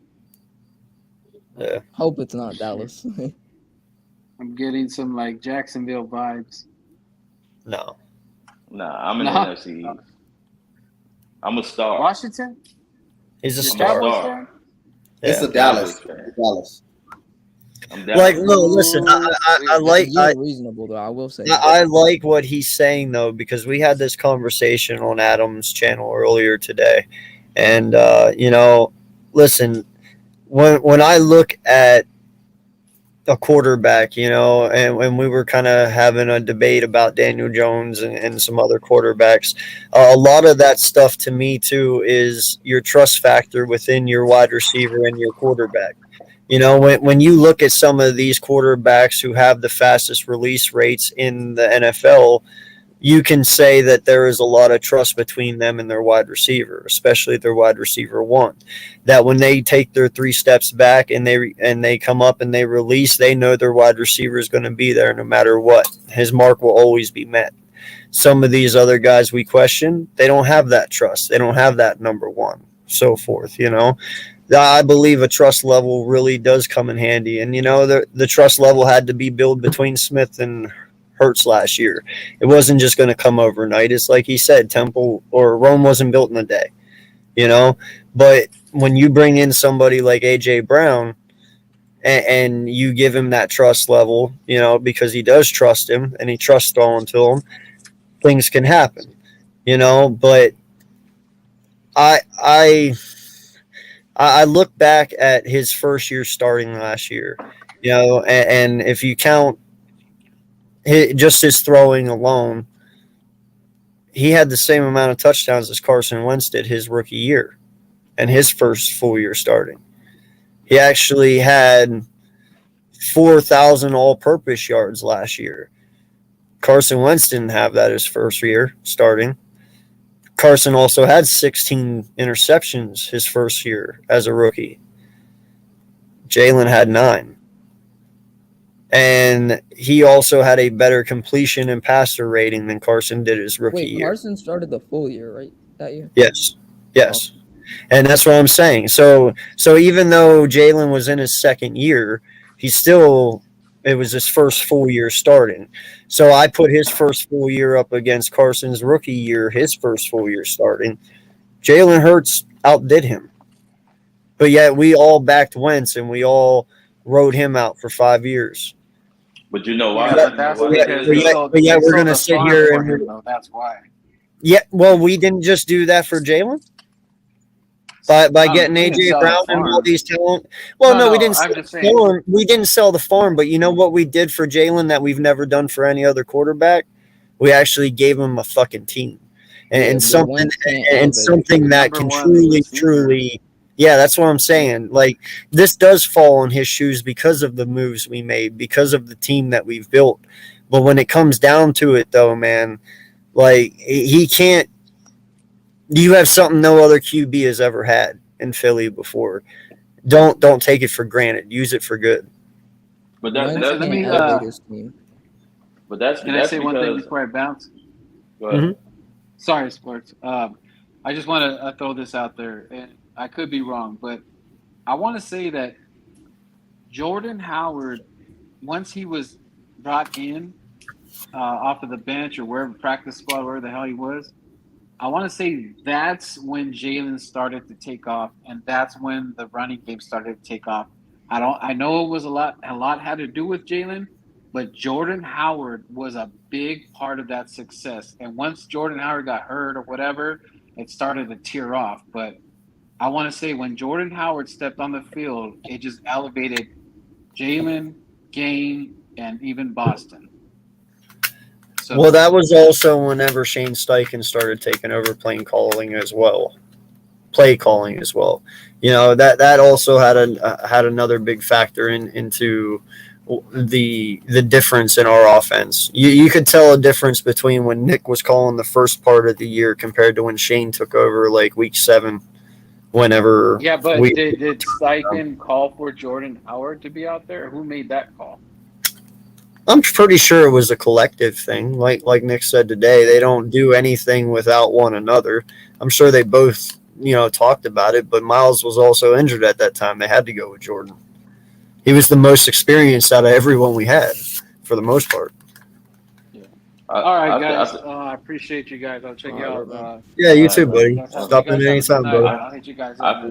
Yeah. Hope it's not Dallas. I'm getting some like Jacksonville vibes. No. Nah, I'm in the NFC East. I'm a star. Washington? He's a star. It's a Dallas. Dallas. Like, no, listen. I like. Reasonable though. I will say. I like what he's saying though, because we had this conversation on Adam's channel earlier today, and listen, when I look at a quarterback, and we were kind of having a debate about Daniel Jones and some other quarterbacks. A lot of that stuff to me too is your trust factor within your wide receiver and your quarterback. When you look at some of these quarterbacks who have the fastest release rates in the NFL, you can say that there is a lot of trust between them and their wide receiver, especially their wide receiver one. That when they take their 3 steps back and they come up and they release, they know their wide receiver is going to be there no matter what. His mark will always be met. Some of these other guys we question, they don't have that trust. They don't have that number one, so forth. I believe a trust level really does come in handy, and the trust level had to be built between Smith and Hurts last year. It wasn't just going to come overnight. It's like he said, Temple or Rome wasn't built in a day, But when you bring in somebody like AJ Brown and you give him that trust level, because he does trust him and he trusts throwing to him, things can happen, But I look back at his first year starting last year, and if you count just his throwing alone, he had the same amount of touchdowns as Carson Wentz did his rookie year and his first full year starting. He actually had 4,000 all-purpose yards last year. Carson Wentz didn't have that his first year starting. Carson also had 16 interceptions his first year as a rookie. Jalen had 9. And he also had a better completion and passer rating than Carson did his rookie year. Carson started the full year, right? That year? Yes. Oh. And that's what I'm saying. So even though Jalen was in his second year, it was his first full year starting. So I put his first full year up against Carson's rookie year, his first full year starting. Jalen Hurts outdid him. But yet we all backed Wentz and we all rode him out for 5 years. But you know why? That's because we're going to sit here and that's why. Yeah, well, we didn't just do that for Jalen. By getting AJ Brown and all these talent. Well, no, we didn't sell the farm. We didn't sell the farm, but you know what we did for Jalen that we've never done for any other quarterback? We actually gave him a fucking team. And something that can truly yeah, that's what I'm saying. Like, this does fall on his shoes because of the moves we made, because of the team that we've built. But when it comes down to it, though, man, like, he can't. You have something no other QB has ever had in Philly before. Don't take it for granted. Use it for good. But Can I say one thing before I bounce? Go ahead. Mm-hmm. Sorry, Sports. I just want to throw this out there, and I could be wrong, but I want to say that Jordan Howard, once he was brought in off of the bench or wherever, practice squad, wherever the hell he was, I want to say that's when Jalen started to take off, and that's when the running game started to take off. I know it was a lot had to do with Jalen, but Jordan Howard was a big part of that success. And once Jordan Howard got hurt or whatever, it started to tear off. But I want to say when Jordan Howard stepped on the field, it just elevated Jalen, Game, and even Boston. So, well, that was also whenever Shane Steichen started taking over play calling as well. That also had another big factor into the difference in our offense. You could tell a difference between when Nick was calling the first part of the year compared to when Shane took over like week 7. Whenever yeah, but did Steichen call for Jordan Howard to be out there? Who made that call? I'm pretty sure it was a collective thing. Like Nick said today, they don't do anything without one another. I'm sure they both, talked about it, but Miles was also injured at that time. They had to go with Jordan. He was the most experienced out of everyone we had, for the most part. Yeah. All right, guys. I appreciate you guys. I'll check you out. Yeah, you too, buddy. Stop in anytime, brother. I'll hit you guys up.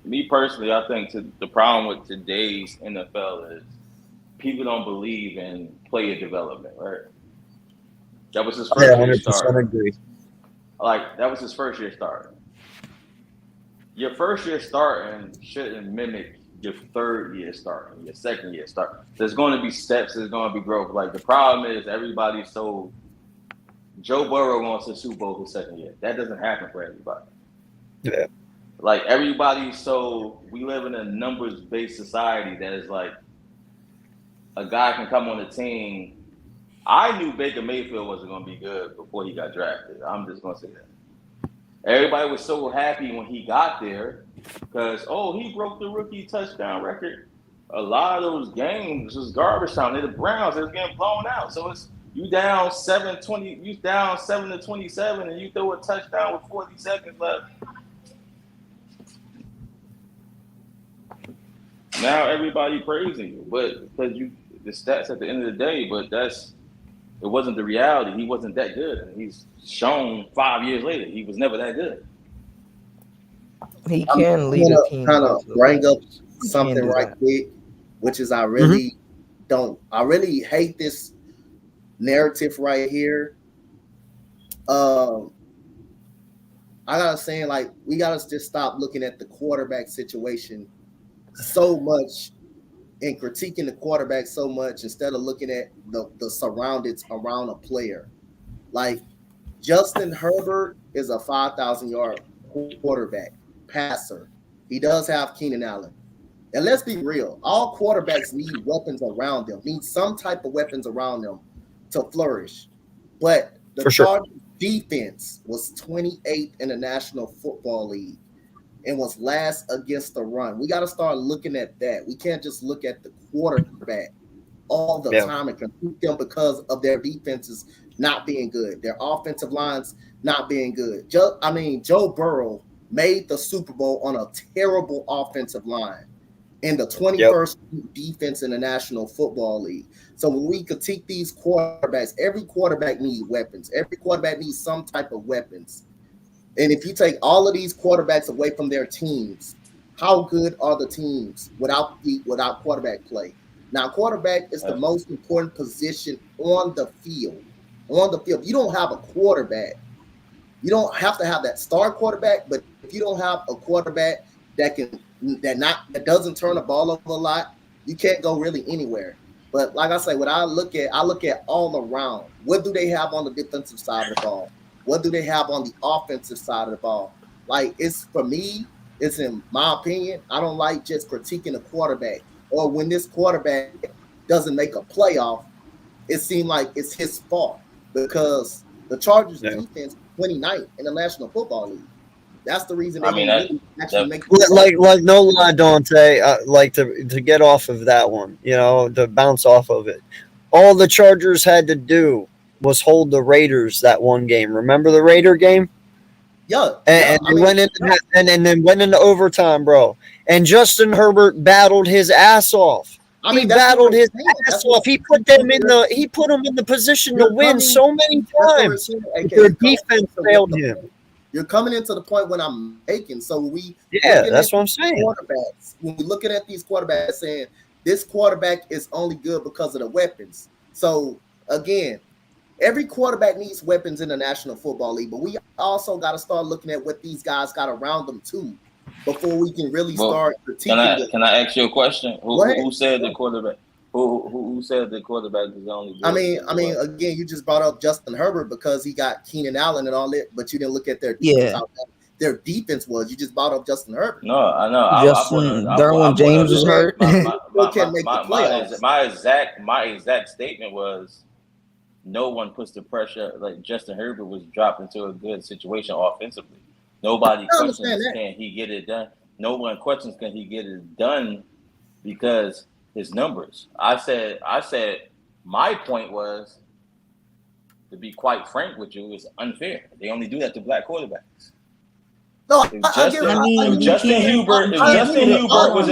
Me personally, I think the problem with today's NFL is people don't believe in player development, right? That was his first year start. Agree. Like, that was his first year start. Your first year starting shouldn't mimic your third year starting, your second year starting. There's going to be steps. There's going to be growth. Like the problem is everybody's so. Joe Burrow wants to Super Bowl his second year. That doesn't happen for everybody. Yeah. Like everybody's so. We live in a numbers-based society that is like a guy can come on the team. I knew Baker Mayfield wasn't going to be good before he got drafted. I'm just going to say that. Everybody was so happy when he got there because, he broke the rookie touchdown record. A lot of those games was garbage time. They're the Browns. They was getting blown out. So it's you down 7-20. You down 7-27, and you throw a touchdown with 40 seconds left. Now everybody praising you, but because the stats at the end of the day, but it wasn't the reality. He wasn't that good, and he's shown 5 years later he was never that good. He can lead a team. Kind of bring up something right quick, which is I really hate this narrative right here. I gotta say, like, we gotta just stop looking at the quarterback situation so much and critiquing the quarterback so much instead of looking at the surroundings around a player. Like Justin Herbert is a 5,000-yard quarterback passer. He does have Keenan Allen. And let's be real, all quarterbacks need weapons around them, need some type of weapons around them to flourish. But the Chargers defense was 28th in the National Football League and was last against the run. We got to start looking at that. We can't just look at the quarterback all the time and critique them because of their defenses not being good, their offensive lines not being good. Joe Burrow made the Super Bowl on a terrible offensive line in the 21st defense in the National Football League. So when we critique these quarterbacks, every quarterback needs weapons. Every quarterback needs some type of weapons. And if you take all of these quarterbacks away from their teams, how good are the teams without quarterback play? Now, quarterback is the most important position on the field. On the field, you don't have a quarterback. You don't have to have that star quarterback, but if you don't have a quarterback that doesn't turn the ball over a lot, you can't go really anywhere. But like I say, what I look at all around. What do they have on the defensive side of the ball? What do they have on the offensive side of the ball? Like, it's in my opinion, I don't like just critiquing a quarterback. Or when this quarterback doesn't make a playoff, it seems like it's his fault because the Chargers defense 29th in the National Football League. That's the reason they actually make like no lie, Dante. Like to get off of that one, to bounce off of it. All the Chargers had to do was hold the Raiders that one game. Remember the Raider game? And then went into overtime, bro. And Justin Herbert battled his ass off. He battled his ass off. He put them in the position to win so many times. Their defense failed him. You're coming into the point when I'm making. So that's what I'm saying. Quarterbacks, when we're looking at these quarterbacks saying this quarterback is only good because of the weapons. So again, every quarterback needs weapons in the National Football League, but we also got to start looking at what these guys got around them too before we can really start critiquing. Can I ask you a question? Who said the quarterback? Who said the quarterback is only good? I mean, again, you just brought up Justin Herbert because he got Keenan Allen and all that, but you didn't look at their defense. How their defense was. You just brought up Justin Herbert. No, I know. Derwin James was hurt. My exact statement was, no one puts the pressure like Justin Herbert was dropped into a good situation offensively. Nobody questions can he get it done. No one questions can he get it done because his numbers. I said my point was, to be quite frank with you, is unfair. They only do that to black quarterbacks. No, if Justin Hubert was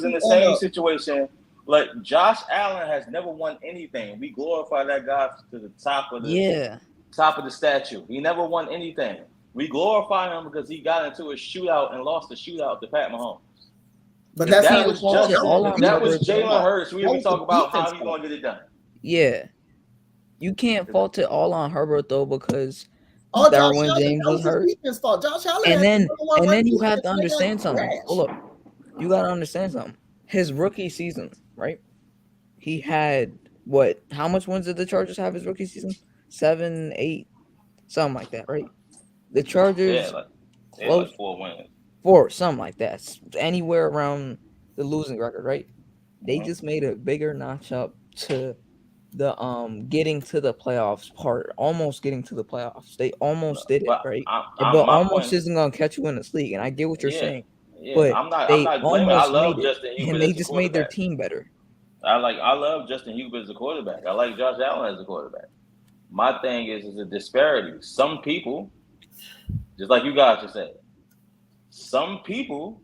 in the same situation, like Josh Allen has never won anything. We glorify that guy to the top of the statue. He never won anything. We glorify him because he got into a shootout and lost the shootout to Pat Mahomes. But that was Jalen Hurts. We even talk about how he's going to get it done. Yeah, you can't fault it all on Herbert though because Derwin James was hurt. Josh Allen and then you have to understand something. Hold up. You gotta understand something. His rookie season, right? He had what? How much wins did the Chargers have his rookie season? 7, 8, something like that, right? The Yeah, Chargers like close 4 wins. 4, something like that. Anywhere around the losing record, right? They Mhm. just made a bigger notch up to the getting to the playoffs part, almost getting to the playoffs. They almost did it, But right? I'm But my almost point. isn't gonna catch you in this league, and I get what you're Yeah, saying. yeah. But I'm they not blaming. I almost made love it, Justin and Hubert they as a just made their quarterback. team better. I love Justin Hubert as a quarterback. I like Josh Allen as a quarterback. My thing is a disparity. Some people, just like you guys just said, some people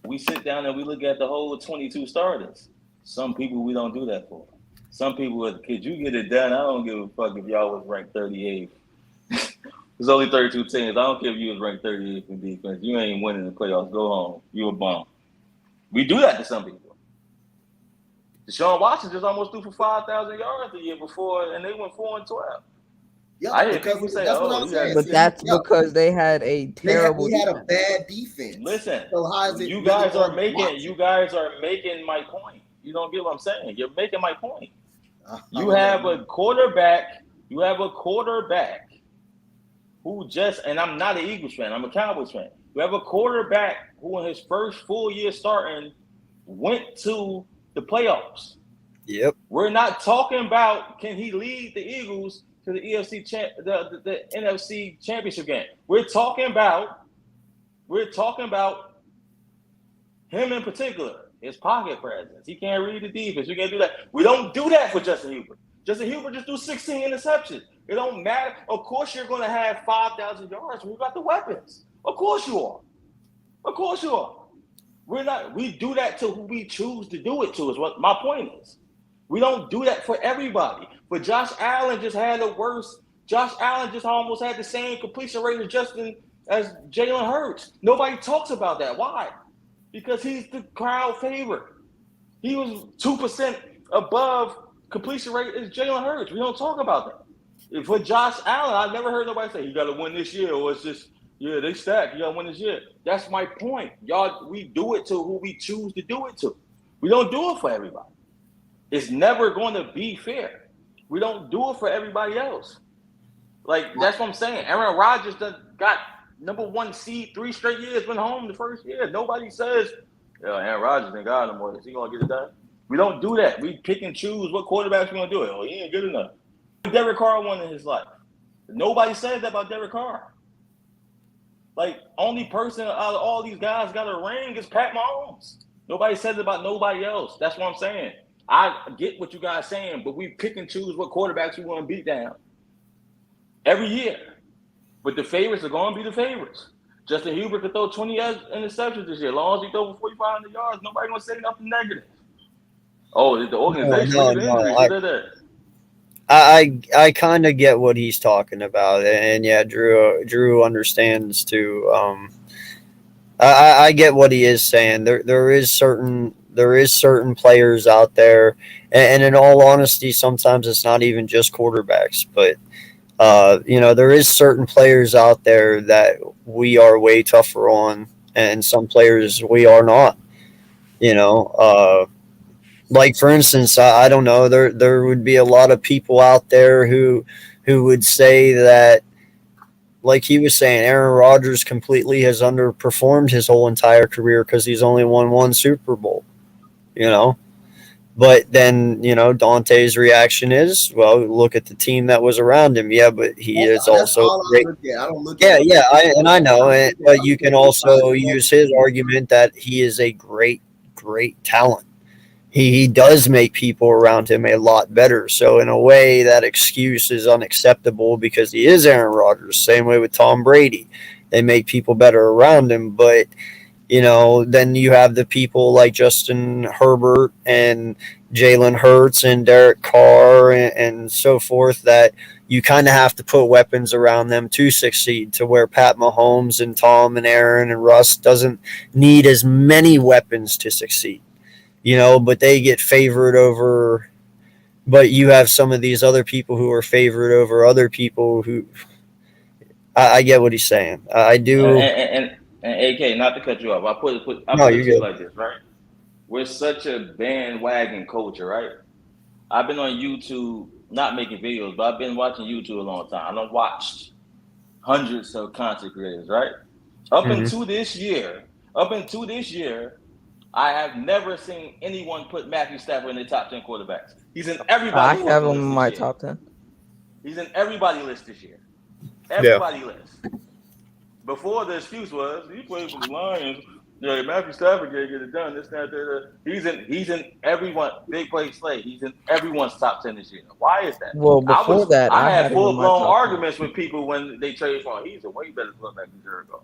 we sit down and we look at the whole 22 starters. Some people we don't do that for. Some people, could you get it done? I don't give a fuck if y'all was ranked 38th. There's only 32 teams. I don't care if you was ranked 38th in defense. You ain't winning the playoffs. Go home. You a bum. We do that to some people. Deshaun Watson just almost threw for 5,000 yards the year before, and they went 4-12. Yeah, I hear because people say, that's what "Oh, I'm you guys." saying. But See, that's yeah, because they had a terrible we had a defense. bad defense. Listen, So how is it you really guys are on making Watson? my point. You don't get what I'm saying. You're making my point. I You don't have know. a quarterback. You have a quarterback who just, and I'm not an Eagles fan. I'm a Cowboys fan. You have a quarterback who, in his first full year starting, went to the playoffs. Yep. We're not talking about can he lead the Eagles to the the NFC Championship game. We're talking about him in particular, his pocket presence. He can't read the defense. You can't do that. We don't do that for Justin Hubert. Justin Hubert just threw 16 interceptions. It don't matter. Of course, you're going to have 5,000 yards when you got the weapons. Of course you are. Of course you are. We do that to who we choose to do it to, is what my point is. We don't do that for everybody. But Josh Allen just had the worst. Josh Allen just almost had the same completion rate as Jalen Hurts. Nobody talks about that. Why? Because he's the crowd favorite. He was 2% above completion rate as Jalen Hurts. We don't talk about that. For Josh Allen, I've never heard nobody say, you got to win this year, or it's just, yeah, they stack. You got to win this year. That's my point. Y'all, we do it to who we choose to do it to. We don't do it for everybody. It's never going to be fair. We don't do it for everybody else. Like, that's what I'm saying. Aaron Rodgers got #1 seed 3 straight years, went home the first year. Nobody says, Aaron Rodgers ain't got no more. Is he going to get it done? We don't do that. We pick and choose what quarterbacks we're going to do it. Oh, he ain't good enough. Derek Carr won in his life. Nobody says that about Derek Carr. Like, only person out of all these guys got a ring is Pat Mahomes. Nobody says it about nobody else. That's what I'm saying. I get what you guys are saying, but we pick and choose what quarterbacks we want to beat down every year. But the favorites are going to be the favorites. Justin Hubert could throw 20 interceptions this year. As long as he throws for 4,500 yards, nobody going to say nothing negative. Oh, the organization, look at the injuries. I kind of get what he's talking about, and yeah, Drew understands too. I get what he is saying. There is certain players out there, and in all honesty, sometimes it's not even just quarterbacks, but there is certain players out there that we are way tougher on, and some players we are not. Like for instance, I don't know. There would be a lot of people out there who would say that, like he was saying, Aaron Rodgers completely has underperformed his whole entire career because he's only won 1 Super Bowl. But then Dante's reaction is, well, look at the team that was around him. Yeah, but he is also great. I don't look Yeah, at yeah, I know, but you can also use his argument that he is a great talent. He does make people around him a lot better. So in a way, that excuse is unacceptable because he is Aaron Rodgers. Same way with Tom Brady. They make people better around him. But, then you have the people like Justin Herbert and Jalen Hurts and Derek Carr and so forth that you kind of have to put weapons around them to succeed, to where Pat Mahomes and Tom and Aaron and Russ doesn't need as many weapons to succeed. But they get favored over. But you have some of these other people who are favored over other people who. I get what he's saying. I do. And AK, not to cut you off, I put No, it you're to you good. like this, right? We're such a bandwagon culture, right? I've been on YouTube, not making videos, but I've been watching YouTube a long time. I've watched hundreds of content creators, right? Up Mhm. until this year, I have never seen anyone put Matthew Stafford in the top 10 quarterbacks. He's in I everybody's have fucking him list in this my year. top 10. He's in everybody's list this year. Yeah. Everybody list. Before the excuse was he played for the Lions. Yeah, Matthew Stafford can't get it done. This, that, that. He's in everyone. Big play slay. He's in everyone's top 10 this year. Why is that? Well, before that, I I had had him in full my blown top 10. arguments with people when they traded for him. He's a way better quarterback than Jericho.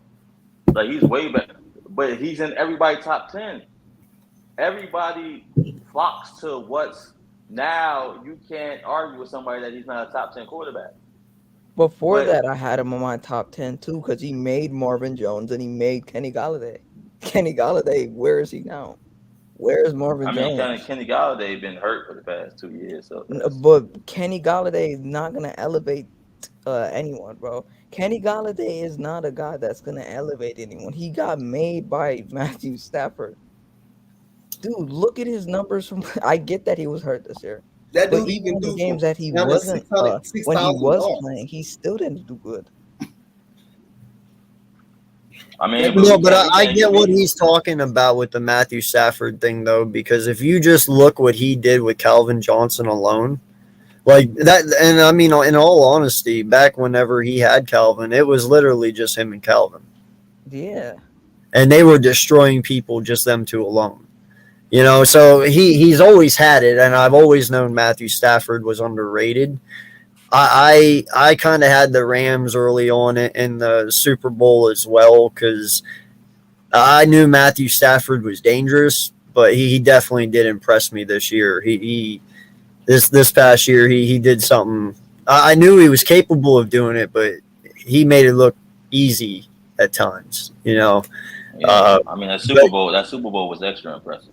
Like he's way better, but he's in everybody's top 10. Everybody flocks to what's now. You can't argue with somebody that he's not a top 10 quarterback. Before But that, I had him in my top 10 too because he made Marvin Jones and he made Kenny Galladay. Kenny Galladay, where is he now? Where is Marvin I mean, Jones? Kenny Galladay been hurt for the past 2 years, so But Kenny Galladay is not going to elevate anyone, bro. Kenny Galladay is not a guy that's going to elevate anyone. He got made by Matthew Stafford. Dude, look at his numbers from. I get that he was hurt this year. That But dude even even in the do games for that he almost wasn't, 600, when he 6,000 was yards. playing, he still didn't do good. I mean, No, but I get what he's talking about with the Matthew Stafford thing, though, because if you just look what he did with Calvin Johnson alone, like that, and I mean, in all honesty, back whenever he had Calvin, it was literally just him and Calvin, Yeah. and they were destroying people just them two alone. You know, so he's always had it, and I've always known Matthew Stafford was underrated. I kind of had the Rams early on in the Super Bowl as well because I knew Matthew Stafford was dangerous, but he definitely did impress me this year. He this past year he did something. I knew he was capable of doing it, but he made it look easy at times. You know. yeah. I mean, that Super Bowl was extra impressive.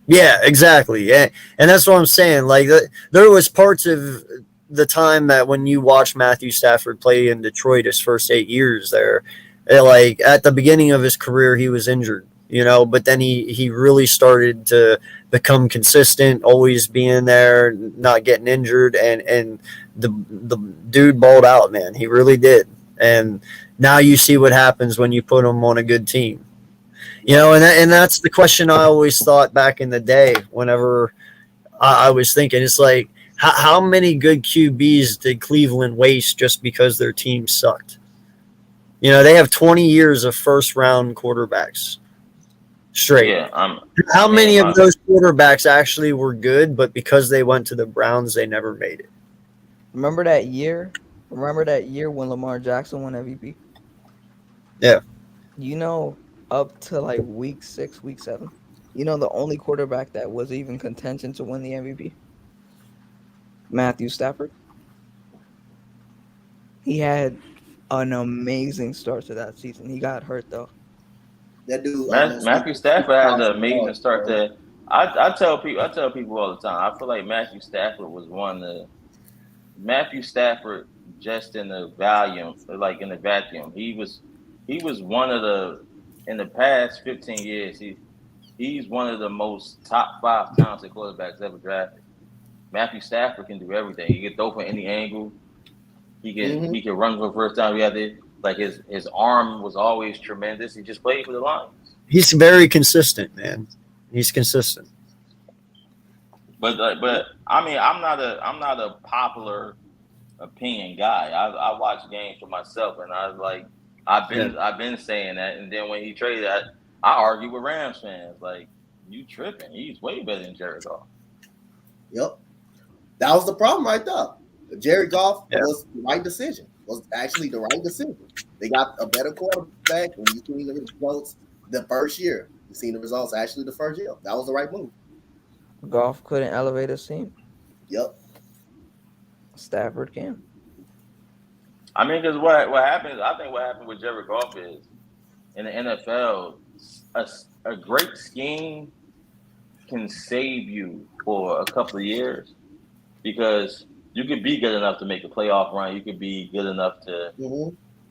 Yeah, exactly. And that's what I'm saying. Like, there was parts of the time that when you watch Matthew Stafford play in Detroit his first 8 years there, like at the beginning of his career, he was injured, you know, but then he really started to become consistent, always being there, not getting injured. And the dude balled out, man. He really did. And now you see what happens when you put him on a good team. You know, and that's the question I always thought back in the day whenever I was thinking. It's like, how many good QBs did Cleveland waste just because their team sucked? You know, they have 20 years of first-round quarterbacks straight. Yeah, how many of those quarterbacks actually were good, but because they went to the Browns, they never made it? Remember that year? Remember that year when Lamar Jackson won MVP? Yeah. You know, up to like week 6, week 7, you know the only quarterback that was even contention to win the MVP? Matthew Stafford. He had an amazing start to that season. He got hurt though. That dude, Matthew Stafford has an amazing yards, start bro. to. I tell people all the time. I feel like Matthew Stafford was one of the Matthew Stafford just in the volume, like in the vacuum. He was one of the in the past 15 years. He's one of the most top 5 talented quarterbacks ever drafted. Matthew Stafford can do everything. He can throw from any angle. He can run for first down. Like his arm was always tremendous. He just played for the Lions. He's very consistent, man. He's consistent. But I mean, I'm not a popular opinion guy. I watch games for myself, and I've been saying that. And then when he traded, I argue with Rams fans like, you tripping? He's way better than Jared Goff. Yep, that was the problem right there. Jared Goff was the right decision. Was actually the right decision. They got a better quarterback, and you seen the results the first year. You seen the results actually the first year. That was the right move. Goff couldn't elevate his team. Yep. Stafford can. I mean, because what happens? I think what happened with Jared Goff is in the NFL, a great scheme can save you for a couple of years because you could be good enough to make a playoff run. You could be good enough to.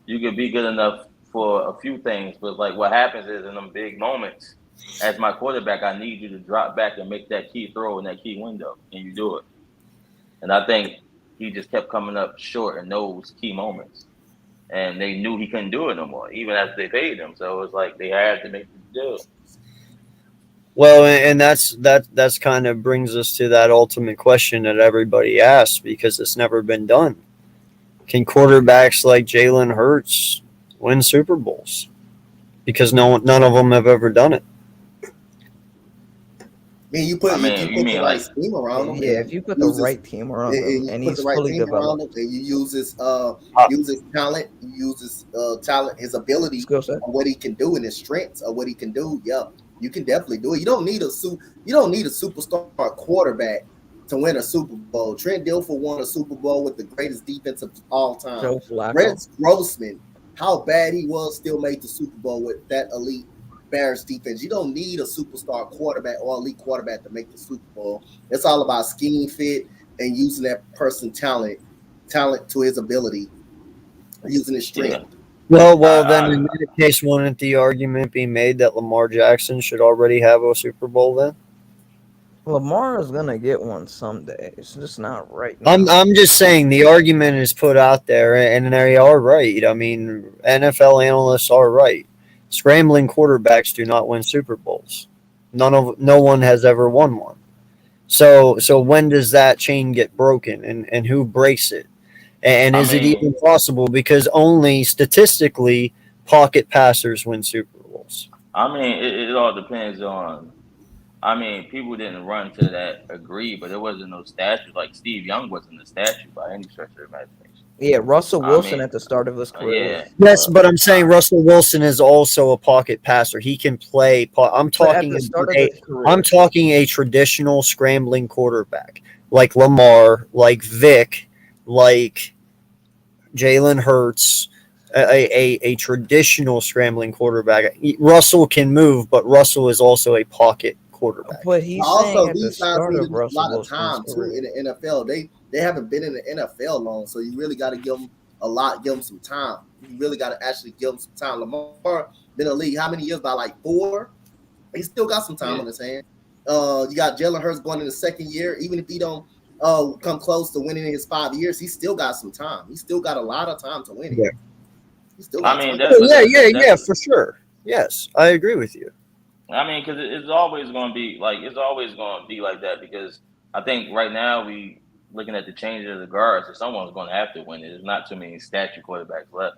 You could be good enough for a few things, but like what happens is in them big moments, as my quarterback, I need you to drop back and make that key throw in that key window, and you do it. And I think he just kept coming up short in those key moments, and they knew he couldn't do it no more, even after they paid him. So it was like they had to make the deal. Well, and that's kind of brings us to that ultimate question that everybody asks because it's never been done. Can quarterbacks like Jalen Hurts win Super Bowls? Because none of them have ever done it. I mean, you put the right like team around him. Yeah, if you put the right team around him and he's fully developed, and you use his talent, you use his talent, his ability, skill set, what he can do, and his strengths of what he can do. Yeah, you can definitely do it. You don't need a superstar quarterback to win a Super Bowl. Trent Dilfer won a Super Bowl with the greatest defense of all time. Rex Grossman, how bad he was, still made the Super Bowl with that elite Bears defense. You don't need a superstar quarterback or elite quarterback to make the Super Bowl. It's all about scheme fit and using that person's talent to his ability, using his strength. Yeah. Well, then in that case, wouldn't the argument be made that Lamar Jackson should already have a Super Bowl then? Lamar is gonna get one someday. It's just not right now. I'm just saying the argument is put out there, and they are right. I mean, NFL analysts are right. Scrambling quarterbacks do not win Super Bowls. No one has ever won one. So when does that chain get broken, and who breaks it? And is it even possible? Because only statistically, pocket passers win Super Bowls. I mean, it all depends on. I mean, people didn't run to that agree, but there wasn't no statue. Like Steve Young wasn't a statue by any stretch of the imagination. Yeah, Russell Wilson at the start of his career. Yeah. Yes, but I'm saying Russell Wilson is also a pocket passer. He can play. I'm talking a traditional scrambling quarterback like Lamar, like Vic, like Jalen Hurts. A traditional scrambling quarterback. Russell can move, but Russell is also a pocket quarterback. But he's also at the these guys start need of a Russell lot of time too in the NFL. They haven't been in the NFL long, so you really got to give them give them some time. You really got to actually give them some time. Lamar been in the league how many years? By like 4. He still got some time on his hand. You got Jalen Hurts going in the second year. Even if he don't come close to winning in his 5 years, he still got some time. He still got a lot of time to win. Yeah. He still got time. Yeah, for sure. Yes, I agree with you. I mean, because it's always going to be like that. Because I think right now we looking at the change of the guards, so someone's going to have to win it. There's not too many statue quarterbacks left,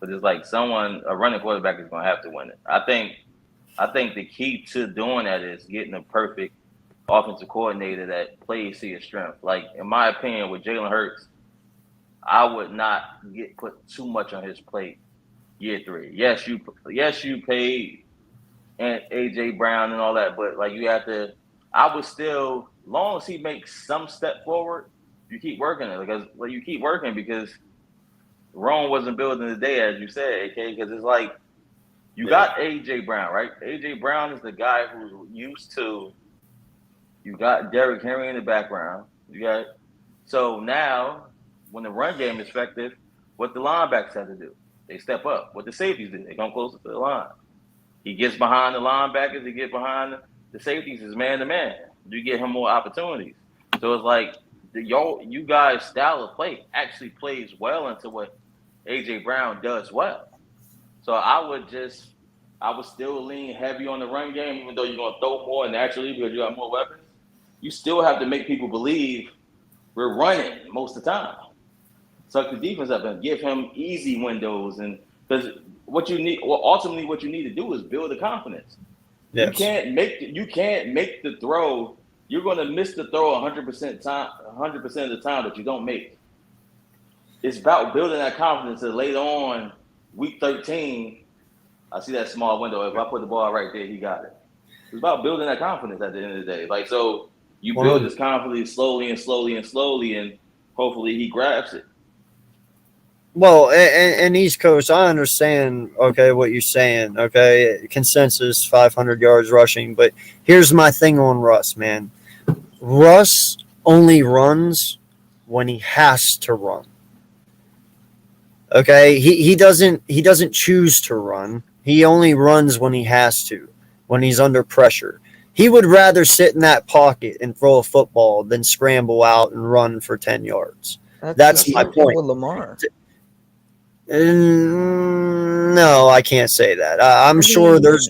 but it's like a running quarterback is going to have to win it. I think the key to doing that is getting a perfect offensive coordinator that plays to your strength. Like in my opinion, with Jalen Hurts, I would not put too much on his plate year 3. Yes, you paid and AJ Brown and all that, but like you have to. I would still, long as he makes some step forward, you keep working it because Rome wasn't built in a day, as you said, AK. Because it's like you got AJ Brown, right? AJ Brown is the guy who's used to. You got Derrick Henry in the background. So now when the run game is effective, what the linebackers have to do, they step up. What the safeties do, they come closer to the line. He gets behind the linebackers. He gets behind the safeties. Is man to man. You get him more opportunities. So it's like you guys' style of play actually plays well into what AJ Brown does well. So I would still lean heavy on the run game, even though you're gonna throw more naturally because you got more weapons. You still have to make people believe we're running most of the time. Suck the defense up and give him easy windows, and because ultimately what you need to do is build the confidence. Yes. You can't make the throw. You're going to miss the throw 100% of the time that you don't make. It's about building that confidence that later on, week 13, I see that small window. If I put the ball right there, he got it. It's about building that confidence at the end of the day. Like, so you build this confidence slowly, and hopefully he grabs it. Well, and East Coast, I understand, okay, what you're saying, okay, consensus 500 yards rushing, but here's my thing on Russ, man. Russ only runs when he has to run. Okay, he doesn't choose to run. He only runs when he has to, when he's under pressure. He would rather sit in that pocket and throw a football than scramble out and run for 10 yards. That's my point. With Lamar. No, I can't say that. I'm sure there is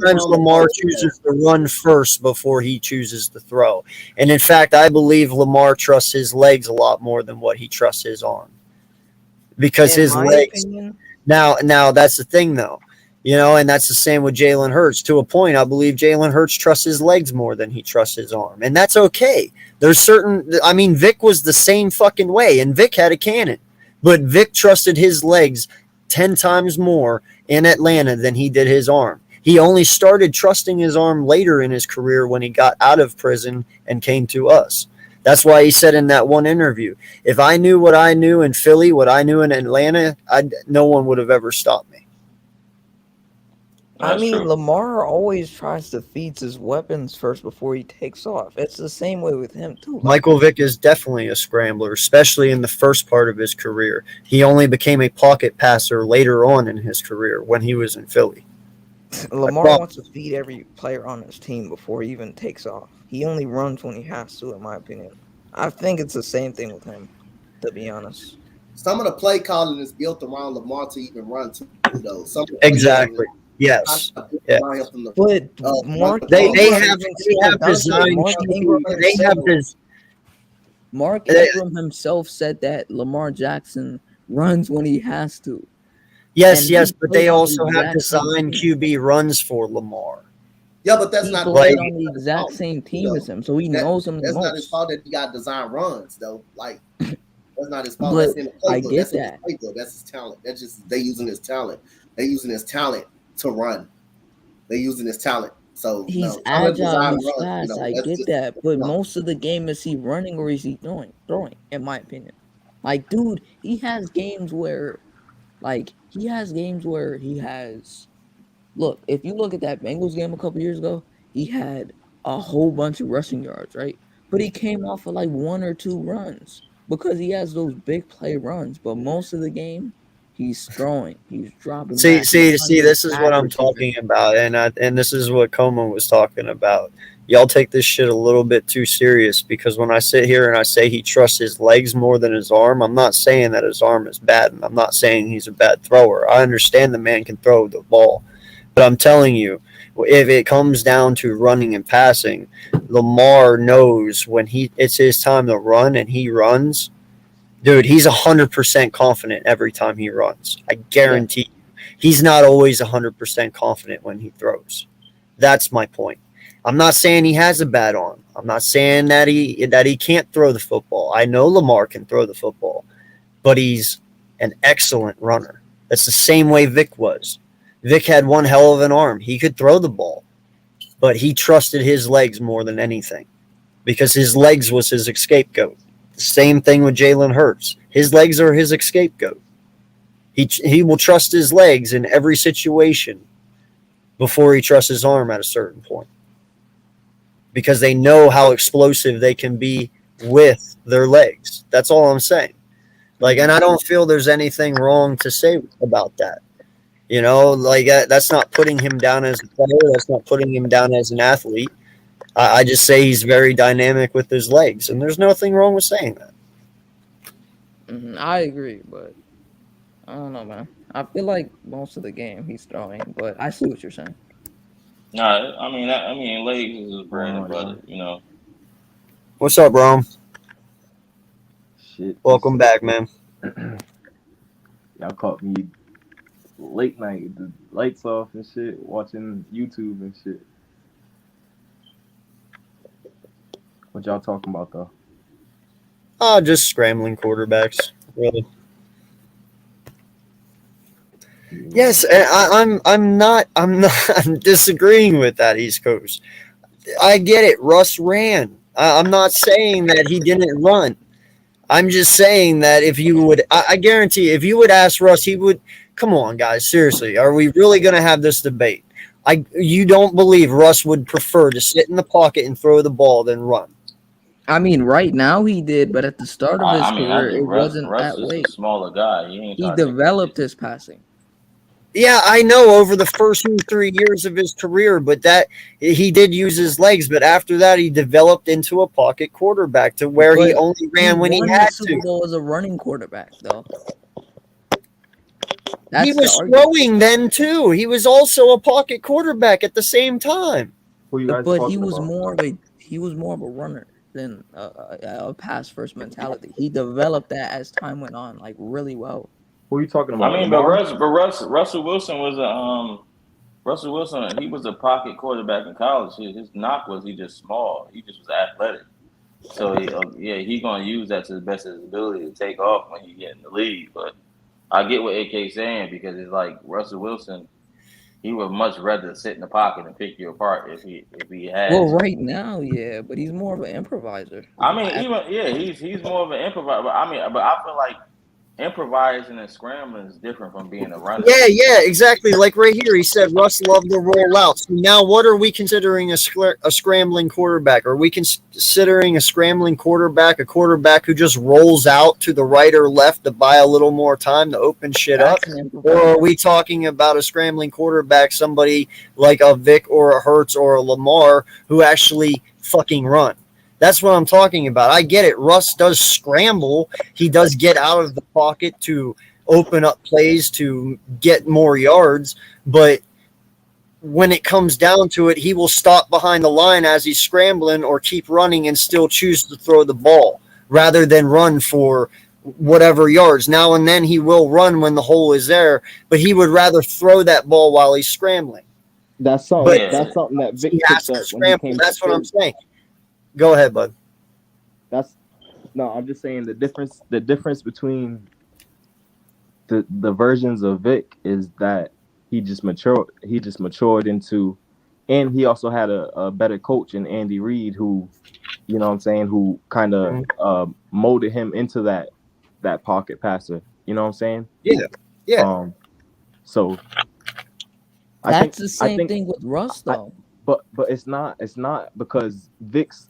times Lamar chooses to run first before he chooses to throw, and in fact, I believe Lamar trusts his legs a lot more than what he trusts his arm, because his legs. Now that's the thing, though, and that's the same with Jalen Hurts. To a point, I believe Jalen Hurts trusts his legs more than he trusts his arm, and that's okay. There's certain. I mean, Vic was the same fucking way, and Vic had a cannon. But Vic trusted his legs 10 times more in Atlanta than he did his arm. He only started trusting his arm later in his career when he got out of prison and came to us. That's why he said in that one interview, if I knew what I knew in Philly, what I knew in Atlanta, no one would have ever stopped me. I mean, Lamar always tries to feed his weapons first before he takes off. It's the same way with him, too. Michael Vick is definitely a scrambler, especially in the first part of his career. He only became a pocket passer later on in his career when he was in Philly. Lamar wants to feed every player on his team before he even takes off. He only runs when he has to, in my opinion. I think it's the same thing with him, to be honest. Some of the play calling is built around Lamar to even run, too, though. Exactly. Yes. But Mark, Mark Ingram himself said that Lamar Jackson runs when he has to. Yes, but they also have designed QB runs for Lamar. Yeah, but that's not like on the exact same team as him, so he knows him. That's not his fault that he got design runs, though. Like that's not his fault. But that's in the playbook. I get that's that. That's his talent. That's just they using his talent. They using his talent to run. They using his talent. So he's agile, he's fast. I get that, but most of the game is he running or is he throwing? In my opinion, like dude, he has games where he has. Look, if you look at that Bengals game a couple years ago, he had a whole bunch of rushing yards, right? But he came off of like 1 or 2 runs because he has those big play runs. But most of the game, he's throwing, he's dropping. See, this is what I'm talking about, and this is what Coleman was talking about. Y'all take this shit a little bit too serious, because when I sit here and I say he trusts his legs more than his arm, I'm not saying that his arm is bad, and I'm not saying he's a bad thrower. I understand the man can throw the ball. But I'm telling you, if it comes down to running and passing, Lamar knows when it's his time to run and he runs. Dude, he's 100% confident every time he runs. I guarantee you. He's not always 100% confident when he throws. That's my point. I'm not saying he has a bad arm. I'm not saying that he can't throw the football. I know Lamar can throw the football, but he's an excellent runner. That's the same way Vic was. Vic had one hell of an arm. He could throw the ball, but he trusted his legs more than anything because his legs was his scapegoat. The same thing with Jalen Hurts. His legs are his scapegoat. He will trust his legs in every situation before he trusts his arm at a certain point, because they know how explosive they can be with their legs. That's all I'm saying. And I don't feel there's anything wrong to say about that. That's not putting him down as a player. That's not putting him down as an athlete. I just say he's very dynamic with his legs, and there's nothing wrong with saying that. I agree, but I don't know, man. I feel like most of the game he's throwing, but I see what you're saying. Nah, I mean, legs is his bread and butter, What's up, bro? Shit. Welcome back, man. Y'all caught me late night, the lights off and shit, watching YouTube and shit. What y'all talking about though? Just scrambling quarterbacks, really. Yes, I'm not I'm disagreeing with that, East Coast. I get it. Russ ran. I'm not saying that he didn't run. I'm just saying that if you would, I guarantee if you would ask Russ, he would. Come on, guys. Seriously, are we really going to have this debate? You don't believe Russ would prefer to sit in the pocket and throw the ball than run? I mean, right now he did, but at the start of his I mean, I career, think it wasn't Russ that is way. a smaller guy. He ain't He trying to take that developed shit. his passing. Yeah, I know over the first 2 3 years of his career, but that he did use his legs. But after that, he developed into a pocket quarterback to where he But only he ran when he won the had Super to. Bowl as a running quarterback, though. He That's the was argument. throwing then too. He was also a pocket quarterback at the same time. Who you guys But talking about? he was more of a runner than a pass first mentality. He developed that as time went on, like really well. Who you talking I about? mean, Lamar? Russell Wilson was a Russell Wilson. He was a pocket quarterback in college. His knock was he just small. He just was athletic. So yeah, he gonna use that to the best of his ability to take off when he get in the league. But I get what AK saying because it's like Russell Wilson. He would much rather sit in the pocket and pick you apart if he had Well, to. right now, yeah, but he's more of an improviser. I mean, he's more of an improviser. But I feel like improvising and scrambling is different from being a runner. Yeah, exactly. Like right here, he said Russ loved to roll out. So now, what are we considering a scrambling quarterback? Are we considering a scrambling quarterback a quarterback who just rolls out to the right or left to buy a little more time to open shit up? That's an Or improviser. are we talking about a scrambling quarterback, somebody like a Vic or a Hertz or a Lamar who actually fucking run? That's what I'm talking about. I get it. Russ does scramble. He does get out of the pocket to open up plays to get more yards, but when it comes down to it, he will stop behind the line as he's scrambling or keep running and still choose to throw the ball rather than run for whatever yards. Now and then he will run when the hole is there, but he would rather throw that ball while he's scrambling. That's something. But That's something that he Vic has picked to up when he scramble. came to That's what I'm Philly. saying. Go ahead, bud. That's no. I'm just saying the difference. The difference between the versions of Vic is that he just matured. He just matured into, and he also had a better coach in Andy Reid, who, you know what I'm saying, who kind of molded him into that pocket passer. You know what I'm saying? Yeah. So That's the I same think thing with Russ, though. but it's not because Vic's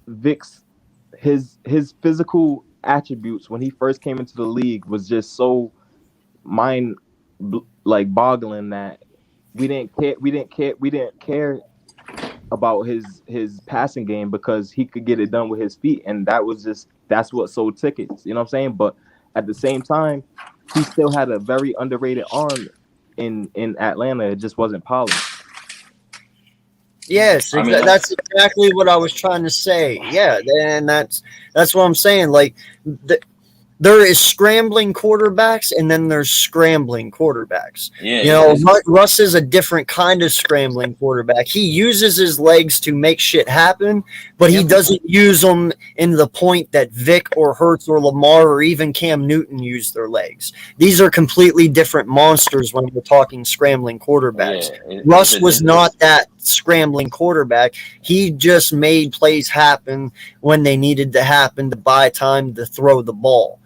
his physical attributes when he first came into the league was just so mind like boggling that we didn't care about his passing game because he could get it done with his feet, and that's what sold tickets. You know what I'm saying? But at the same time, he still had a very underrated arm in Atlanta. It just wasn't polished. Yes, I mean, that's exactly what I was trying to say. Yeah, and that's what I'm saying. Like, there is scrambling quarterbacks, and then there's scrambling quarterbacks. yeah, You know, Russ is a different kind of scrambling quarterback. He uses his legs to make shit happen, but he doesn't use them in the point that Vic or Hertz or Lamar or even Cam Newton use their legs. These are completely different monsters when we're talking scrambling quarterbacks. Russ was not that scrambling quarterback. He just made plays happen when they needed to happen to buy time to throw the ball.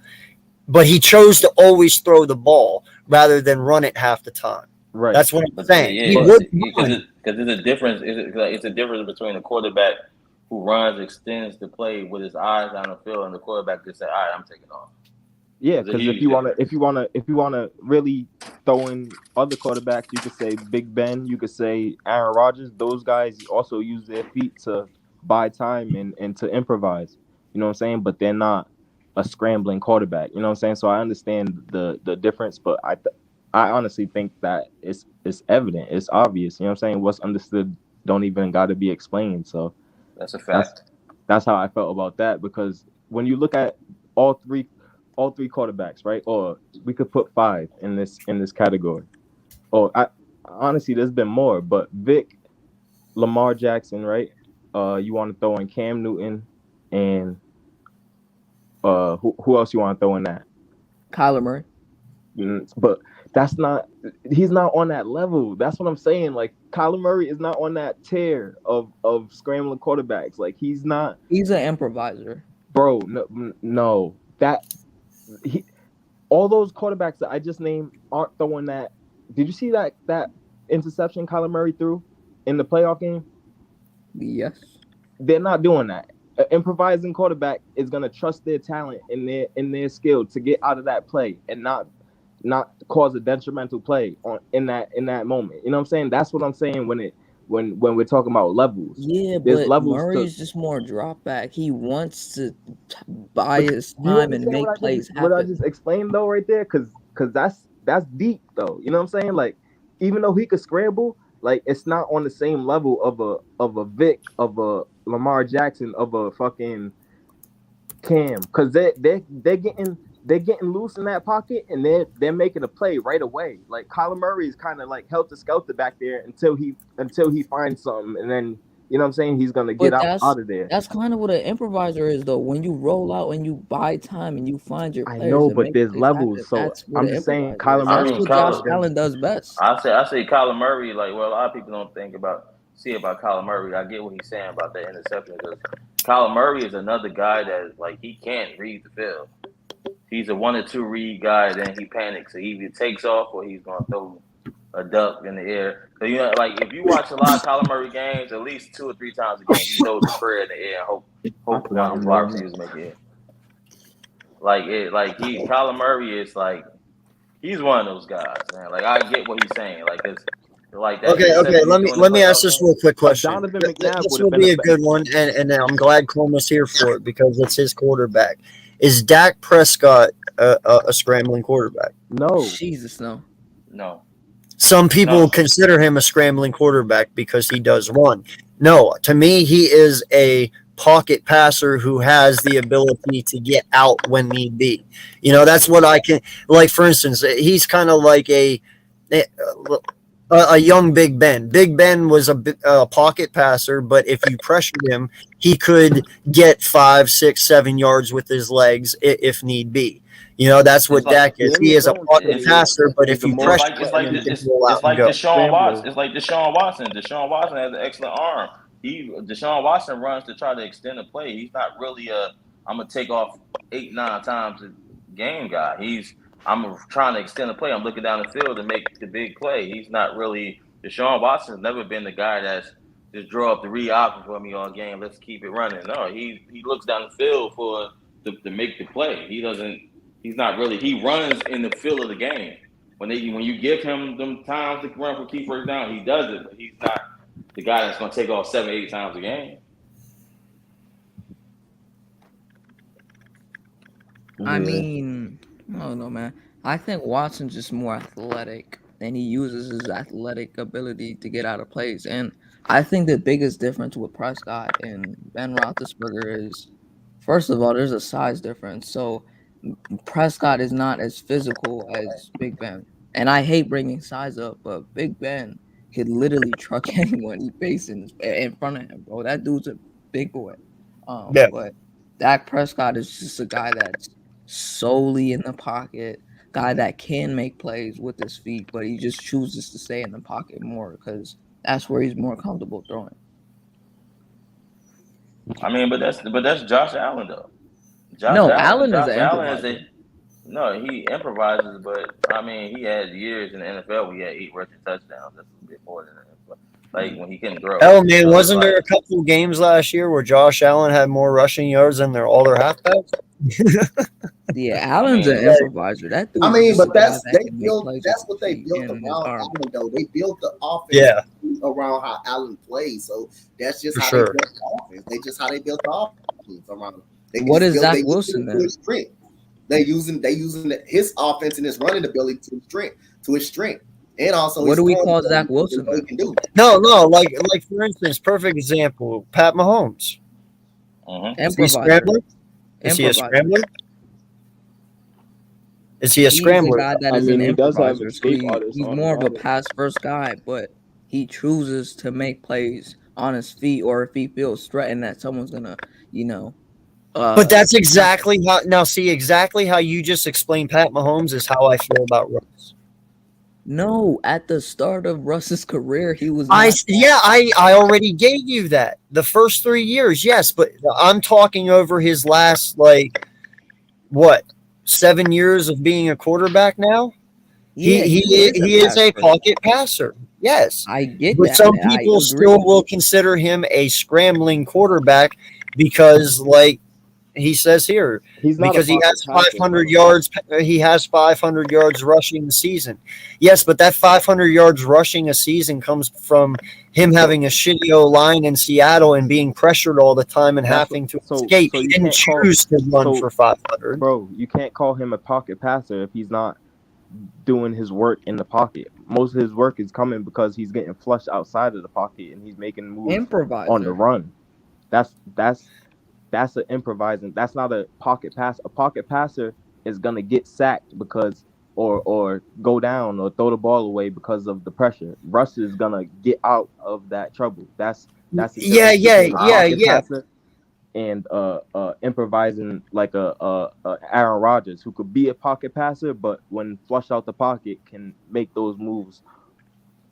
But he chose to always throw the ball rather than run it half the time. Right. That's what I'm saying. Yeah, He would because there's a difference. It's a difference between a quarterback who runs, extends the play with his eyes down the field, and the quarterback just say, "All right, I'm taking off." Yeah, There's a because huge if you wanna really throw in other quarterbacks, you could say Big Ben, you could say Aaron Rodgers. Those guys also use their feet to buy time and to improvise. You know what I'm saying? But they're not a scrambling quarterback. You know what I'm saying? So I understand the difference, but I honestly think that it's evident, it's obvious. You know what I'm saying? What's understood don't even got to be explained. So That's a fact. That's how I felt about that, because when you look at all three quarterbacks, right? Or we could put 5 in this category. Or honestly, there's been more, but Vic, Lamar Jackson, right? You want to throw in Cam Newton, and who else you want to throw in that? Kyler Murray. But he's not on that level. That's what I'm saying. Like, Kyler Murray is not on that tier of scrambling quarterbacks. Like, he's not. He's an improviser. Bro, no. All those quarterbacks that I just named aren't throwing that. Did you see that interception Kyler Murray threw in the playoff game? Yes. They're not doing that. An improvising quarterback is gonna trust their talent and their skill to get out of that play and not cause a detrimental play in that moment. You know what I'm saying? That's what I'm saying when we're talking about levels. Yeah, There's but levels Murray's just more drop back. He wants to buy his Do you time and understand make plays what I happen. just explained though right there? Cause that's deep though. You know what I'm saying? Like even though he could scramble, like it's not on the same level of a Vic, of a Lamar Jackson, of a fucking Cam, because they're getting loose in that pocket and they're making a play right away. Like Kyler Murray is kind of like helter skelter back there until he finds something, and then you know what I'm saying, he's gonna get But out of there. that's kind of what an improviser is, though. When you roll out and you buy time and you find your I players know, and but make there's plays happen, levels. So that's what I'm an just saying improviser Kyler is. I That's mean, Murray. what Josh Kyler. Allen does best. I say Kyler Murray. Like, well, a lot of people don't see about Kyler Murray. I get what he's saying about that interception because Kyler Murray is another guy that like he can't read the field. He's a 1 or 2 read guy, then he panics. So he either takes off or he's gonna throw a duck in the air. So you know, like if you watch a lot of Kyler Murray games, at least 2 or 3 times a game, he throws a prayer in the air and hope one of his wide receivers make it. Kyler Murray is like he's one of those guys, man. Like I get what he's saying. Like it's like that. Okay. Let me ask this real quick question. Donovan McNabb This would will have been be a good one, and I'm glad Coleman's here for it because it's his quarterback. Is Dak Prescott a scrambling quarterback? No. Jesus, no. No. Some people No. consider him a scrambling quarterback because he does run. No, to me, he is a pocket passer who has the ability to get out when need be. You know, that's what I can like. For instance, he's kind of like a young Big Ben. Big Ben was a pocket passer, but if you pressured him, he could get 5, 6, 7 yards with his legs if need be. You know, that's what Dak is. He is a pocket passer, but if you pressure him, he can roll out and go. Deshaun Watson. It's like Deshaun Watson. Deshaun Watson has an excellent arm. Deshaun Watson runs to try to extend the play. He's not really I'm gonna take off 8, 9 times a game guy. I'm trying to extend the play. I'm looking down the field to make the big play. He's not really Deshaun Watson's never been the guy that's just draw up the read option for me all game. Let's keep it running. No, he looks down the field to make the play. He's not really. He runs in the field of the game. When you give him them times to run for key first down, he does it. But he's not the guy that's going to take off 7, 8 times a game. I mean, I don't know, man. I think Watson's just more athletic, and he uses his athletic ability to get out of plays. And I think the biggest difference with Prescott and Ben Roethlisberger is, first of all, there's a size difference. So Prescott is not as physical as Big Ben. And I hate bringing size up, but Big Ben could literally truck anyone he faces in front of him, bro. That dude's a big boy. But Dak Prescott is just a guy that's solely in the pocket, guy that can make plays with his feet, but he just chooses to stay in the pocket more because that's where he's more comfortable throwing. I mean, but that's Josh Allen though. Allen is an improviser. He improvises, but I mean, he had years in the NFL where he had 8 rushing touchdowns. That's a bit more than that. Like when he couldn't throw. Oh man, wasn't there a couple of games last year where Josh Allen had more rushing yards than all their halfbacks? Yeah, Allen's an improviser. That dude. I mean, but that's what they built around Allen though. They built the offense around how Allen plays. So that's just how they built the offense. They just how they built the offense around him. What is Zach Wilson then? They using his offense and his running ability to his strength. And also, what do we call Zach Wilson? No, like for instance, perfect example, Pat Mahomes. Is he a scrambler? Is he a scrambler? Is he a scrambler? Guy that he does have he's more of a pass first guy, but he chooses to make plays on his feet, or if he feels threatened that someone's gonna, but that's exactly how you just explained Pat Mahomes is how I feel about Russ. No, at the start of Russ's career, he was. I already gave you that. The first 3 years, yes, but I'm talking over his last 7 years of being a quarterback now. Yeah, he is a pocket passer. Yes, I get but that. some people still will consider him a scrambling quarterback, because, like he says here, He's not because a he pocket has passer, 500 bro. yards. He has 500 yards rushing the season. Yes, but that 500 yards rushing a season comes from him having a shitty O line in Seattle and being pressured all the time and That's having to so escape. so He you didn't can't call choose to run so for 500. bro, you can't call him a pocket passer if he's not doing his work in the pocket. Most of his work is coming because he's getting flushed outside of the pocket and he's making moves on the Improviser. run. That's an improvising. That's not a pocket pass. A pocket passer is gonna get sacked because or go down or throw the ball away because of the pressure. Russ is gonna get out of that trouble. That's the Yeah, difference yeah, between a yeah, pocket yeah. passer and improvising like a Aaron Rodgers who could be a pocket passer, but when flushed out the pocket can make those moves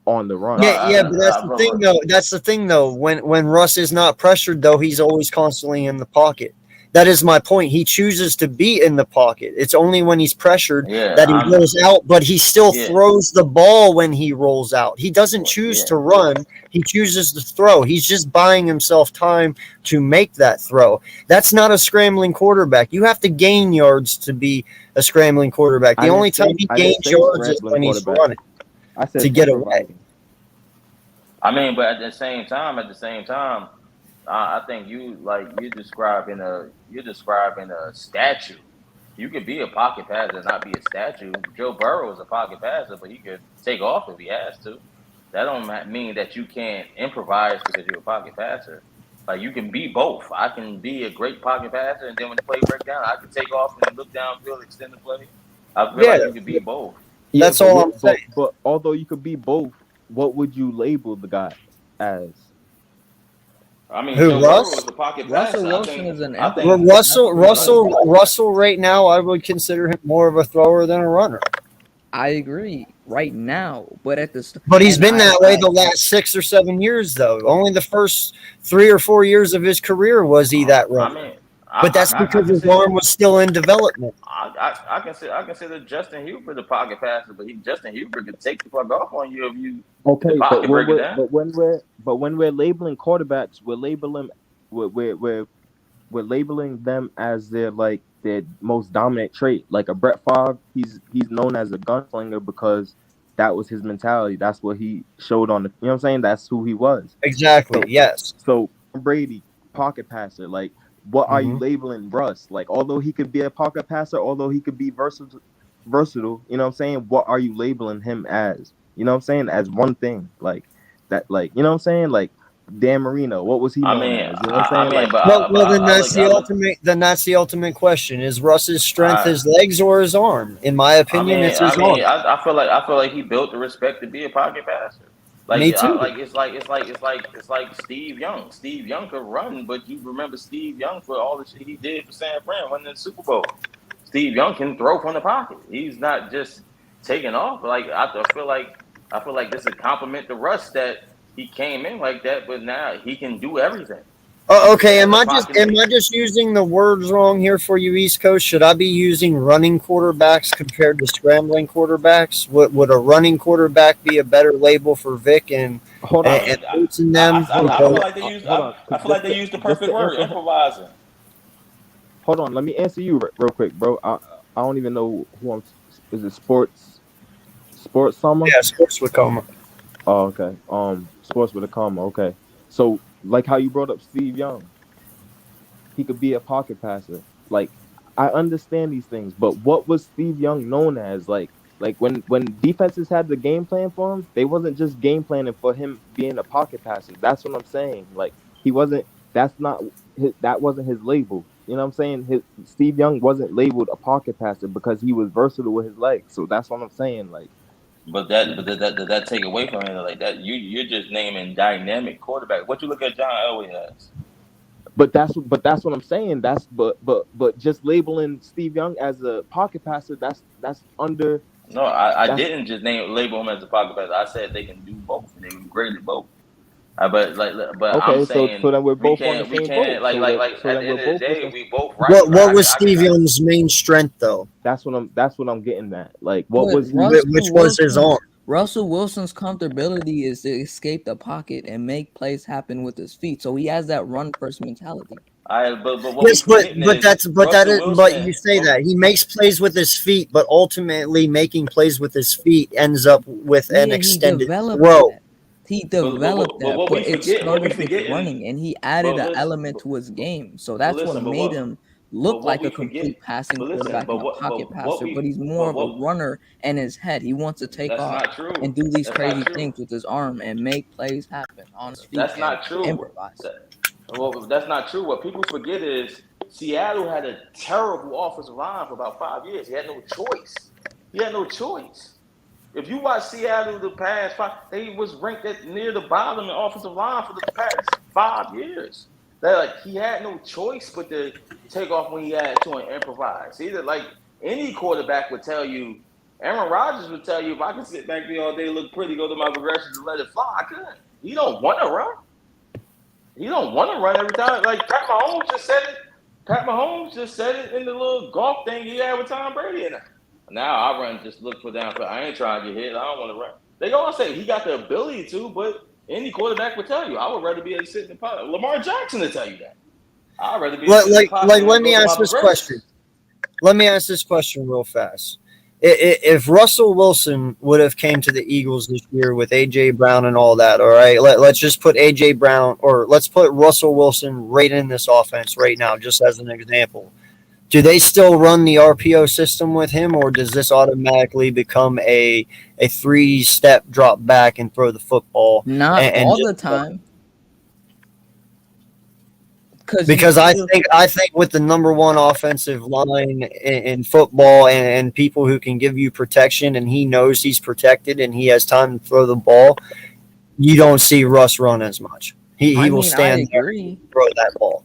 on the run. Yeah, but that's the thing though. That's the thing though. When Russ is not pressured though, he's always constantly in the pocket. That is my point. He chooses to be in the pocket. It's only when he's pressured that he rolls out, but he still throws the ball when he rolls out. He doesn't choose to run. He chooses to throw. He's just buying himself time to make that throw. That's not a scrambling quarterback. You have to gain yards to be a scrambling quarterback. The only time he gains yards is when he's running to get away. I mean, but at the same time, I think you're describing a statue. You could be a pocket passer and not be a statue. Joe Burrow is a pocket passer, but he could take off if he has to. That don't mean that you can't improvise because you're a pocket passer. Like you can be both. I can be a great pocket passer, and then when the play breaks down, I can take off and look downfield, extend the play. I feel like you can be both. Yeah, but although you could be both, what would you label the guy as? I mean, Who, Joe Russ? Burrow is a pocket Russell passer. Wilson is an I think Russell. Right now, I would consider him more of a thrower than a runner. I agree right now, but But he's been that way the last 6 or 7 years, though. Only the first 3 or 4 years of his career was he that runner. But that's because his arm was still in development. I consider Justin Hubert the pocket passer, but Justin Hubert could take the fuck off on you if you Okay, pocket break it down. when we're labeling quarterbacks, we're labeling them as their most dominant trait. Like a Brett Favre, he's known as a gunslinger because that was his mentality. That's what he showed on the. You know what I'm saying? That's who he was. Exactly. Yes. So Brady, pocket passer. Like, what are you labeling Russ? Like, although he could be a pocket passer, although he could be versatile. You know what I'm saying? What are you labeling him as? You know what I'm saying? As one thing, like that. Like, you know what I'm saying? Like Dan Marino, what was he known as? You know what I'm saying? Then that's the ultimate question: is Russ's strength his legs or his arm? In my opinion, it's his arm. I feel like he built the respect to be a pocket passer. Like, Me too. It's like Steve Young. Steve Young could run, but you remember Steve Young for all the shit he did for San Fran winning the Super Bowl. Steve Young can throw from the pocket. He's not just taking off. Like I feel like this is a compliment to Russ that he came in like that, but now he can do everything. Okay, am I just using the words wrong here for you, East Coast? Should I be using running quarterbacks compared to scrambling quarterbacks? Would a running quarterback be a better label for Vic and Boots and them? I feel like they used the perfect word, improvising. Hold on, let me answer you real quick, bro. I don't even know who I'm. Is it Sports Summer? Yeah, Sports with Coma. Oh, okay. Sports with a comma. Okay. So, like how you brought up Steve Young, he could be a pocket passer. Like, I understand these things, but what was Steve Young known as? Like when defenses had the game plan for him, they wasn't just game planning for him being a pocket passer. That's what I'm saying. Like, he wasn't. That wasn't his label. You know what I'm saying? Steve Young wasn't labeled a pocket passer because he was versatile with his legs. So that's what I'm saying. Like. But did that take away from it like that? You're just naming dynamic quarterback. What you look at John Elway as? But that's what I'm saying. But just labeling Steve Young as a pocket passer, that's under. No, I didn't just label him as a pocket passer. I said they can do both, and they were great at both. But okay, I'm saying so then we're both on the we same can't boat. at the end of the day we both right. What was Steve Young's main strength though? That's what I'm getting at. Like which was his arm? Russell Wilson's comfortability is to escape the pocket and make plays happen with his feet. So he has that run first mentality. but what Yes, we forgetting but is that's Russell but you Wilson. say that he makes plays with his feet, but ultimately making plays with his feet ends up with an Yeah, he extended developed throw. that. He But developed that, what we but it forget, what we started with forgetting. running, and he added But an listen, element to his game. So but that's what listen, made him but look what like we a forget. complete passing But listen, quarterback and a pocket what passer. But we he's more but of a what runner in his head. He wants to take that's off not true. and do these That's not crazy true. things with his arm and make plays happen on his feet That's and not true. improvise. Well, that's not true. What people forget is Seattle had a terrible offensive line for about 5 years. He had no choice. He had no choice. If you watch Seattle the past five, they was ranked at near the bottom in offensive line for the past 5 years. That like he had no choice but to take off when he had to and improvise. Either like any quarterback would tell you, Aaron Rodgers would tell you, if I could sit back there all day, look pretty, go to my progressions and let it fly, I couldn't. He don't want to run. He don't want to run every time. Like Pat Mahomes just said it. Pat Mahomes just said it in the little golf thing he had with Tom Brady. And now I run, just look for downfield. I ain't trying to get hit. I don't want to run. They all say he got the ability to, but any quarterback would tell you, I would rather be able to sit in the pocket. Lamar Jackson will tell you that. I'd rather be able to sit in the pocket and Let me go through my ask this progressions. question. Let me ask this question real fast. If Russell Wilson would have came to the Eagles this year with AJ Brown and all that, all right, let's just put AJ Brown or let's put Russell Wilson right in this offense right now, just as an example. Do they still run the RPO system with him, or does this automatically become a 3-step drop back and throw the football? Not And all just, the time. because I think with the number one offensive line in football and people who can give you protection and he knows he's protected and he has time to throw the ball, you don't see Russ run as much. He will stand there and throw that ball.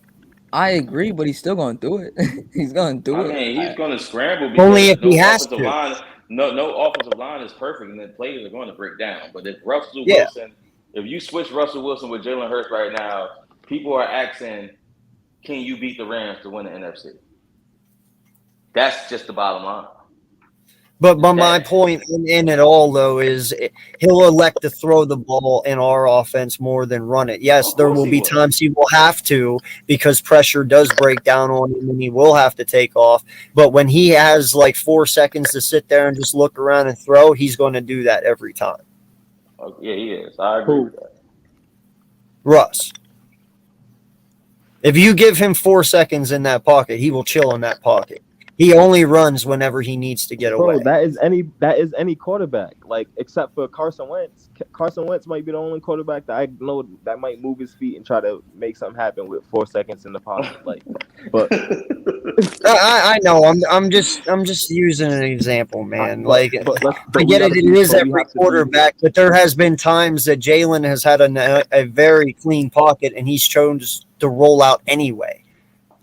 I agree, but he's still going to do it. He's going to do I mean, he's going to scramble because only if he has offensive to. line, no offensive line is perfect, and then players are going to break down. But if Russell Yeah. Wilson, if you switch Russell Wilson with Jalen Hurts right now, people are asking, can you beat the Rams to win the NFC? That's just the bottom line. But my point in it all, though, is he'll elect to throw the ball in our offense more than run it. Yes, there will be times he will have to because pressure does break down on him and he will have to take off. But when he has like 4 seconds to sit there and just look around and throw, he's going to do that every time. Oh, yeah, he is. I agree with that. Russ. If you give him 4 seconds in that pocket, he will chill in that pocket. He only runs whenever he needs to get away. That is any quarterback, like except for Carson Wentz. Carson Wentz might be the only quarterback that I know that might move his feet and try to make something happen with 4 seconds in the pocket. Like, but I know. I'm just using an example, man. I get it. It is every quarterback, but there has been times that Jalen has had a very clean pocket and he's chose to roll out anyway.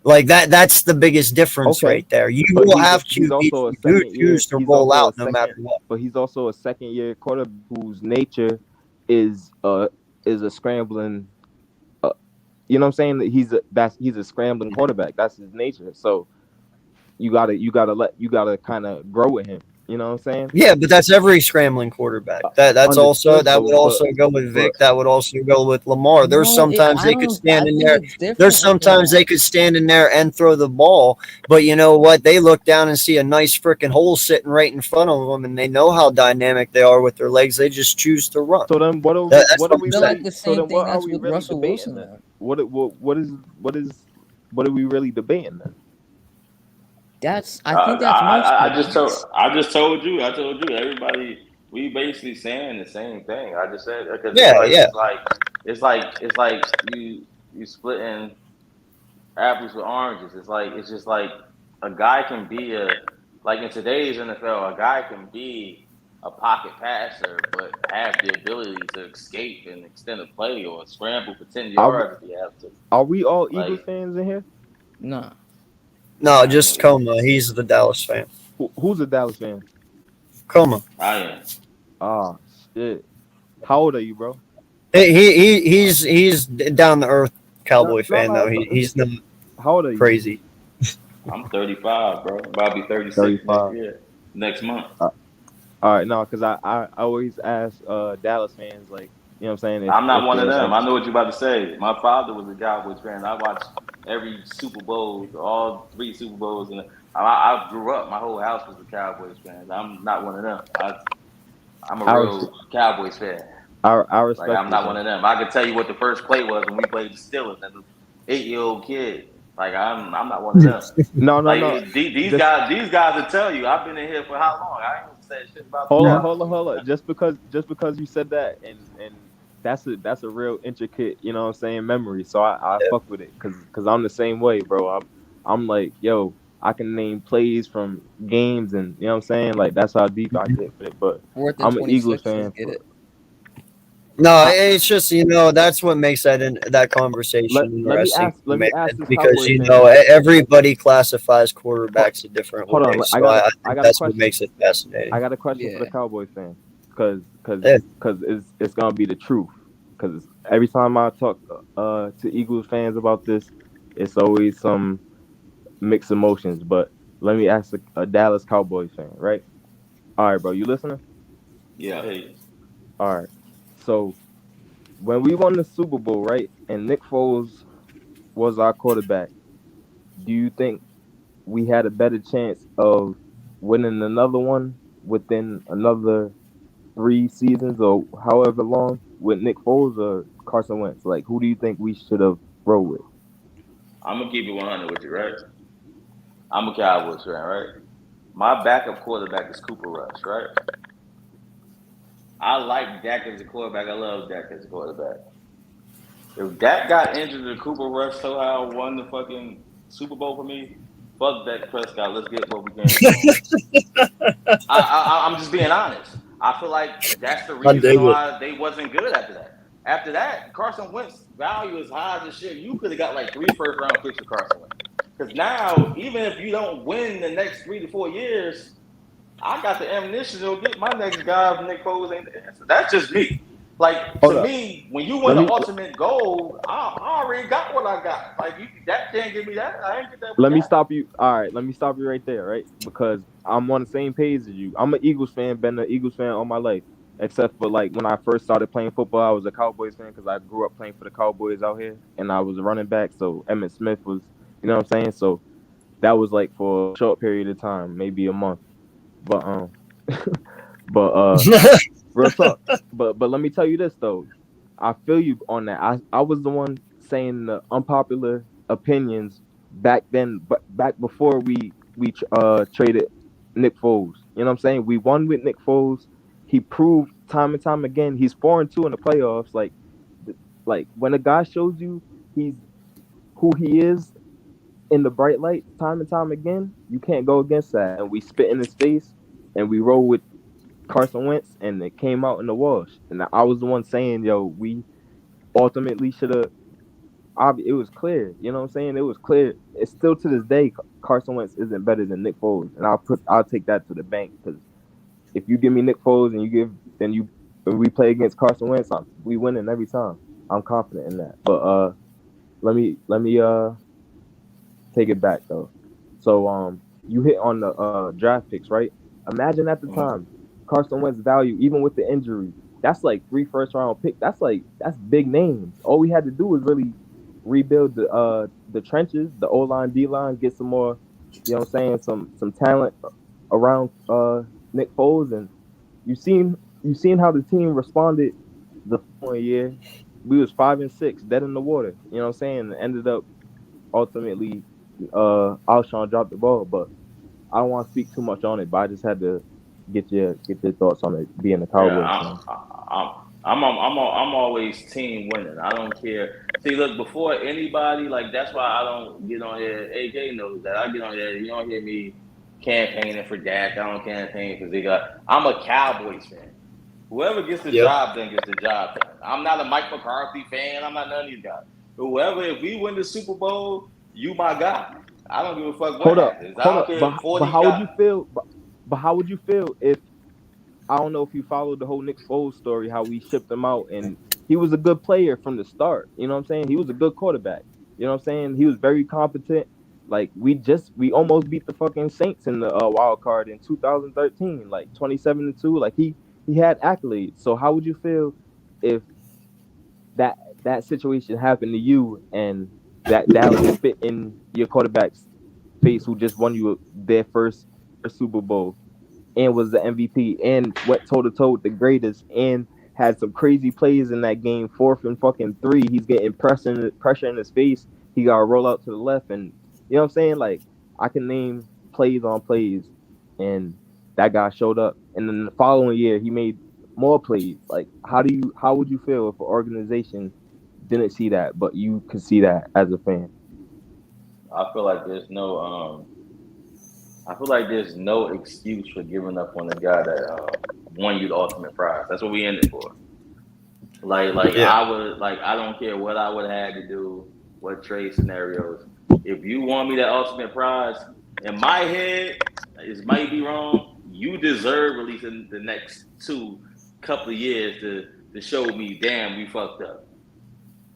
Like that's the biggest difference right there. You will have QBs who choose to roll out no matter what. But he's also a second-year quarterback whose nature is a scrambling. You know what I'm saying? That he's a scrambling quarterback. That's his nature. So you gotta kind of grow with him. You know what I'm saying? Yeah, but that's every scrambling quarterback. That would also go with Vic. That would also go with Lamar. There's sometimes they could stand in there. There's sometimes they could stand in there and throw the ball, but you know what? They look down and see a nice freaking hole sitting right in front of them, and they know how dynamic they are with their legs. They just choose to run. So then, what are we Russell Wilson then? What are we really debating then? I just told you. Everybody, we basically saying the same thing. I just said because it's like you splitting apples with oranges. It's just like a guy can be like in today's NFL, a guy can be a pocket passer, but have the ability to escape and extend a play or scramble for 10 yards if you have to. Are we all Eagles fans in here? No. No, just Coma. He's the Dallas fan. Who's a Dallas fan? Coma. I am. Ah, shit. How old are you, bro? He's down to earth Cowboy fan though. He's not. How old are you? Crazy. I'm 35, bro. About to be 36 next month. All right, no, because I always ask Dallas fans, like, you know what I'm saying? I'm not one of them. I know what you're about to say. My father was a Cowboys fan. I watched every Super Bowl, all three Super Bowls, and I grew up. My whole house was a Cowboys fan. I'm not one of them. I'm a I real Cowboys fan. I Like respect I'm it not one though. of them. I can tell you what the first play was when we played the Steelers as an 8-year-old kid. Like I'm not one of them. No, no, Like no. Just these guys will tell you. I've been in here for how long? I ain't said shit about the hold on, Cowboys. hold on, hold on. Just because you said that, and that's a real intricate, you know what I'm saying, memory. So I Yeah. fuck with it because I'm the same way, bro. I'm like, yo, I can name plays from games, and you know what I'm saying. Like that's how deep I get with it. But Fourth and I'm an Eagles 26. Let's fan. get it. No, I, it's just that's what makes that conversation let me interesting, ask to let me, me ask man, this because Cowboy fan. everybody classifies Hold, quarterbacks a different hold on, way. So I I think got a that's what question. makes it I fascinating. got a question for the Yeah. Cowboy fan, because Yeah. it's gonna be the truth. Because every time I talk to Eagles fans about this, it's always some mixed emotions. But let me ask a Dallas Cowboys fan, right? All right, bro, you listening? Yeah, hey, All right. So when we won the Super Bowl, right, and Nick Foles was our quarterback, do you think we had a better chance of winning another one within another 3 seasons or however long with Nick Foles or Carson Wentz? Like, who do you think we should have rolled with? I'm gonna keep it 100 with you, right? I'm a Cowboys fan, right? My backup quarterback is Cooper Rush, right? I like Dak as a quarterback. I love Dak as a quarterback. If Dak got injured and Cooper Rush somehow won the fucking Super Bowl for me, fuck Dak Prescott. Let's get what we came for. I'm just being honest. I feel like that's the I reason dig it. why they wasn't good after that. After that, Carson Wentz value is high as shit. You could have got like 3 first-round picks for Carson Wentz. Because now, even if you don't win the next 3 to 4 years, I got the ammunition to get my next guy if Nick Foles ain't the answer. That's just me. Like to Hold up. me, when you win Let the me ultimate goal, I already got what I got. Like that can't give me that. I ain't get that with let me that. stop you. All right, let me stop you right there, right? Because I'm on the same page as you. I'm an Eagles fan, been an Eagles fan all my life. Except for like when I first started playing football, I was a Cowboys fan because I grew up playing for the Cowboys out here, and I was a running back. So Emmitt Smith was, you know what I'm saying. So that was like for a short period of time, maybe a month. But but real talk. But let me tell you this though. I feel you on that. I was the one saying the unpopular opinions back then, but back before we traded Nick Foles. You know what I'm saying? We won with Nick Foles. He proved time and time again he's 4-2 in the playoffs. Like when a guy shows you he's who he is in the bright light time and time again, you can't go against that. And we spit in his face and we roll with Carson Wentz, and it came out in the wash. And I was the one saying, "Yo, we ultimately should have." It was clear, you know what I'm saying? It was clear. It's still to this day, Carson Wentz isn't better than Nick Foles, and I'll take that to the bank because if you give me Nick Foles and when we play against Carson Wentz, we winning every time. I'm confident in that. But let me take it back though. So you hit on the draft picks, right? Imagine at the time Carson Wentz value, even with the injury, that's like 3 first-round pick. That's big names. All we had to do was really rebuild the trenches, the O line, D line, get some more, you know what I'm saying, some talent around Nick Foles, and you seen how the team responded the following year. We was 5-6, dead in the water. You know what I'm saying? And ended up ultimately Alshon dropped the ball, but I don't want to speak too much on it. But I just had to get your thoughts on it being a Yeah, Cowboys fan. I'm always team winning. I don't care. See, look, before anybody, like that's why I don't get on here. AK knows that I get on here. You don't hear me campaigning for Dak. I don't campaign for Zigga. I'm a Cowboys fan. Whoever gets the Yep. job done gets the job done. I'm not a Mike McCarthy fan. I'm not none of these guys. Whoever, if we win the Super Bowl, you my guy. I don't give a fuck what happens. I Hold don't up. care if But 40 how would got. you feel? But how would you feel if I don't know if you followed the whole Nick Foles story, how we shipped him out, and he was a good player from the start. You know what I'm saying? He was a good quarterback. You know what I'm saying? He was very competent. Like we almost beat the fucking Saints in the wild card in 2013, like 27-2. Like he had accolades. So how would you feel if that situation happened to you and that Dallas spit in your quarterback's face, who just won you their first Super Bowl and was the MVP and went toe to toe with the greatest and had some crazy plays in that game, 4th and fucking 3. He's getting pressure in his face. He got to roll out to the left, and you know what I'm saying? Like, I can name plays on plays, and that guy showed up. And then the following year, he made more plays. Like, how would you feel if an organization didn't see that, but you could see that as a fan? I feel like there's no excuse for giving up on the guy that won you the ultimate prize. That's what we ended for. I don't care what I would have had to do, what trade scenarios. If you want me that ultimate prize, in my head, it might be wrong. You deserve at least in the next couple of years to show me, damn, we fucked up.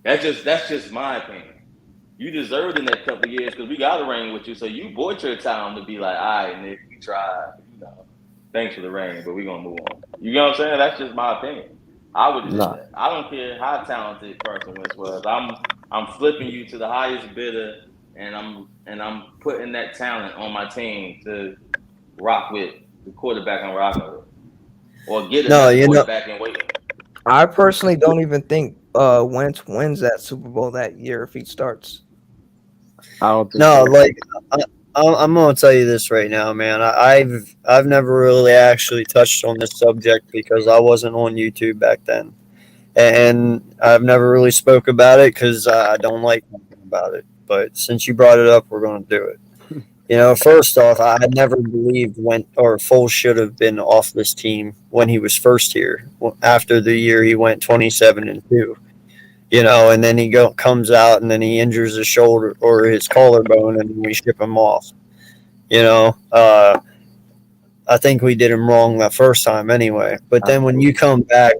That's just my opinion. You deserved in that couple of years because we got a ring with you. So you bought your time to be like, all right, Nick, we tried. Thanks for the ring, but we're gonna move on. You know what I'm saying? That's just my opinion. I would do that. I don't care how talented Carson Wentz was. I'm flipping you to the highest bidder, and I'm putting that talent on my team to rock with the quarterback I'm rocking with, or get another quarterback and wait. I personally don't even think Wentz wins that Super Bowl that year if he starts. I don't think no, like I'm gonna tell you this right now, man. I've never really actually touched on this subject because I wasn't on YouTube back then, and I've never really spoke about it because I don't like talking about it. But since you brought it up, we're gonna do it. First off, I never believed Foles should have been off this team when he was first here. After the year he went 27-2. And then he comes out and then he injures his shoulder or his collarbone and we ship him off. I think we did him wrong that first time anyway. But then when you come back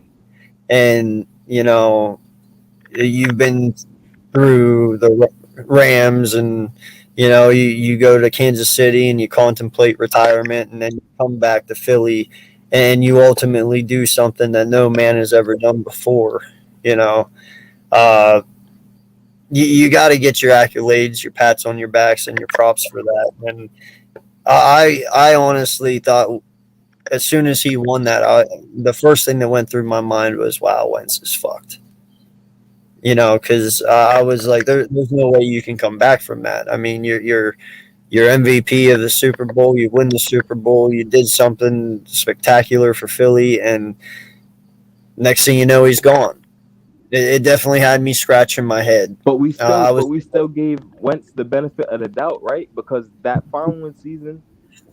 and, you've been through the Rams and, you go to Kansas City and you contemplate retirement and then you come back to Philly and you ultimately do something that no man has ever done before, you got to get your accolades, your pats on your backs, and your props for that. And I honestly thought as soon as he won that, the first thing that went through my mind was, wow, Wentz is fucked. Because I was like, there's no way you can come back from that. I mean, you're MVP of the Super Bowl. You win the Super Bowl. You did something spectacular for Philly, and next thing you know, he's gone. It definitely had me scratching my head. But we still gave Wentz the benefit of the doubt, right? Because that following season,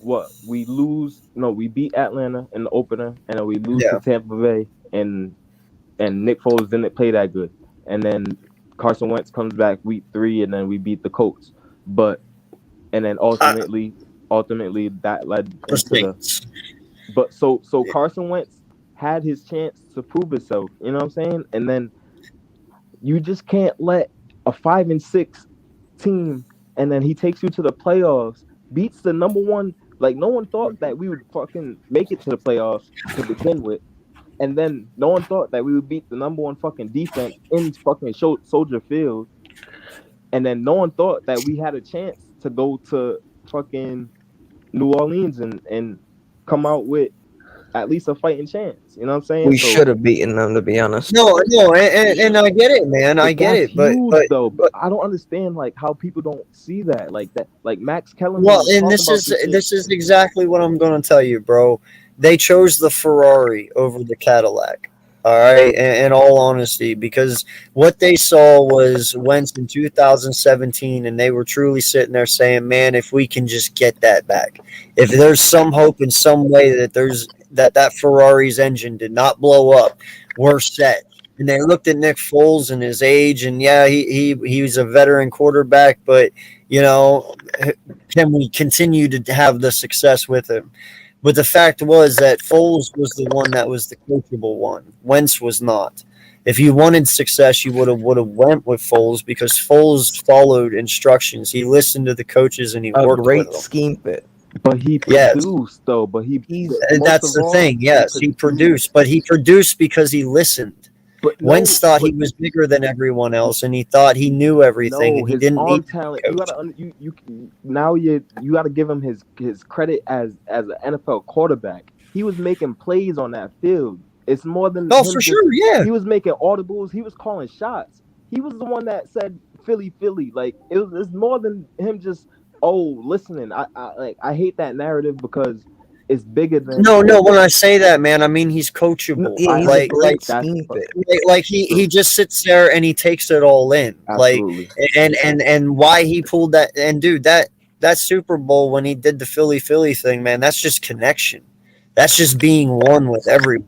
we beat Atlanta in the opener, and then we lose to Tampa Bay, and Nick Foles didn't play that good. And then Carson Wentz comes back week 3, and then we beat the Colts. And then ultimately that led into so Carson Wentz had his chance to prove himself. You know what I'm saying? And then you just can't let a 5-6 team, and then he takes you to the playoffs, beats the number one. Like, no one thought that we would fucking make it to the playoffs to begin with. And then no one thought that we would beat the number one fucking defense in fucking Soldier Field. And then no one thought that we had a chance to go to fucking New Orleans and come out with at least a fighting chance. You know what I'm saying? We should have beaten them, to be honest. No, and I get it, man. I get it, but I don't understand like how people don't see that, like Max Kellerman. Well, and this is exactly what I'm going to tell you, bro. They chose the Ferrari over the Cadillac. All right, in all honesty, because what they saw was Wentz in 2017, and they were truly sitting there saying, "Man, if we can just get that back, if there's some hope in some way that Ferrari's engine did not blow up, we're set." And they looked at Nick Foles and his age, and he was a veteran quarterback, but can we continue to have the success with him? But the fact was that Foles was the one that was the coachable one. Wentz was not. If you wanted success, you would have went with Foles because Foles followed instructions. He listened to the coaches and he worked with them. A great scheme fit. But he produced, that's the thing. Yes, he produced, but he produced because he listened. But Wentz thought he was bigger than everyone else, and he thought he knew everything, and he his didn't arm need talent. to You coach. gotta you gotta give him his credit as an NFL quarterback. He was making plays on that field. It's more than Oh, him for just. sure, yeah. He was making audibles. He was calling shots. He was the one that said Philly, Philly. Like it's more than him just listening. I hate that narrative because it's bigger than. No. When I say that, man, I mean he's coachable. Yeah, he's a great scheme fit. Like he just sits there and he takes it all in. Absolutely. Like and why he pulled that, and dude, that Super Bowl when he did the Philly thing, man, that's just connection. That's just being one with everyone.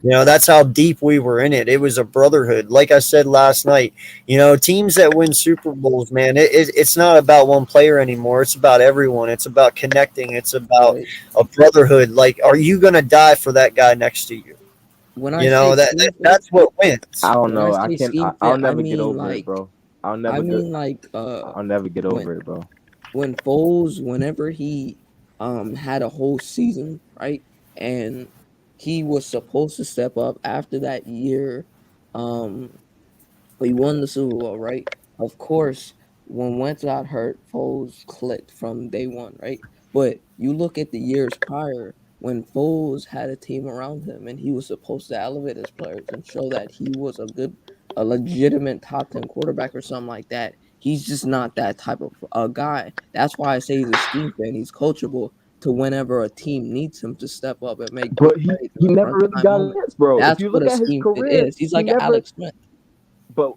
That's how deep we were in it. It was a brotherhood. Like I said last night, teams that win Super Bowls, man, it's not about one player anymore. It's about everyone. It's about connecting. It's about a brotherhood. Like, are you going to die for that guy next to you? When I say that's what wins. I don't when know. I say scheme I'll fit, never I get mean over it, bro. I'll never get over it, bro. When Foles, whenever he had a whole season, right? And he was supposed to step up after that year. We won the Super Bowl, right? Of course, when Wentz got hurt, Foles clicked from day one, right? But you look at the years prior when Foles had a team around him and he was supposed to elevate his players and show that he was a legitimate top 10 quarterback or something like that. He's just not that type of guy. That's why I say he's a scheme fan. He's coachable to whenever a team needs him to step up and make But big he plays in a never really crunch time got moment. hits, bro. That's If you what look a at his scheme fit career, is. He's like an never. Alex Smith. But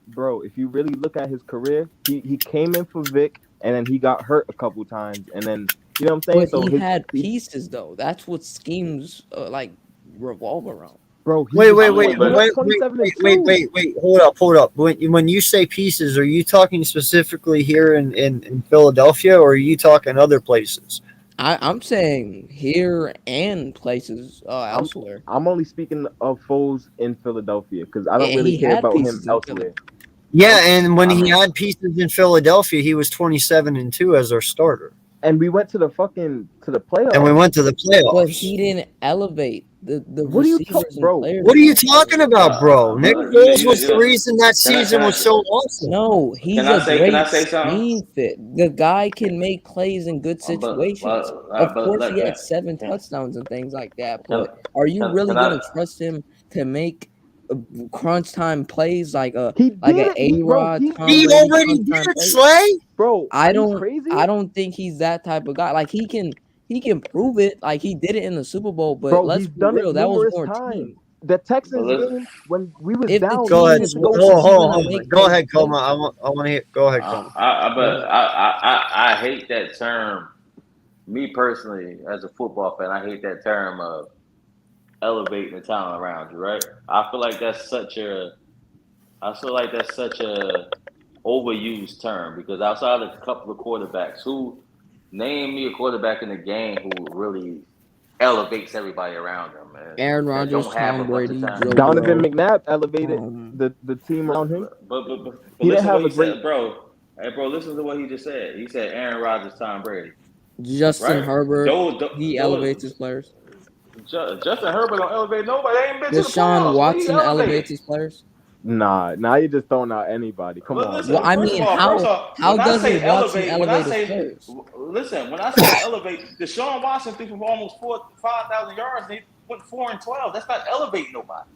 bro, if you really look at his career, he came in for Vic and then he got hurt a couple times and then you know what I'm saying. But So he had pieces though. That's what schemes revolve around. Bro, Wait, went 27-2. Hold up. When you say pieces, are you talking specifically here in Philadelphia, or are you talking other places? I'm saying here and places elsewhere. I'm only speaking of Foles in Philadelphia because I don't really He care had about him pieces in elsewhere. Yeah, and when he had pieces in Philadelphia, he was 27-2 as our starter. And we went to the playoffs. And we went to the playoffs. But he didn't elevate the What are you receivers bro? and players. What are you talking about, bro? Nick Foles was the reason that Can I- season can I- was so awesome. No, he's Can I a say- great can I say something? scheme fit. The guy can make plays in good situations. Of course, he had 7 touchdowns and things like that. But are you really going to trust him to make crunch time plays like a A-Rod? He already did it, Slay. Bro, I don't think he's that type of guy. Like he can prove it. Like he did it in the Super Bowl. But bro, let's he's be done real, it that was numerous more times. team. The Texans game when we was If the down. Go ahead. Hold on. Go ahead, plays. Coma. I want to hear. Go ahead, Coma. I hate that term. Me personally, as a football fan, I hate that term of elevating the talent around you. Right? I feel like that's such a overused term because outside of a couple of quarterbacks, who name me a quarterback in the game who really elevates everybody around them, man. Aaron Rodgers, Tom Brady, Joe Donovan Burrow. McNabb elevated the team around him. But He didn't listen have to what a he great said, bro. Hey, bro, listen to what he just said. He said Aaron Rodgers, Tom Brady. Justin Right? Herbert, he Those- elevates his players. Justin Herbert don't elevate nobody. They ain't been to the Deshaun playoffs. What he Watson elevates elevated? his players. Nah, now you're just throwing out anybody. Come Well, on. listen, Well, I first mean, of all, how when I doesn't say Watson elevate, when I elevate his say players? listen, when I say elevate, Deshaun Watson threw for almost 5,000 yards. And he went 4-12. That's not elevating nobody.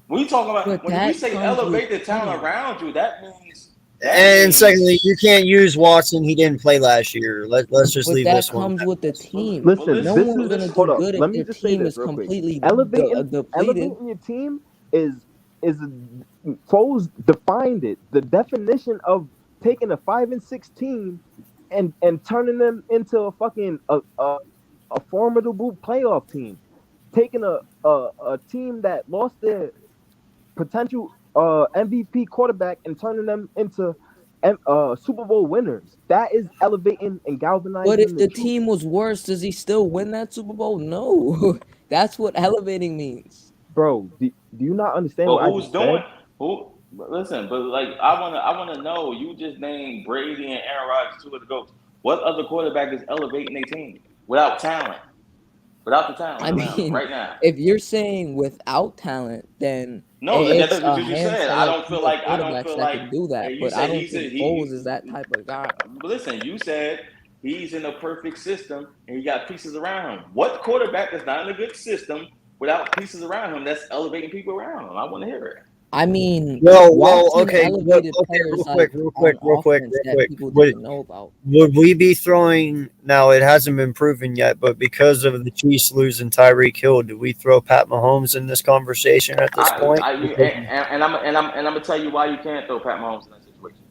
When you talking about But when we say comes elevate the with talent team. around you, that means. And secondly, you can't use Watson. He didn't play last year. Let's just But leave that this one. comes with the team. Listen, No this one's is gonna hold do up. good Let if me their just say team this is real quick. completely Elevating depleted. your team is Foles defined it. The definition of taking a 5-6 team and turning them into a fucking a formidable playoff team. Taking a team that lost their potential MVP quarterback and turning them into Super Bowl winners. That is elevating and galvanizing. But if the team was worse, does he still win that Super Bowl? No. That's what elevating means. Bro, do you not understand But what I who's just doing? said? Who? Listen, but like I wanna know. You just named Brady and Aaron Rodgers, two of the goats. What other quarterback is elevating their team without talent? without the talent I around him mean, right now. if you're saying without talent, then No, it's that's a what you said. handful of I don't quarterbacks feel that like. can do that. And you But I said don't think Foles is that type of guy. But listen, you said he's in a perfect system and he got pieces around him. What quarterback is not in a good system without pieces around him that's elevating people around him? I want to hear it. I mean, Well, Watson okay, elevated okay, players real quick, on offense that people Would didn't know about. we be throwing? Now it hasn't been proven yet, but because of the Chiefs losing Tyreek Hill, do we throw Pat Mahomes in this conversation at this point? And I'm gonna tell you why you can't throw Pat Mahomes in that situation.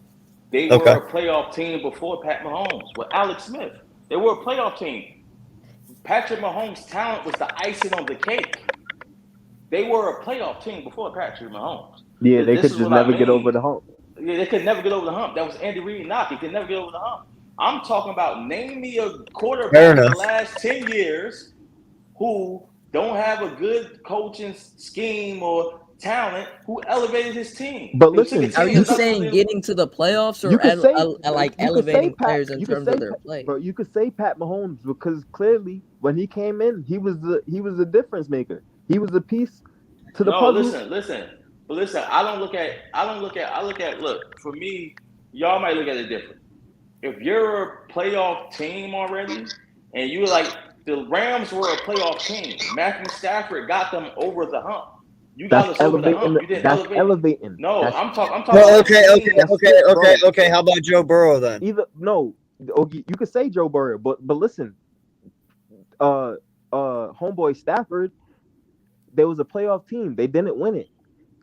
They Okay. were a playoff team before Pat Mahomes with Alex Smith. They were a playoff team. Patrick Mahomes' talent was the icing on the cake. They were a playoff team before Patrick Mahomes. Yeah, they could just never get over the hump. Yeah, they could never get over the hump. That was Andy Reid knock. He could never get over the hump. I'm talking about name me a quarterback in the last 10 years who don't have a good coaching scheme or talent who elevated his team. But listen, are you saying getting to the playoffs or elevating players in terms of their play? Bro, you could say Pat Mahomes because clearly when he came in, he was the difference maker. He was a piece to the puzzle. Listen. I look for me, y'all might look at it different. If you're a playoff team already, and you're like the Rams were a playoff team, Matthew Stafford got them over the hump. You got us over the hump. You didn't elevate. Elevating. No, I'm talking. Well, okay. How about Joe Burrow then? You could say Joe Burrow, but listen, homeboy Stafford, there was a playoff team. They didn't win it.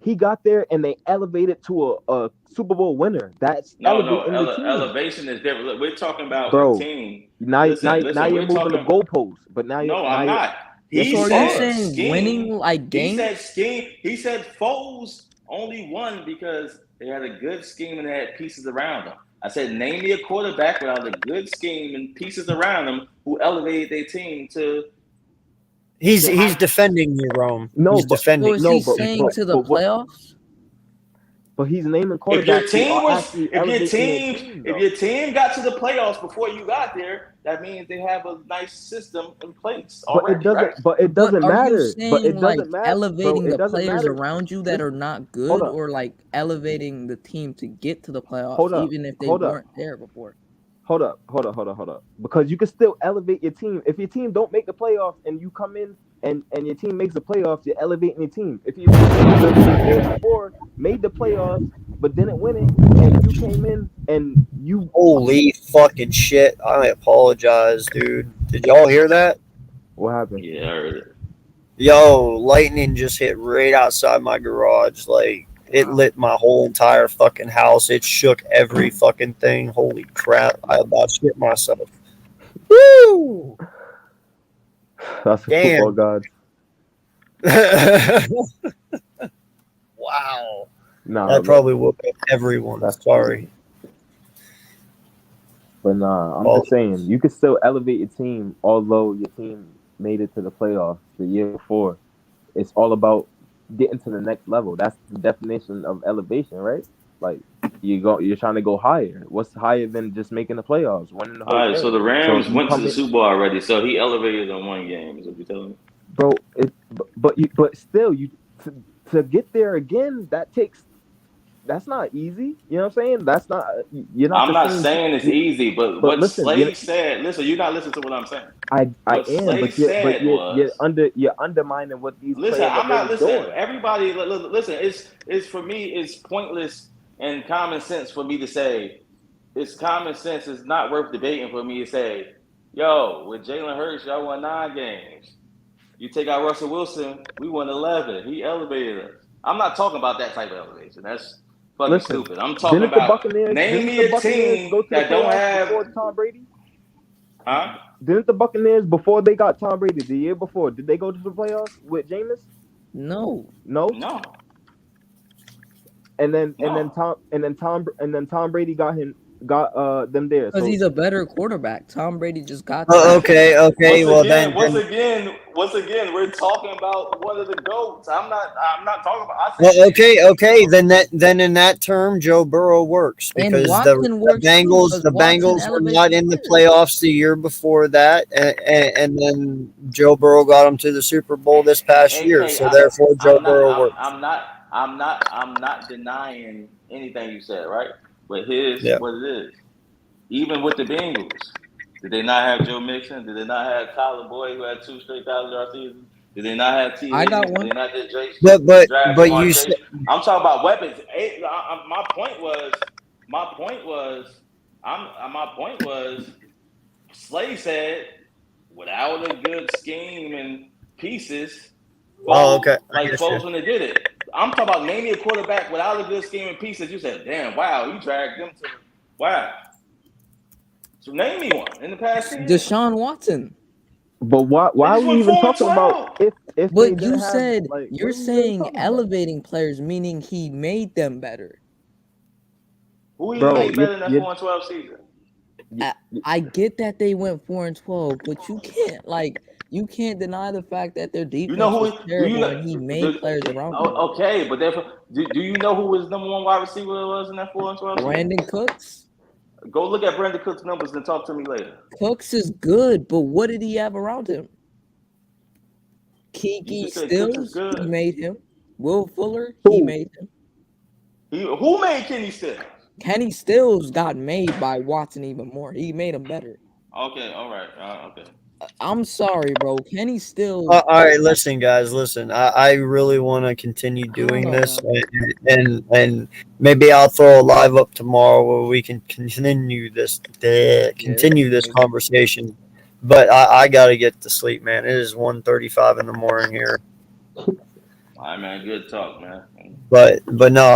He got there and they elevated to a Super Bowl winner. That's elevation is different. Look, we're talking about a team. Now you're moving the goalposts, but now no, I'm not. He said scheme, winning like games. He said Foles only won because they had a good scheme and they had pieces around them. I said name me a quarterback without a good scheme and pieces around them who elevated their team to. He's defending you, Rome. No, he's defending. So is he saying to the playoffs? But he's naming quarterbacks. If your team got to the playoffs before you got there, that means they have a nice system in place already. But it doesn't matter. Are you saying elevating the players matter. around you that are not good, or like elevating the team to get to the playoffs, even if they weren't there before? Hold up. Because you can still elevate your team. If your team don't make the playoffs and you come in and your team makes the playoffs, you're elevating your team. If your team the year before made the playoffs but didn't win it, and you came in and you holy fucking shit! I apologize, dude. Did y'all hear that? What happened? Yeah, I heard it. Yo, lightning just hit right outside my garage. Like, it lit my whole entire fucking house. It shook every fucking thing. Holy crap. I about shit myself. Woo! That's a football god. Wow. Nah, that probably woke up everyone. Sorry. But nah, I'm just saying, you can still elevate your team, although your team made it to the playoffs the year before. It's all about getting to the next level. That's the definition of elevation, right? Like you're trying to go higher. What's higher than just making the playoffs, winning the whole All right, thing? so the Rams went to the Super Bowl already, so he elevated on one game. Is what you're telling me, bro? But still, to get there again, that's not easy. You know what I'm saying? That's not. You're not. I'm not saying it's easy, but what listen, Slade said. Listen, you're not listening to what I'm saying. I am, but you're undermining what these. Listen, I'm not listening. Everybody, listen. It's for me. It's pointless and common sense for me to say. It's common sense. It's not worth debating for me to say, yo, with Jalen Hurts, y'all won 9 games. You take out Russell Wilson, we won 11. He elevated us. I'm not talking about that type of elevation. That's fucking stupid. I'm talking about name me a team that don't have Tom Brady. Huh? Didn't the Buccaneers, before they got Tom Brady the year before, did they go to the playoffs with Jameis? No. And then Tom Brady got him got them there. Because So he's a better quarterback. Tom Brady just got Oh, okay. Once Well, again, then once again, we're talking about one of the goats. I'm not talking about. I well, said okay. Then in that term, Joe Burrow works And because Watson works too, because The Watson Bengals were elevates not the in the players. playoffs the year before that, and then Joe Burrow got them to the Super Bowl this past year. AK, So therefore, Joe Burrow works. I'm not denying anything you said, right? But here's Yeah. what it is. Even with the Bengals, did they not have Joe Mixon? Did they not have Kyler Boyd, who had 2 straight 1,000-yard seasons? Did they not have T. I got Higgins? Did one. they not just draft But Jamar you Chase? said I'm talking about weapons. My point was, Slay said, without a good scheme and pieces, okay. I like guess you. folks when they did it. I'm talking about name me a quarterback without a good scheme and pieces. You said, damn, wow, you dragged them to wow. So name me one in the past 10 years. Deshaun Watson. But why They are just we went even 4 and talking about 12. if they But didn't you have said like you're what are we really saying talking about? elevating players, meaning he made them better. Who he Bro, made better in that you 4 and 12 season? I get that they went 4-12, but you can't deny the fact that their You know defense who? was Do you terrible and he made players around him. Okay, but therefore, do you know who his number 1 wide receiver was in that 4 and 12 season? Brandon Cooks. Go look at Brandon Cook's numbers and talk to me later. Cooks is good, but what did he have around him? You Kiki just said Cooks is Stills, he good. made him. Will Fuller, he Who? made him. Who made Kenny Stills? Kenny Stills got made by Watson even more. He made him better. Okay, all right, okay. I'm sorry, bro. Kenny Stills. All right, listen, guys. Listen, I really want to continue doing this, and maybe I'll throw a live up tomorrow where we can continue this conversation. But I got to get to sleep, man. It is 1:35 in the morning here. All right, man. Good talk, man. But no,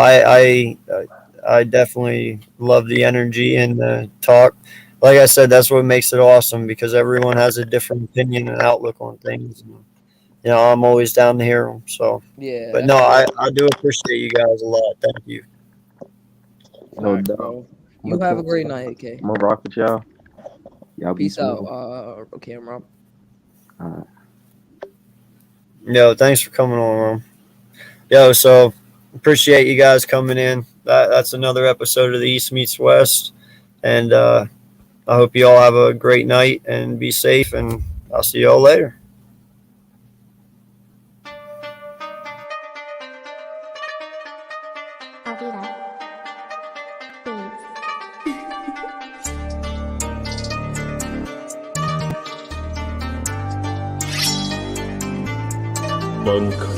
I definitely love the energy and the talk. Like I said, that's what makes it awesome because everyone has a different opinion and outlook on things. You know, I'm always down to hear them. So, yeah. But no, I do appreciate you guys a lot. Thank you. No Facts, doubt. bro. You have a great night, AK. I'm gonna rock with y'all. Y'all be Peace out, smooth. Cameron. All right. Yo, thanks for coming on, Rom. Yo, so appreciate you guys coming in. That's another episode of the East Meets West, and I hope you all have a great night and be safe, and I'll see you all later. Monk.